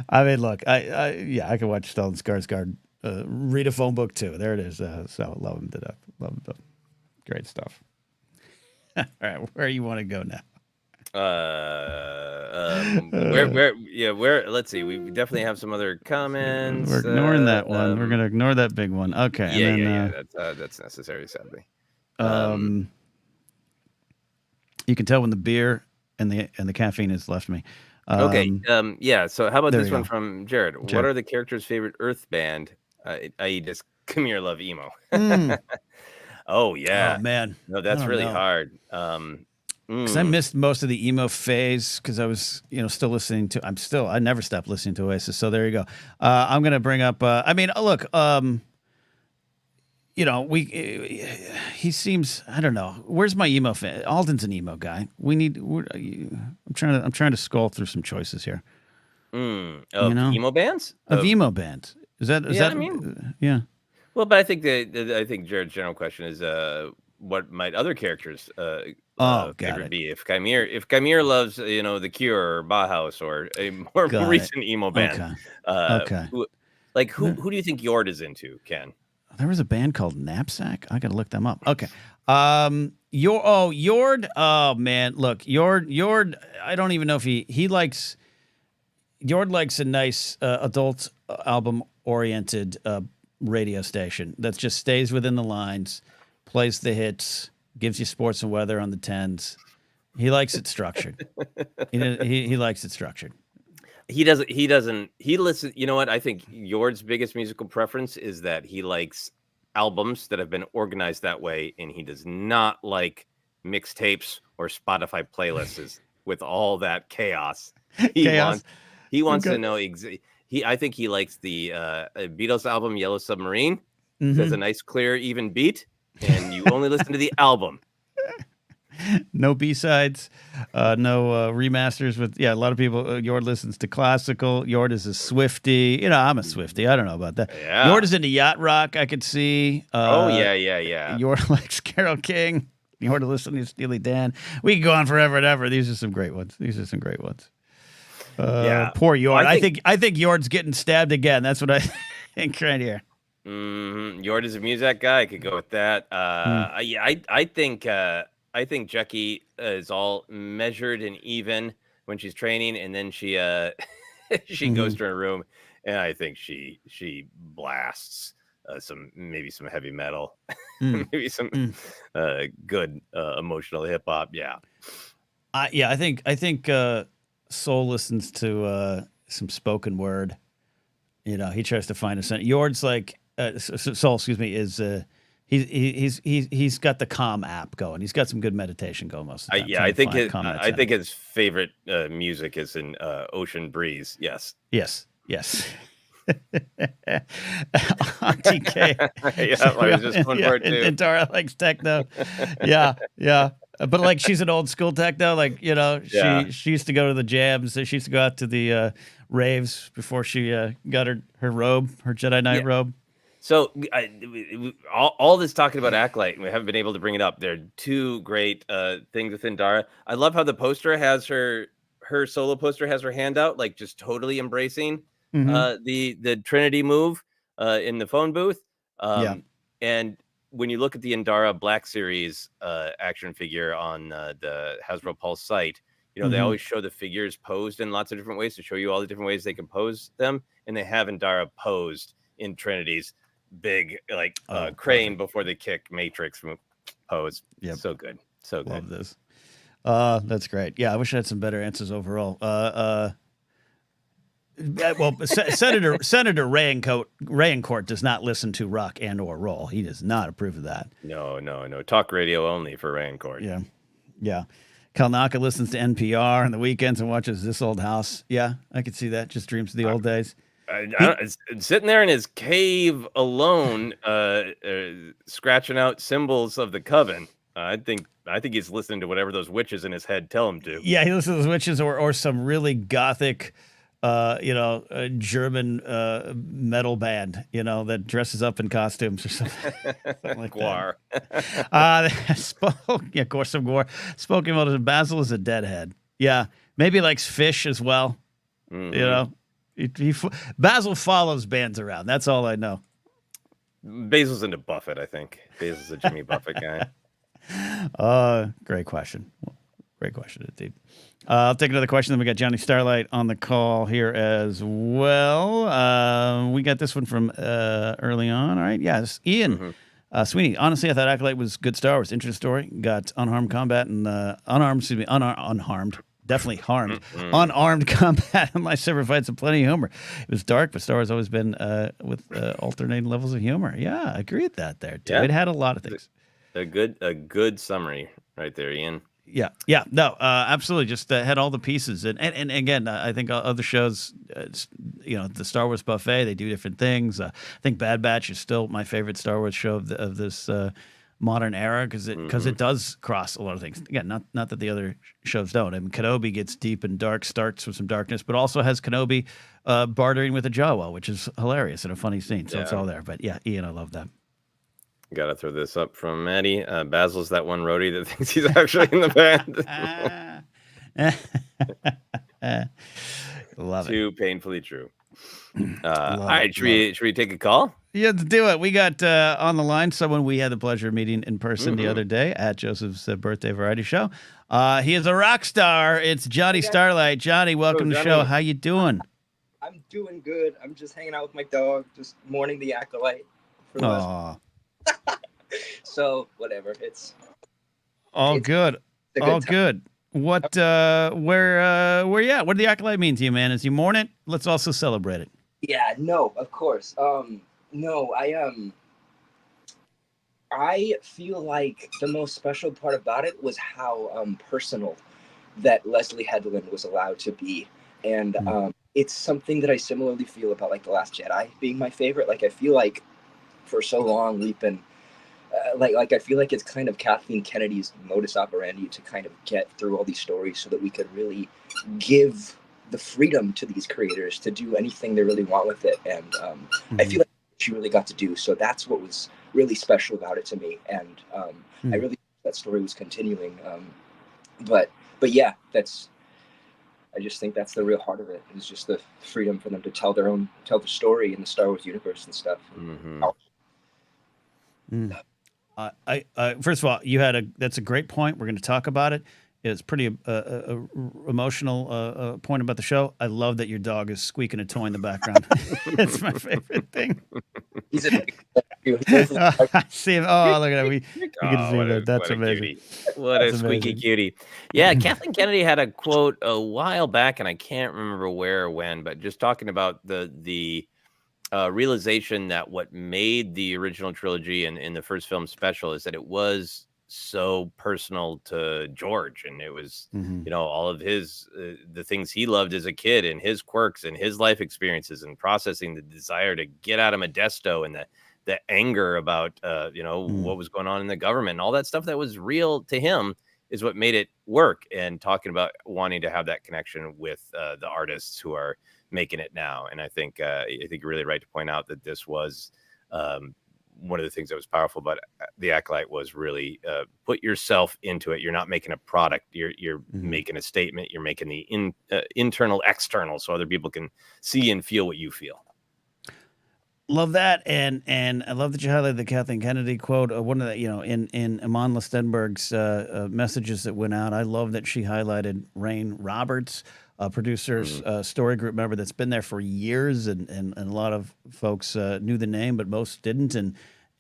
I mean, look, I can watch Stellan Skarsgård read a phone book too. There it is. So love him to death. Love him to death. Great stuff. All right, where you want to go now? Where? Let's see. We definitely have some other comments. We're ignoring that one. We're gonna ignore that big one. Okay. That's necessary, sadly. You can tell when the beer and the caffeine has left me. Okay. So how about this one from Jared? What are the characters' favorite Earth band? I.e., does Qimir love emo? Oh yeah. Oh man. No, that's really hard. Because I missed most of the emo phase because I was, still listening to. I never stopped listening to Oasis. So there you go. I'm gonna bring up. Look. He seems. I don't know. Where's my emo fan? Alden's an emo guy. I'm trying to scroll through some choices here. Emo bands. Emo bands. Is that? Yeah. Well, but I think I think Jared's general question is what might other characters Got favorite it. be? If Qimir loves The Cure or Bauhaus or a more Got it. recent emo band, Okay. who do you think Yord is into, Ken? There was a band called Knapsack. I gotta look them up. Okay. Yord. Oh man, look, Yord. I don't even know if he likes. Yord likes a nice adult album oriented radio station that just stays within the lines, plays the hits, gives you sports and weather on the 10s. He likes it structured. he likes it structured. He doesn't. He listens. You know what? I think Yord's biggest musical preference is that he likes albums that have been organized that way, and he does not like mixtapes or Spotify playlists with all that chaos. He wants to know I think he likes the Beatles album Yellow Submarine. It has a nice, clear, even beat, and you only listen to the album. No B-sides, no remasters with, a lot of people, Yord listens to classical. Yord is a Swiftie. I'm a Swiftie. I don't know about that. Yeah. Yord is into yacht rock, I could see. Yeah. Yord likes Carole King. Yord listens to Steely Dan. We can go on forever and ever. These are some great ones. Poor Yord. Well, I think Yord's getting stabbed again. That's what I think right here. Yord is a music guy. I could go with that. I think Jackie is all measured and even when she's training, and then she goes to her room, and I think she blasts some heavy metal, maybe some good emotional hip hop. Yeah. I think Soul listens to some spoken word. He tries to find a sentence. Yord's like Soul, is he's got the Calm app going. He's got some good meditation going most of the time. I think his favorite music is in Ocean Breeze. Yes. Auntie K. I was just going for it too. And Tara likes techno. Yeah. But like she's an old school techno. Like, she used to go to the jams. She used to go out to the raves before she got her robe, her Jedi Knight robe. So all this talking about Acolyte, and we haven't been able to bring it up. There are two great things within Dara. I love how the poster has her solo poster has her hand out, like just totally embracing the Trinity move in the phone booth. And when you look at the Indara Black Series action figure on the Hasbro Pulse site, they always show the figures posed in lots of different ways to show you all the different ways they can pose them, and they have Indara posed in Trinity's big crane before the kick matrix pose. Yep. So good. Love this. That's great. Yeah, I wish I had some better answers overall. Senator Rayencourt does not listen to rock and or roll. He does not approve of that. No. Talk radio only for Rayencourt. Yeah. Kalnaka listens to NPR on the weekends and watches This Old House. Yeah, I could see that. Just dreams of the old days. Sitting there in his cave alone, scratching out symbols of the coven. I think he's listening to whatever those witches in his head tell him to. Yeah, he listens to those witches or some really gothic, German metal band, that dresses up in costumes or something like Gwar. Of course, some Gwar. Spoken about Basil is a deadhead. Yeah, maybe likes fish as well. Basil follows bands around. That's all I know. Basil's into Buffett, I think. Basil's a Jimmy Buffett guy. Great question. Great question indeed. I'll take another question. Then we got Johnny Starlight on the call here as well. We got this one from early on. All right. Yes. Ian Sweeney. Honestly, I thought Acolyte was good Star Wars. Interesting story. Got unarmed combat and unharmed. Definitely harmed. Unarmed combat and lightsaber fights and plenty of humor. It was dark, but Star Wars has always been with alternating levels of humor. Yeah, I agree with that there too. Yeah. It had a lot of things. A good summary right there, Ian. Yeah, no, absolutely. Just had all the pieces, and again, I think other shows, the Star Wars buffet, they do different things. I think Bad Batch is still my favorite Star Wars show of this modern era because it does cross a lot of things. Again, not that the other shows don't. I mean, Kenobi gets deep and dark, starts with some darkness, but also has Kenobi bartering with a Jawa, which is hilarious and a funny scene. So it's all there. But yeah, Ian, I love that. Gotta throw this up from Maddy. Basil's that one roadie that thinks he's actually in the band. Love it. Too painfully true. All right, should we take a call? Yeah, let's do it. We got on the line someone we had the pleasure of meeting in person the other day at Joseph's birthday variety show. He is a rock star. It's Johnny Starlight. Johnny, welcome to the show. How you doing? I'm doing good. I'm just hanging out with my dog, just mourning the Acolyte. So whatever. It's all good. All good. What where you at? What did the Acolyte mean to you, man? As you mourn it, let's also celebrate it. Yeah, no, of course. No, I feel like the most special part about it was how personal that Leslie Headland was allowed to be. And it's something that I similarly feel about like The Last Jedi being my favorite. Like I feel like for so long we've been like I feel like it's kind of Kathleen Kennedy's modus operandi to kind of get through all these stories so that we could really give the freedom to these creators to do anything they really want with it. And I feel like she really got to do. So that's what was really special about it to me. And I really that story was continuing. But yeah, I just think that's the real heart of it. It's just the freedom for them to tell the story in the Star Wars universe and stuff. First of all, that's a great point. We're going to talk about it. It's pretty emotional point about the show. I love that your dog is squeaking a toy in the background. It's my favorite thing. He's a I see him. Oh, look at him. We can see that. That's amazing. What a squeaky cutie. Yeah, Kathleen Kennedy had a quote a while back, and I can't remember where or when, but just talking about the realization that what made the original trilogy and in the first film special is that it was so personal to George, and it was all of his the things he loved as a kid and his quirks and his life experiences and processing the desire to get out of Modesto and the anger about what was going on in the government and all that stuff that was real to him is what made it work. And talking about wanting to have that connection with the artists who are making it now. And I think you're really right to point out that this was one of the things that was powerful about the Acolyte was really put yourself into it. You're not making a product. You're making a statement. You're making the internal external so other people can see and feel what you feel. Love that, and I love that you highlighted the Kathleen Kennedy quote. One of the in Amon Lestenberg's messages that went out. I love that she highlighted Rain Roberts, a producer's story group member that's been there for years, and a lot of folks knew the name, but most didn't.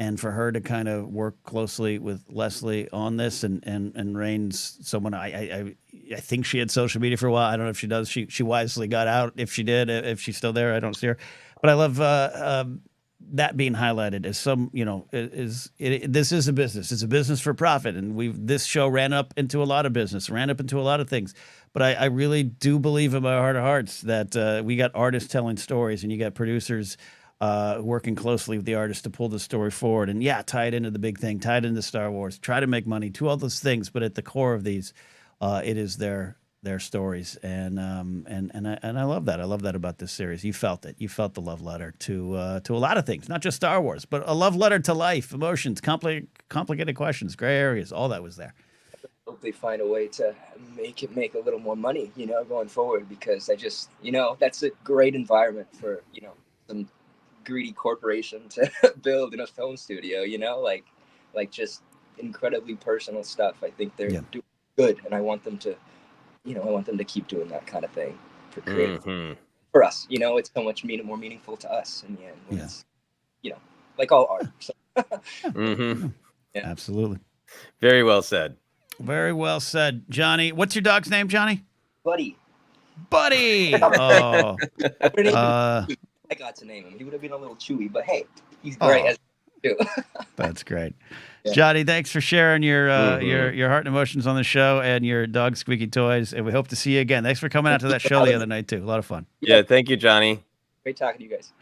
And for her to kind of work closely with Leslie on this, and Rain's someone I think she had social media for a while. I don't know if she does. She wisely got out. If she did, if she's still there, I don't see her. But I love that being highlighted as some, this is a business. It's a business for profit. And this show ran up into a lot of business, ran up into a lot of things. But I really do believe in my heart of hearts that we got artists telling stories, and you got producers working closely with the artists to pull the story forward. And tie it into the big thing, tie it into Star Wars, try to make money, do all those things. But at the core of these, it is their stories, and I love that. I love that about this series. You felt it. You felt the love letter to a lot of things, not just Star Wars, but a love letter to life, emotions, complicated questions, gray areas. All that was there. I hope they find a way to make a little more money, going forward, because I just, that's a great environment for, some greedy corporation to build in a film studio. Like just incredibly personal stuff. I think they're doing good, and I want them to. I want them to keep doing that kind of thing for creative for us. It's so much more meaningful to us in the end. When it's, like all art. So. Yeah. Absolutely. Very well said. Very well said, Johnny. What's your dog's name, Johnny? Buddy. Oh. I got to name him. He would have been a little chewy, but hey, he's great as too. That's great. Yeah. Johnny, thanks for sharing your heart and emotions on the show and your dog squeaky toys, and we hope to see you again. Thanks for coming out to that show the other night too. A lot of fun. Yeah, thank you, Johnny. Great talking to you guys.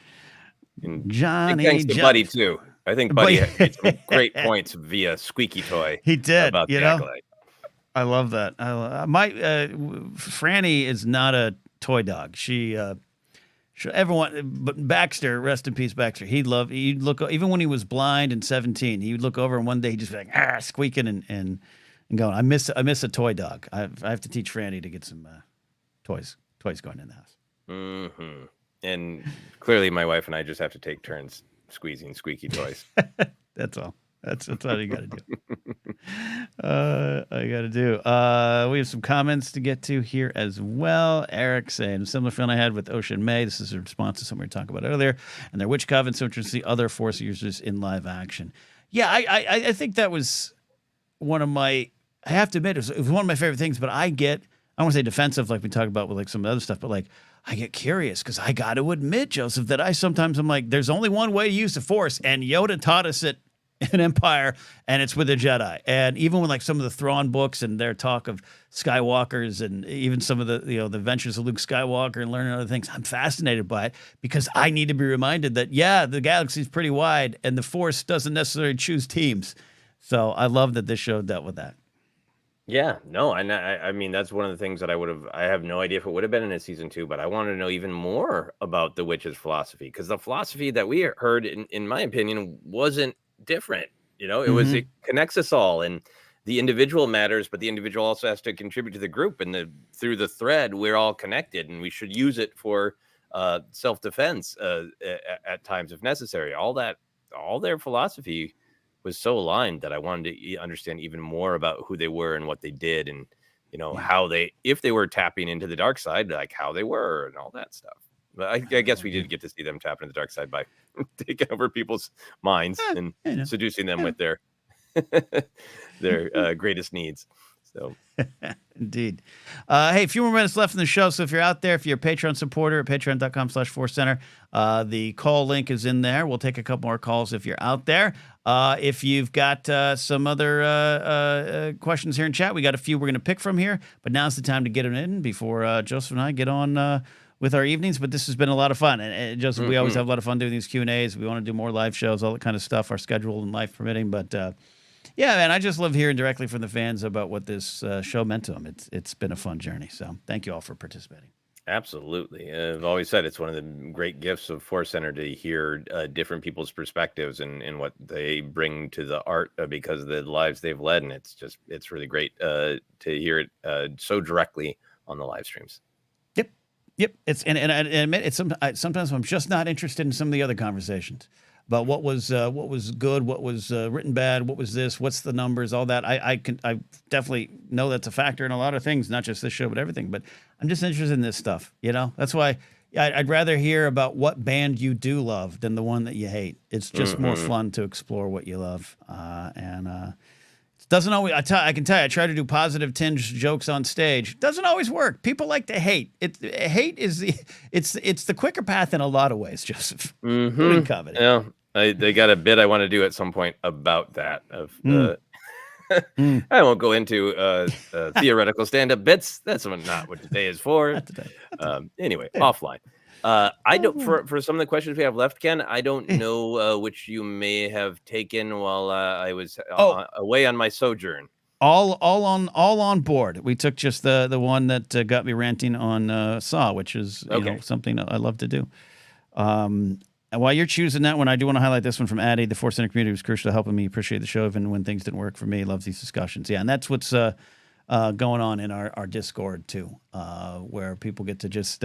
And Johnny, thanks to Buddy too. I think But- Buddy made some great points via Squeaky Toy. He did, about you the know? Acolyte. I love that. Franny is not a toy dog. Everyone, but Baxter, rest in peace, Baxter. He'd look, even when he was blind and 17, he would look over and one day he'd just be like, squeaking and going, I miss a toy dog. I have to teach Franny to get some toys going in the house. Mm-hmm. And clearly my wife and I just have to take turns squeezing squeaky toys. That's all. That's all you got to do. We have some comments to get to here as well. Eric saying, similar feeling I had with Ocean May. This is a response to something we were talking about earlier. And their witch coven, so to see other Force users in live action. Yeah, I think that was one of my, I have to admit, it was one of my favorite things, but I don't want to say defensive like we talk about with like some of the other stuff, but like I get curious because I got to admit, Joseph, that I'm like, there's only one way to use the Force, and Yoda taught us it in Empire, and it's with the Jedi. And even with like some of the Thrawn books and their talk of Skywalkers and even some of the the adventures of Luke Skywalker and learning other things, I'm fascinated by it because I need to be reminded that the galaxy is pretty wide and the Force doesn't necessarily choose teams. So I love that this show dealt with that. Yeah, no, and I mean that's one of the things that I have no idea if it would have been in a season 2, but I wanted to know even more about the witch's philosophy, because the philosophy that we heard, in my opinion, wasn't different. It connects us all, and the individual matters, but the individual also has to contribute to the group, and through the thread we're all connected, and we should use it for self-defense at times if necessary. All their philosophy was so aligned that I wanted to understand even more about who they were and what they did, and how if they were tapping into the dark side, like how they were and all that stuff. But I guess we did get to see them tap into the dark side by taking over people's minds and seducing them with their greatest needs. So Indeed. Hey, a few more minutes left in the show. So if you're out there, if you're a Patreon supporter at patreon.com/ForceCenter, the call link is in there. We'll take a couple more calls if you're out there. If you've got some other questions here in chat, we got a few we're going to pick from here, but now's the time to get them in before Joseph and I get on with our evenings. But this has been a lot of fun. And Joseph, we always have a lot of fun doing these Q&As. We want to do more live shows, all that kind of stuff, our schedule and life permitting. But yeah, man, I just love hearing directly from the fans about what this show meant to them. It's been a fun journey. So thank you all for participating. Absolutely. I've always said it's one of the great gifts of ForceCenter to hear different people's perspectives and what they bring to the art because of the lives they've led. And it's really great to hear it so directly on the live streams. Yep. It's and I admit sometimes I'm just not interested in some of the other conversations about what was good, what was written bad, what was this, what's the numbers, all that. I definitely know that's a factor in a lot of things, not just this show, but everything. But I'm just interested in this stuff. That's why I'd rather hear about what band you do love than the one that you hate. It's just more fun to explore what you love. It doesn't always. I can tell you, I try to do positive tinge jokes on stage. Doesn't always work. People like to hate. Hate is it's the quicker path in a lot of ways, Joseph. Comedy. Yeah, they got a bit I want to do at some point about that. I won't go into theoretical stand-up bits. That's not what today is for. Anyway, offline. I don't for some of the questions we have left, Ken. I don't know which you may have taken while I was away on my sojourn. All on board. We took just the one that got me ranting on Saw, which is something I love to do. And while you're choosing that one, I do want to highlight this one from Addie. The ForceCenter community was crucial to helping me appreciate the show, even when things didn't work for me. Loves these discussions. Yeah, and that's what's going on in our Discord too, where people get to just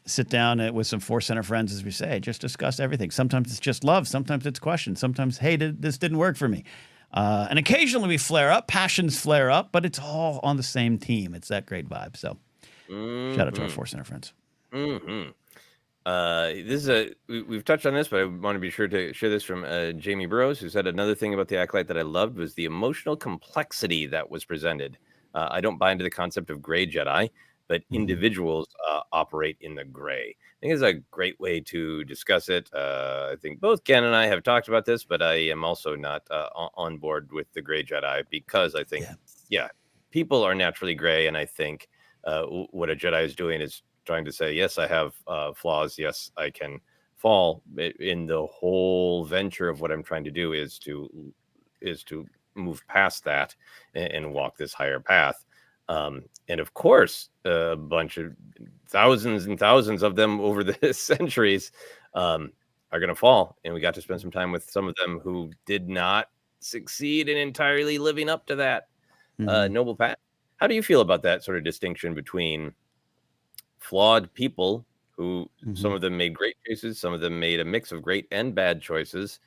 sit down with some ForceCenter friends, as we say, just discuss everything. Sometimes it's just love. Sometimes it's questions. Sometimes, hey, this didn't work for me. And occasionally we flare up, passions flare up, but it's all on the same team. It's that great vibe. So shout out to our ForceCenter friends. We've touched on this, but I want to be sure to share this from Jamie Burrows, who said another thing about the Acolyte that I loved was the emotional complexity that was presented. I don't buy into the concept of gray Jedi, but individuals operate in the gray. I think it's a great way to discuss it. I think both Ken and I have talked about this, but I am also not on board with the gray Jedi because I think, people are naturally gray. And I think what a Jedi is doing is trying to say, yes, I have flaws. Yes, I can fall in the whole venture of what I'm trying to do is to move past that and walk this higher path. And of course, a bunch of thousands and thousands of them over the centuries are going to fall. And we got to spend some time with some of them who did not succeed in entirely living up to that noble path. How do you feel about that sort of distinction between flawed people who some of them made great choices, some of them made a mix of great and bad choices,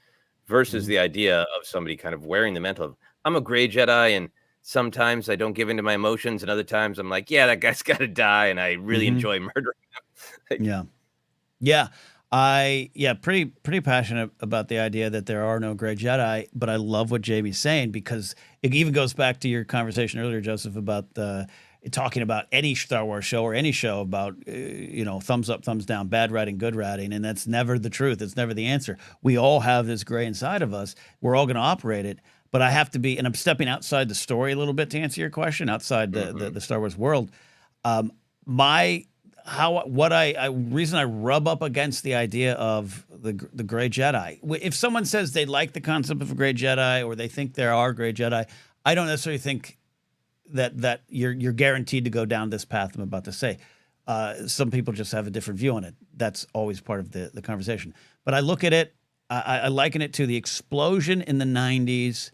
versus the idea of somebody kind of wearing the mantle of, I'm a gray Jedi and sometimes I don't give into my emotions, and other times I'm like, yeah, that guy's got to die, and I really enjoy murdering him. Pretty passionate about the idea that there are no gray Jedi, but I love what Jamie's saying, because it even goes back to your conversation earlier, Joseph, about talking about any Star Wars show or any show about thumbs up, thumbs down, bad writing, good writing, and that's never the truth. It's never the answer. We all have this gray inside of us. We're all going to operate it. But I have to be, and I'm stepping outside the story a little bit to answer your question, outside the Star Wars world. Reason I rub up against the idea of the gray Jedi. If someone says they like the concept of a gray Jedi or they think there are gray Jedi, I don't necessarily think that you're guaranteed to go down this path I'm about to say. Some people just have a different view on it. That's always part of the conversation. But I look at it, I liken it to the explosion in the 90s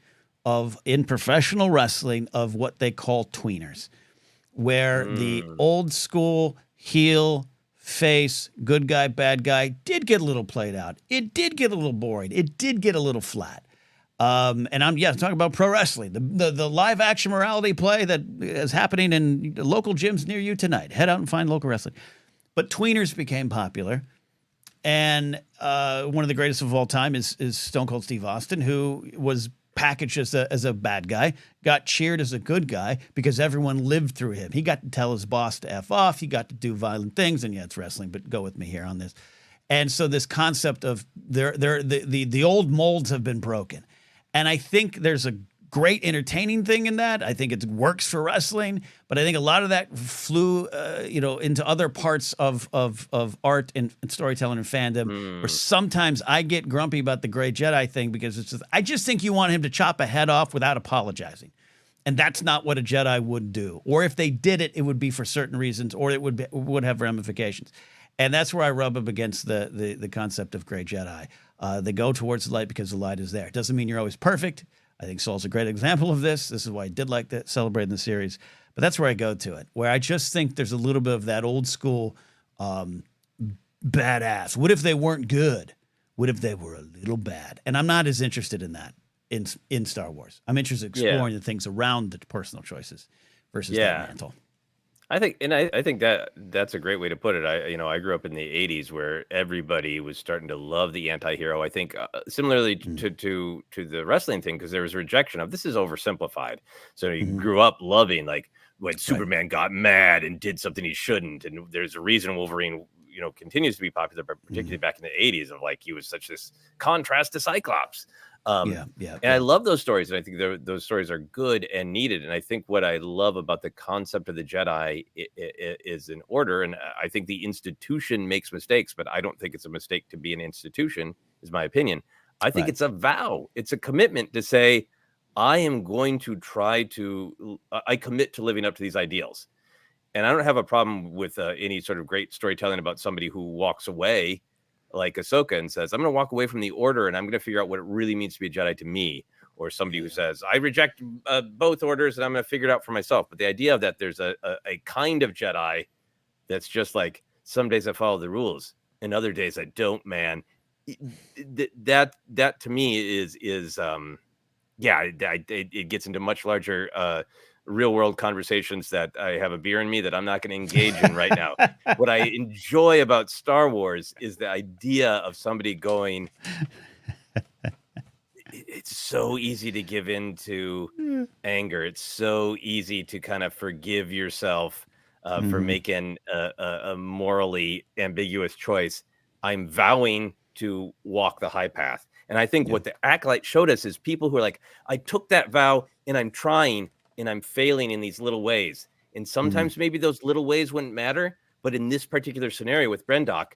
in professional wrestling of what they call tweeners, where the old school heel, face, good guy, bad guy did get a little played out. It did get a little boring. It did get a little flat. And I'm talking about pro wrestling, the live action morality play that is happening in local gyms near you tonight. Head out and find local wrestling. But tweeners became popular. And one of the greatest of all time is Stone Cold Steve Austin, who was packaged as a bad guy, got cheered as a good guy because everyone lived through him. He got to tell his boss to F off. He got to do violent things. And yeah, it's wrestling, but go with me here on this. And so this concept of the old molds have been broken. And I think there's a great entertaining thing in that. I think it works for wrestling, but I think a lot of that flew, into other parts of art and storytelling and fandom, where sometimes I get grumpy about the gray Jedi thing because I just think you want him to chop a head off without apologizing. And that's not what a Jedi would do. Or if they did it, it would be for certain reasons, or it would have ramifications. And that's where I rub up against the concept of gray Jedi. They go towards the light because the light is there. It doesn't mean you're always perfect. I think Saul's a great example of this. This is why I did like to celebrate in the series. But that's where I go to it, where I just think there's a little bit of that old school badass. What if they weren't good? What if they were a little bad? And I'm not as interested in that in Star Wars. I'm interested in exploring the things around the personal choices versus that mantle. I think that's a great way to put it. I grew up in the 80s where everybody was starting to love the anti-hero. I think similarly to the wrestling thing, because there was rejection of this is oversimplified. So you grew up loving like when Superman got mad and did something he shouldn't, and there's a reason Wolverine continues to be popular, but particularly back in the 80s of like he was such this contrast to Cyclops. And I love those stories, and I think those stories are good and needed. And I think what I love about the concept of the Jedi is an order, and I think the institution makes mistakes, but I don't think it's a mistake to be an institution, is my opinion. I think it's a vow. It's a commitment to say, I am going to I commit to living up to these ideals. And I don't have a problem with any sort of great storytelling about somebody who walks away like Ahsoka and says, I'm going to walk away from the order and I'm going to figure out what it really means to be a Jedi to me. Or somebody who says, I reject both orders and I'm going to figure it out for myself. But the idea of that there's a kind of Jedi that's just like, some days I follow the rules and other days I don't, man. That to me is it gets into much larger real world conversations that I have a beer in me that I'm not going to engage in right now. What I enjoy about Star Wars is the idea of somebody going, it's so easy to give into anger. It's so easy to kind of forgive yourself for making a morally ambiguous choice. I'm vowing to walk the high path. And I think what the Acolyte showed us is people who are like, I took that vow and I'm trying and I'm failing in these little ways. And sometimes maybe those little ways wouldn't matter. But in this particular scenario with Brendok,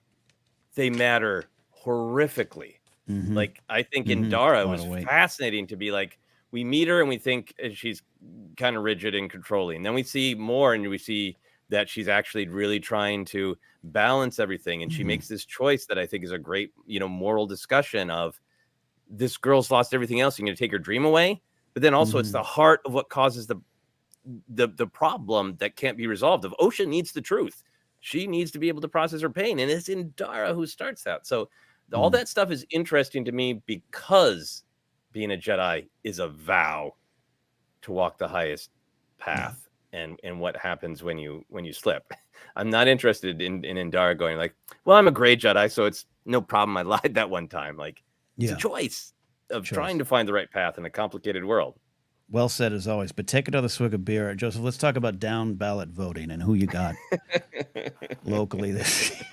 they matter horrifically. Like, I think in A Dara, it lot was of weight. fascinating to be like, we meet her and we think she's kind of rigid and controlling. Then we see more and we see that she's actually really trying to balance everything. And she makes this choice that I think is a great, moral discussion of, this girl's lost everything else. You're going to take her dream away. But then also it's the heart of what causes the problem that can't be resolved. Of Ocean needs the truth. She needs to be able to process her pain. And it's in Dara who starts that. So all that stuff is interesting to me because being a Jedi is a vow to walk the highest path and what happens when you slip. I'm not interested in Dara going like, well, I'm a gray Jedi, so it's no problem. I lied that one time. Like, it's a choice of trying to find the right path in a complicated world. Well said as always. But take another swig of beer. Joseph, let's talk about down ballot voting and who you got locally this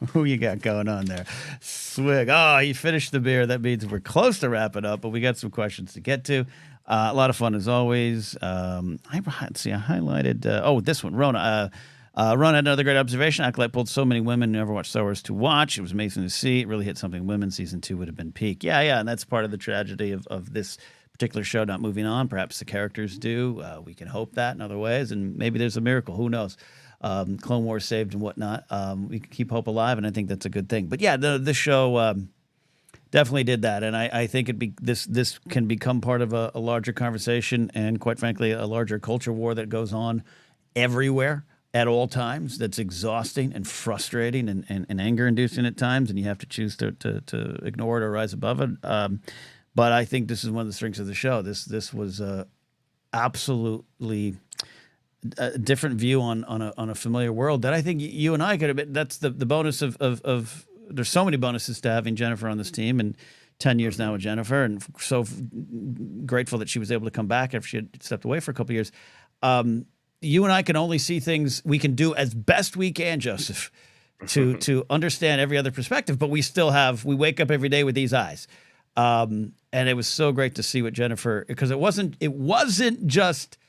who you got going on there? Swig. Oh, you finished the beer. That means we're close to wrapping up, but we got some questions to get to. A lot of fun as always. I highlighted. This one, Rona. Rona had another great observation. Acolyte pulled so many women who never watched Star Wars to watch. It was amazing to see. It really hit something women. Season 2 would have been peak. Yeah, and that's part of the tragedy of this particular show not moving on. Perhaps the characters do. We can hope that in other ways, and maybe there's a miracle. Who knows? Clone Wars saved and whatnot. We can keep hope alive, and I think that's a good thing. But yeah, this show definitely did that, and I think this can become part of a larger conversation, and quite frankly, a larger culture war that goes on everywhere at all times. That's exhausting and frustrating and anger-inducing at times, and you have to choose to ignore it or rise above it. But I think this is one of the strengths of the show. This was absolutely a different view on a familiar world that I think you and I could have been. That's the bonus of there's so many bonuses to having Jennifer on this team, and 10 years now with Jennifer, and so grateful that she was able to come back after she had stepped away for a couple of years. You and I can only see things we can do as best we can, Joseph, to understand every other perspective, but we wake up every day with these eyes. And it was so great to see what Jennifer, because it wasn't just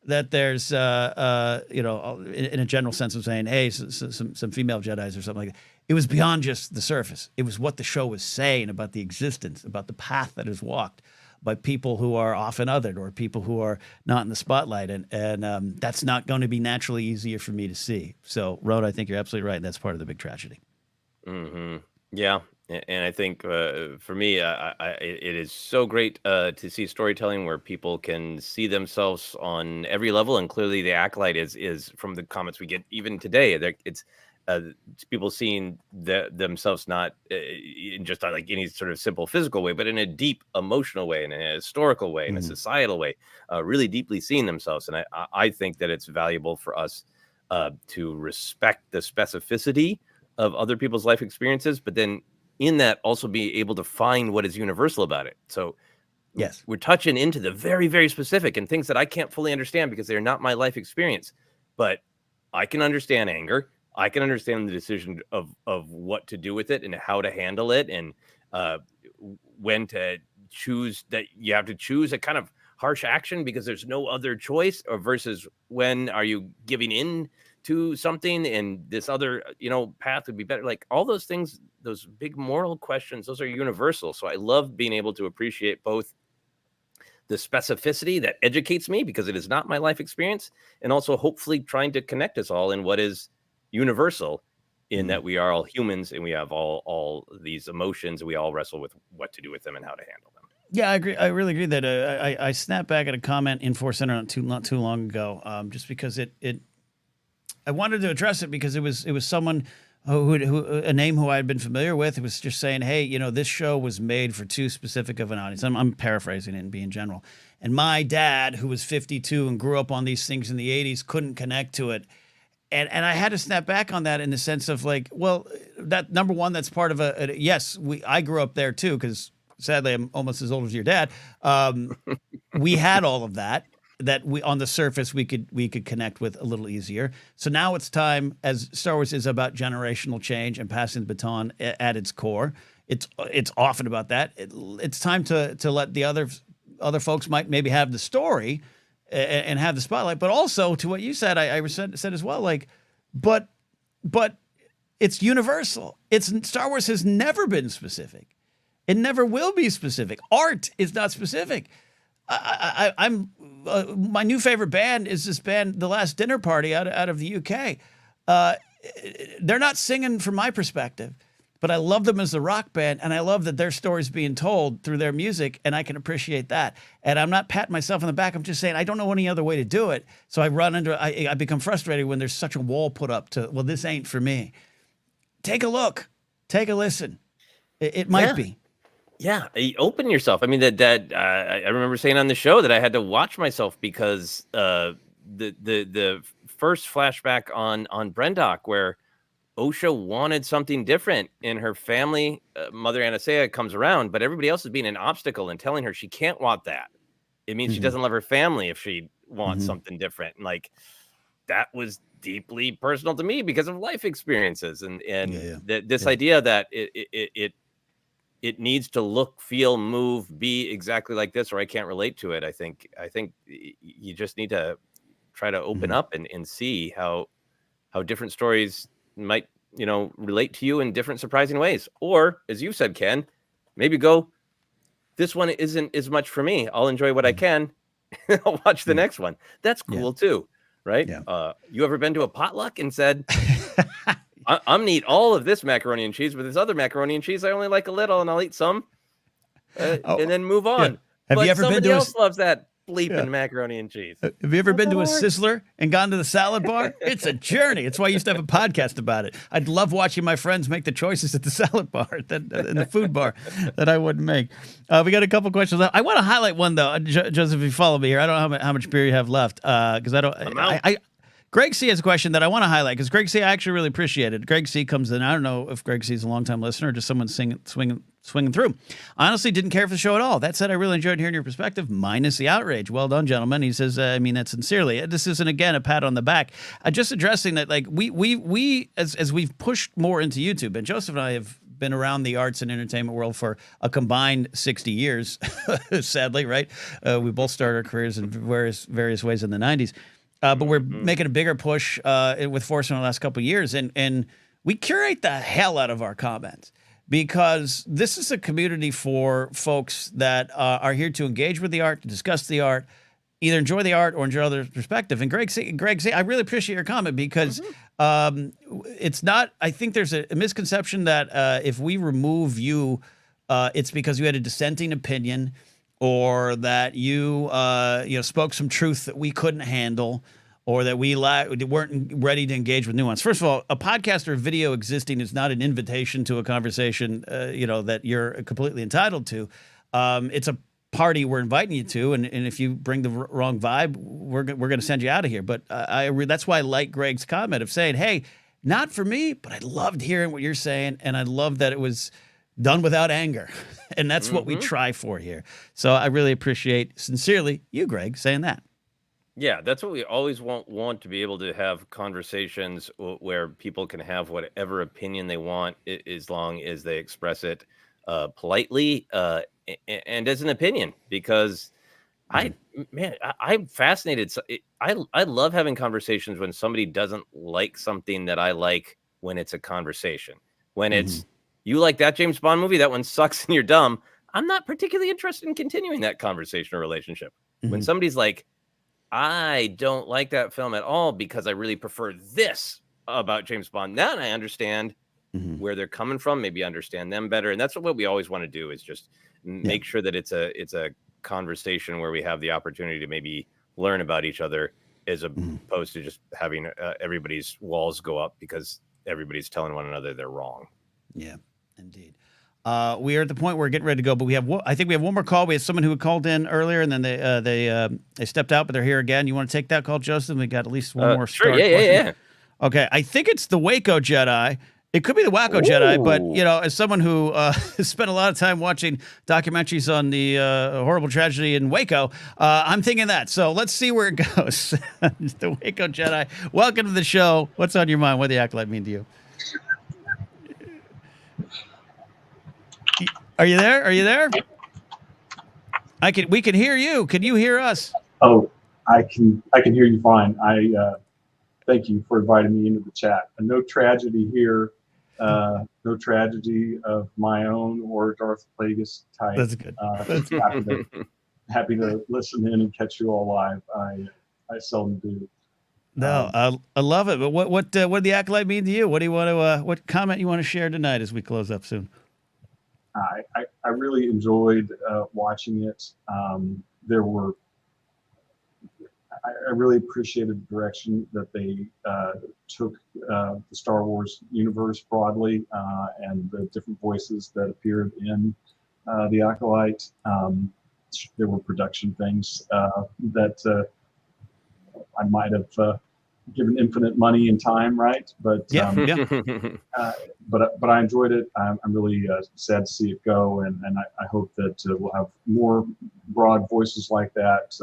that there's, in a general sense of saying, hey, some female Jedis or something like that. It was beyond just the surface. It was what the show was saying about the existence, about the path that is walked by people who are often othered or people who are not in the spotlight. And that's not going to be naturally easier for me to see. So, Rhoda, I think you're absolutely right. That's part of the big tragedy. Mm-hmm. Yeah. And I think for me, it is so great to see storytelling where people can see themselves on every level. And clearly the Acolyte is from the comments we get even today. It's people seeing themselves not in just like any sort of simple physical way, but in a deep emotional way, in a historical way, in a societal way, really deeply seeing themselves. And I think that it's valuable for us to respect the specificity of other people's life experiences, but then in that also be able to find what is universal about it. So yes, we're touching into the very, very specific and things that I can't fully understand because they're not my life experience, but I can understand anger. I can understand the decision of what to do with it and how to handle it, and when to choose, that you have to choose a kind of harsh action because there's no other choice, or versus when are you giving in to something and this other, path would be better. Like all those things, those big moral questions, those are universal. So I love being able to appreciate both the specificity that educates me because it is not my life experience, and also hopefully trying to connect us all in what is universal, in that we are all humans and we have all these emotions, and we all wrestle with what to do with them and how to handle them. Yeah, I agree. I really agree that I snapped back at a comment in ForceCenter not too long ago, just because I wanted to address it because it was someone who a name who I had been familiar with. It was just saying, hey, this show was made for too specific of an audience. I'm paraphrasing it and being general. And my dad, who was 52 and grew up on these things in the 80s, couldn't connect to it. And I had to snap back on that in the sense of like, well, that number one, that's part of yes, I grew up there too, because sadly I'm almost as old as your dad. We had all of that we on the surface we could connect with a little easier. So now it's time, as Star Wars is about generational change and passing the baton at its core. It's often about that. It's time to let the other folks might maybe have the story and have the spotlight, but also to what you said, I said as well, like, but it's universal. Star Wars has never been specific. It never will be specific. Art is not specific. I'm my new favorite band is this band, The Last Dinner Party, out of the UK. They're not singing from my perspective, but I love them as a rock band, and I love that their story's being told through their music, and I can appreciate that. And I'm not patting myself on the back. I'm just saying I don't know any other way to do it. So I become frustrated when there's such a wall put up to, well, this ain't for me. Take a look. Take a listen. It might be. Yeah, open yourself. I mean, I remember saying on the show that I had to watch myself because the first flashback on Brendock, where Osha wanted something different in her family, Mother Anastasia comes around, but everybody else is being an obstacle and telling her she can't want that. It means she doesn't love her family if she wants something different. And like, that was deeply personal to me because of life experiences and this idea that it needs to look, feel, move, be exactly like this, or I can't relate to it. I think you just need to try to open up and see how different stories might, relate to you in different surprising ways. Or, as you said, Ken, maybe go, this one isn't as much for me. I'll enjoy what I can. I'll watch the next one. That's cool too, right? Yeah. You ever been to a potluck and said, I'm gonna eat all of this macaroni and cheese, but this other macaroni and cheese I only like a little, and I'll eat some, and then move on. Yeah. Have you ever been to somebody else loves that bleeping macaroni and cheese? Have you ever been to a Sizzler and gone to the salad bar? It's a journey. It's why I used to have a podcast about it. I'd love watching my friends make the choices at the salad bar, in the food bar, that I wouldn't make. We got a couple questions. I want to highlight one though, Joseph. If you follow me here, I don't know how much beer you have left, because I don't. Greg C has a question that I want to highlight because Greg C, I actually really appreciate it. Greg C comes in. I don't know if Greg C is a longtime listener or just someone swinging through. I honestly didn't care for the show at all. That said, I really enjoyed hearing your perspective, minus the outrage. Well done, gentlemen. He says, I mean that sincerely. This isn't, again, a pat on the back. Just addressing that, like, we as we've pushed more into YouTube, and Joseph and I have been around the arts and entertainment world for a combined 60 years, sadly, right? We both started our careers in various ways in the 90s. But we're making a bigger push with Force in the last couple of years. And we curate the hell out of our comments because this is a community for folks that are here to engage with the art, to discuss the art, either enjoy the art or enjoy other perspective. And Greg, I really appreciate your comment because it's not, I think there's a misconception that if we remove you, it's because you had a dissenting opinion or that you spoke some truth that we couldn't handle, or that we weren't ready to engage with nuance. First of all, a podcast or video existing is not an invitation to a conversation, that you're completely entitled to. It's a party we're inviting you to, and if you bring the wrong vibe, we're going to send you out of here. But that's why I like Greg's comment of saying, hey, not for me, but I loved hearing what you're saying, and I love that it was done without anger. And that's what we try for here. So I really appreciate, sincerely, you, Greg, saying that. Yeah, that's what we always want to be able to have conversations where people can have whatever opinion they want, as long as they express it politely and as an opinion. Because I'm fascinated. I love having conversations when somebody doesn't like something that I like when it's a conversation. When it's, you like that James Bond movie, that one sucks and you're dumb, I'm not particularly interested in continuing that conversation or relationship. When somebody's like, I don't like that film at all because I really prefer this about James Bond, then I understand where they're coming from, maybe understand them better. And that's what we always want to do, is just make sure that it's a conversation where we have the opportunity to maybe learn about each other, as opposed to just having everybody's walls go up because everybody's telling one another they're wrong. Yeah, indeed. We are at the point where we're getting ready to go, but I think we have one more call. We have someone who had called in earlier, and then they stepped out, but they're here again. You want to take that call, Joseph? We got at least one more. Sure. Yeah. Okay, I think it's the Waco Jedi. It could be the Waco Jedi, but as someone who has spent a lot of time watching documentaries on the horrible tragedy in Waco, I'm thinking that. So let's see where it goes. The Waco Jedi. Welcome to the show. What's on your mind? What does the Acolyte mean to you? Are you there? We can hear you. Can you hear us? Oh, I can hear you fine. I thank you for inviting me into the chat. No tragedy here. no tragedy of my own or Darth Plagueis type. That's good. Just happy to listen in and catch you all live. I seldom do. No, I love it. But what did the Acolyte mean to you? What do you want to what comment you want to share tonight as we close up soon? I really enjoyed watching it. I really appreciated the direction that they took the Star Wars universe broadly and the different voices that appeared in the Acolyte. There were production things that I might have given infinite money and time, right? But but I enjoyed it. I'm really sad to see it go, and I hope that we'll have more broad voices like that.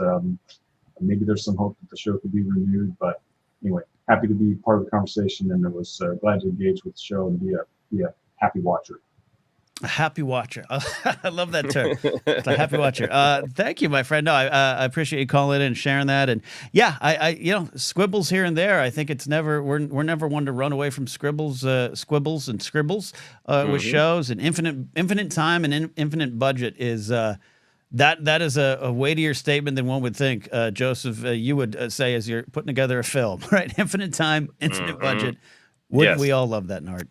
Maybe there's some hope that the show could be renewed. But anyway, happy to be part of the conversation, and I was glad to engage with the show and be a happy watcher. A happy watcher. I love that term. It's a happy watcher. Thank you, my friend. No, I appreciate you calling in and sharing that. And yeah, I squibbles here and there. I think it's never we're never one to run away from squibbles and scribbles with shows. And infinite time and infinite budget is that is a weightier statement than one would think. Joseph, you would say as you're putting together a film, right? Infinite time, infinite budget. Wouldn't we all love that, Nart?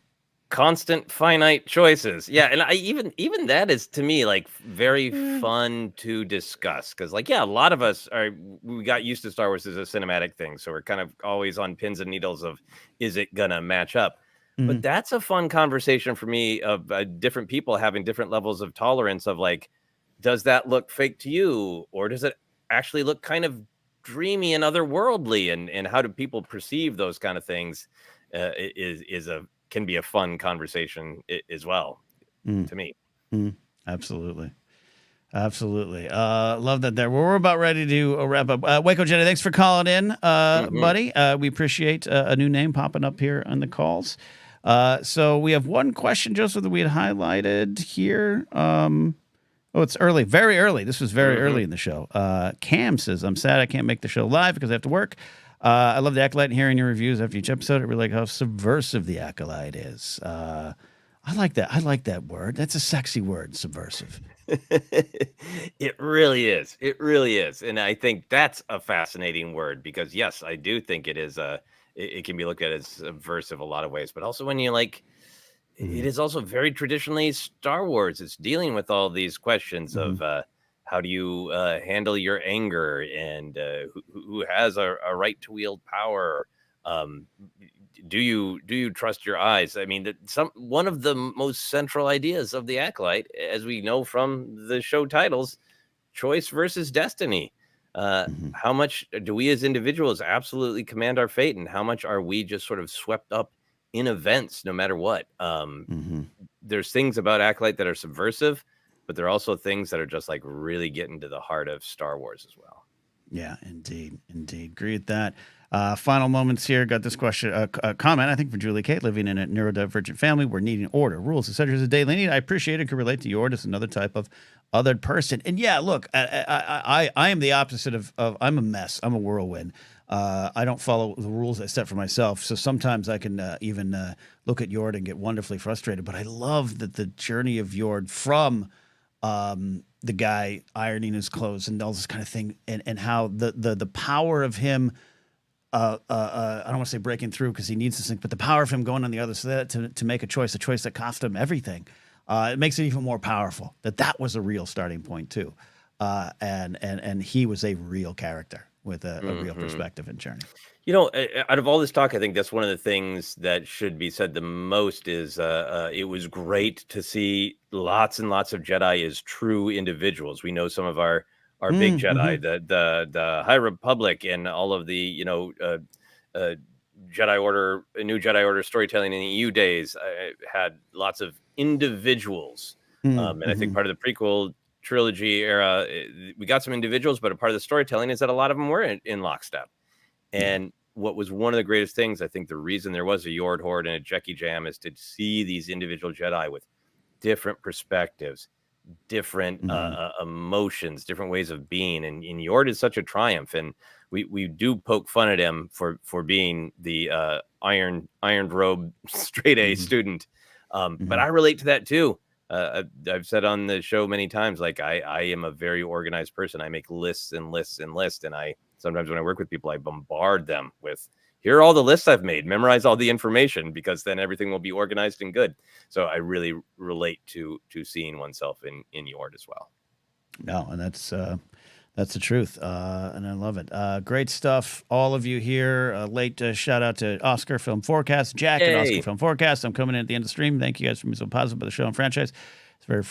Constant finite choices. Yeah, and I even that is to me like very fun to discuss, because like a lot of us we got used to Star Wars as a cinematic thing, so we're kind of always on pins and needles of is it gonna match up. But that's a fun conversation for me of different people having different levels of tolerance of like, does that look fake to you, or does it actually look kind of dreamy and otherworldly, and how do people perceive those kind of things can be a fun conversation as well to me. Absolutely. Love that there. Well, we're about ready to wrap up. Waco Jedi, thanks for calling in, buddy. We appreciate a new name popping up here on the calls. So we have one question, Joseph, that we had highlighted here. It's early, very early. This was very early in the show. Cam says, I'm sad I can't make the show live because I have to work. I love the Acolyte and hearing your reviews after each episode. I really like how subversive the Acolyte is. I like that. I like that word. That's a sexy word, subversive. It really is. It really is. And I think that's a fascinating word because, yes, I do think it is it can be looked at as subversive a lot of ways. But also when you like, it is also very traditionally Star Wars. It's dealing with all these questions of how do you handle your anger, and who has a right to wield power? Do you trust your eyes? I mean, one of the most central ideas of the Acolyte, as we know from the show titles, choice versus destiny. How much do we as individuals absolutely command our fate, and how much are we just sort of swept up in events, no matter what? There's things about Acolyte that are subversive, but there are also things that are just like really getting to the heart of Star Wars as well. Yeah, indeed. Agree with that. Final moments here. Got this question, a comment, I think, for Julie Kate. Living in a neurodivergent family, we're needing order, rules, etc. is a daily need. I appreciate it. Can relate to yours as another type of other person. And yeah, look, I am the opposite of I'm a mess. I'm a whirlwind. I don't follow the rules I set for myself. So sometimes I can even look at Yord and get wonderfully frustrated. But I love that the journey of Yord from the guy ironing his clothes and all this kind of thing, and how the power of him, I don't want to say breaking through because he needs this thing, but the power of him going on the other side to make a choice that cost him everything. It makes it even more powerful that was a real starting point too. And he was a real character with a real perspective and journey. You know, out of all this talk, I think that's one of the things that should be said the most is it was great to see lots and lots of Jedi as true individuals. We know some of our big Jedi, the High Republic, and all of the, Jedi Order, New Jedi Order storytelling in the EU days had lots of individuals. And I think part of the prequel trilogy era, we got some individuals, but a part of the storytelling is that a lot of them were in lockstep. And what was one of the greatest things, I think the reason there was a Yord Horde and a Jeki Jam is to see these individual Jedi with different perspectives, different emotions, different ways of being, and Yord is such a triumph, and we do poke fun at him for being the ironed robe straight A student, but I relate to that too. I've said on the show many times, like I am a very organized person. I make lists and lists and lists, and I sometimes when I work with people, I bombard them with, here are all the lists I've made, memorize all the information, because then everything will be organized and good. So I really relate to seeing oneself in Yord as well. No, and that's the truth, and I love it. Great stuff, all of you here. Late shout out to Oscar Film Forecast, Jack at Oscar Film Forecast. I'm coming in at the end of the stream. Thank you guys for being so positive about the show and franchise. It's very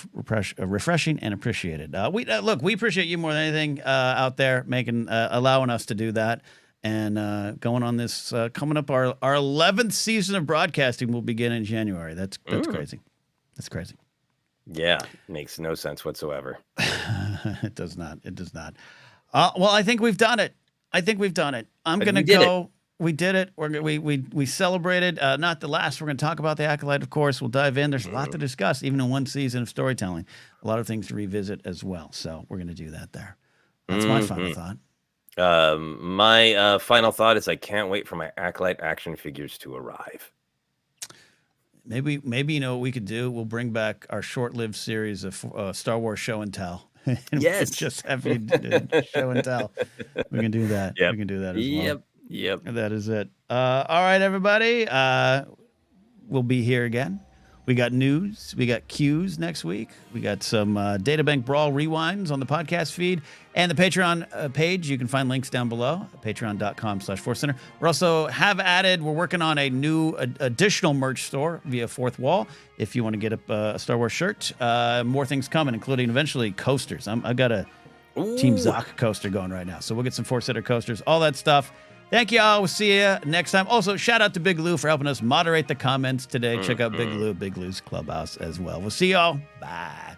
refreshing and appreciated. We appreciate you more than anything out there, allowing us to do that. And going on this, coming up, our 11th season of broadcasting will begin in January. That's crazy. That's crazy. Yeah, makes no sense whatsoever. It does not. It does not. Well, I think we've done it. I'm going to go. We did it. We celebrated. Not the last. We're going to talk about the Acolyte, of course. We'll dive in. There's a lot to discuss, even in one season of storytelling. A lot of things to revisit as well. So we're going to do that there. That's my final thought. My final thought is I can't wait for my Acolyte action figures to arrive. Maybe what we could do? We'll bring back our short-lived series of Star Wars show and tell. Yes, just have you show and tell. We can do that. Yep. We can do that as well. Yep. That is it. All right, everybody. We'll be here again. We got news. We got cues next week. We got some Databank Brawl rewinds on the podcast feed and the Patreon page. You can find links down below, patreon.com/ForceCenter. We're working on a new additional merch store via Fourth Wall. If you want to get a Star Wars shirt, more things coming, including eventually coasters. I've got a Team Zoc coaster going right now. So we'll get some ForceCenter coasters, all that stuff. Thank you all. We'll see you next time. Also, shout out to Big Lou for helping us moderate the comments today. Check out Big Lou, Big Lou's Clubhouse as well. We'll see y'all. Bye.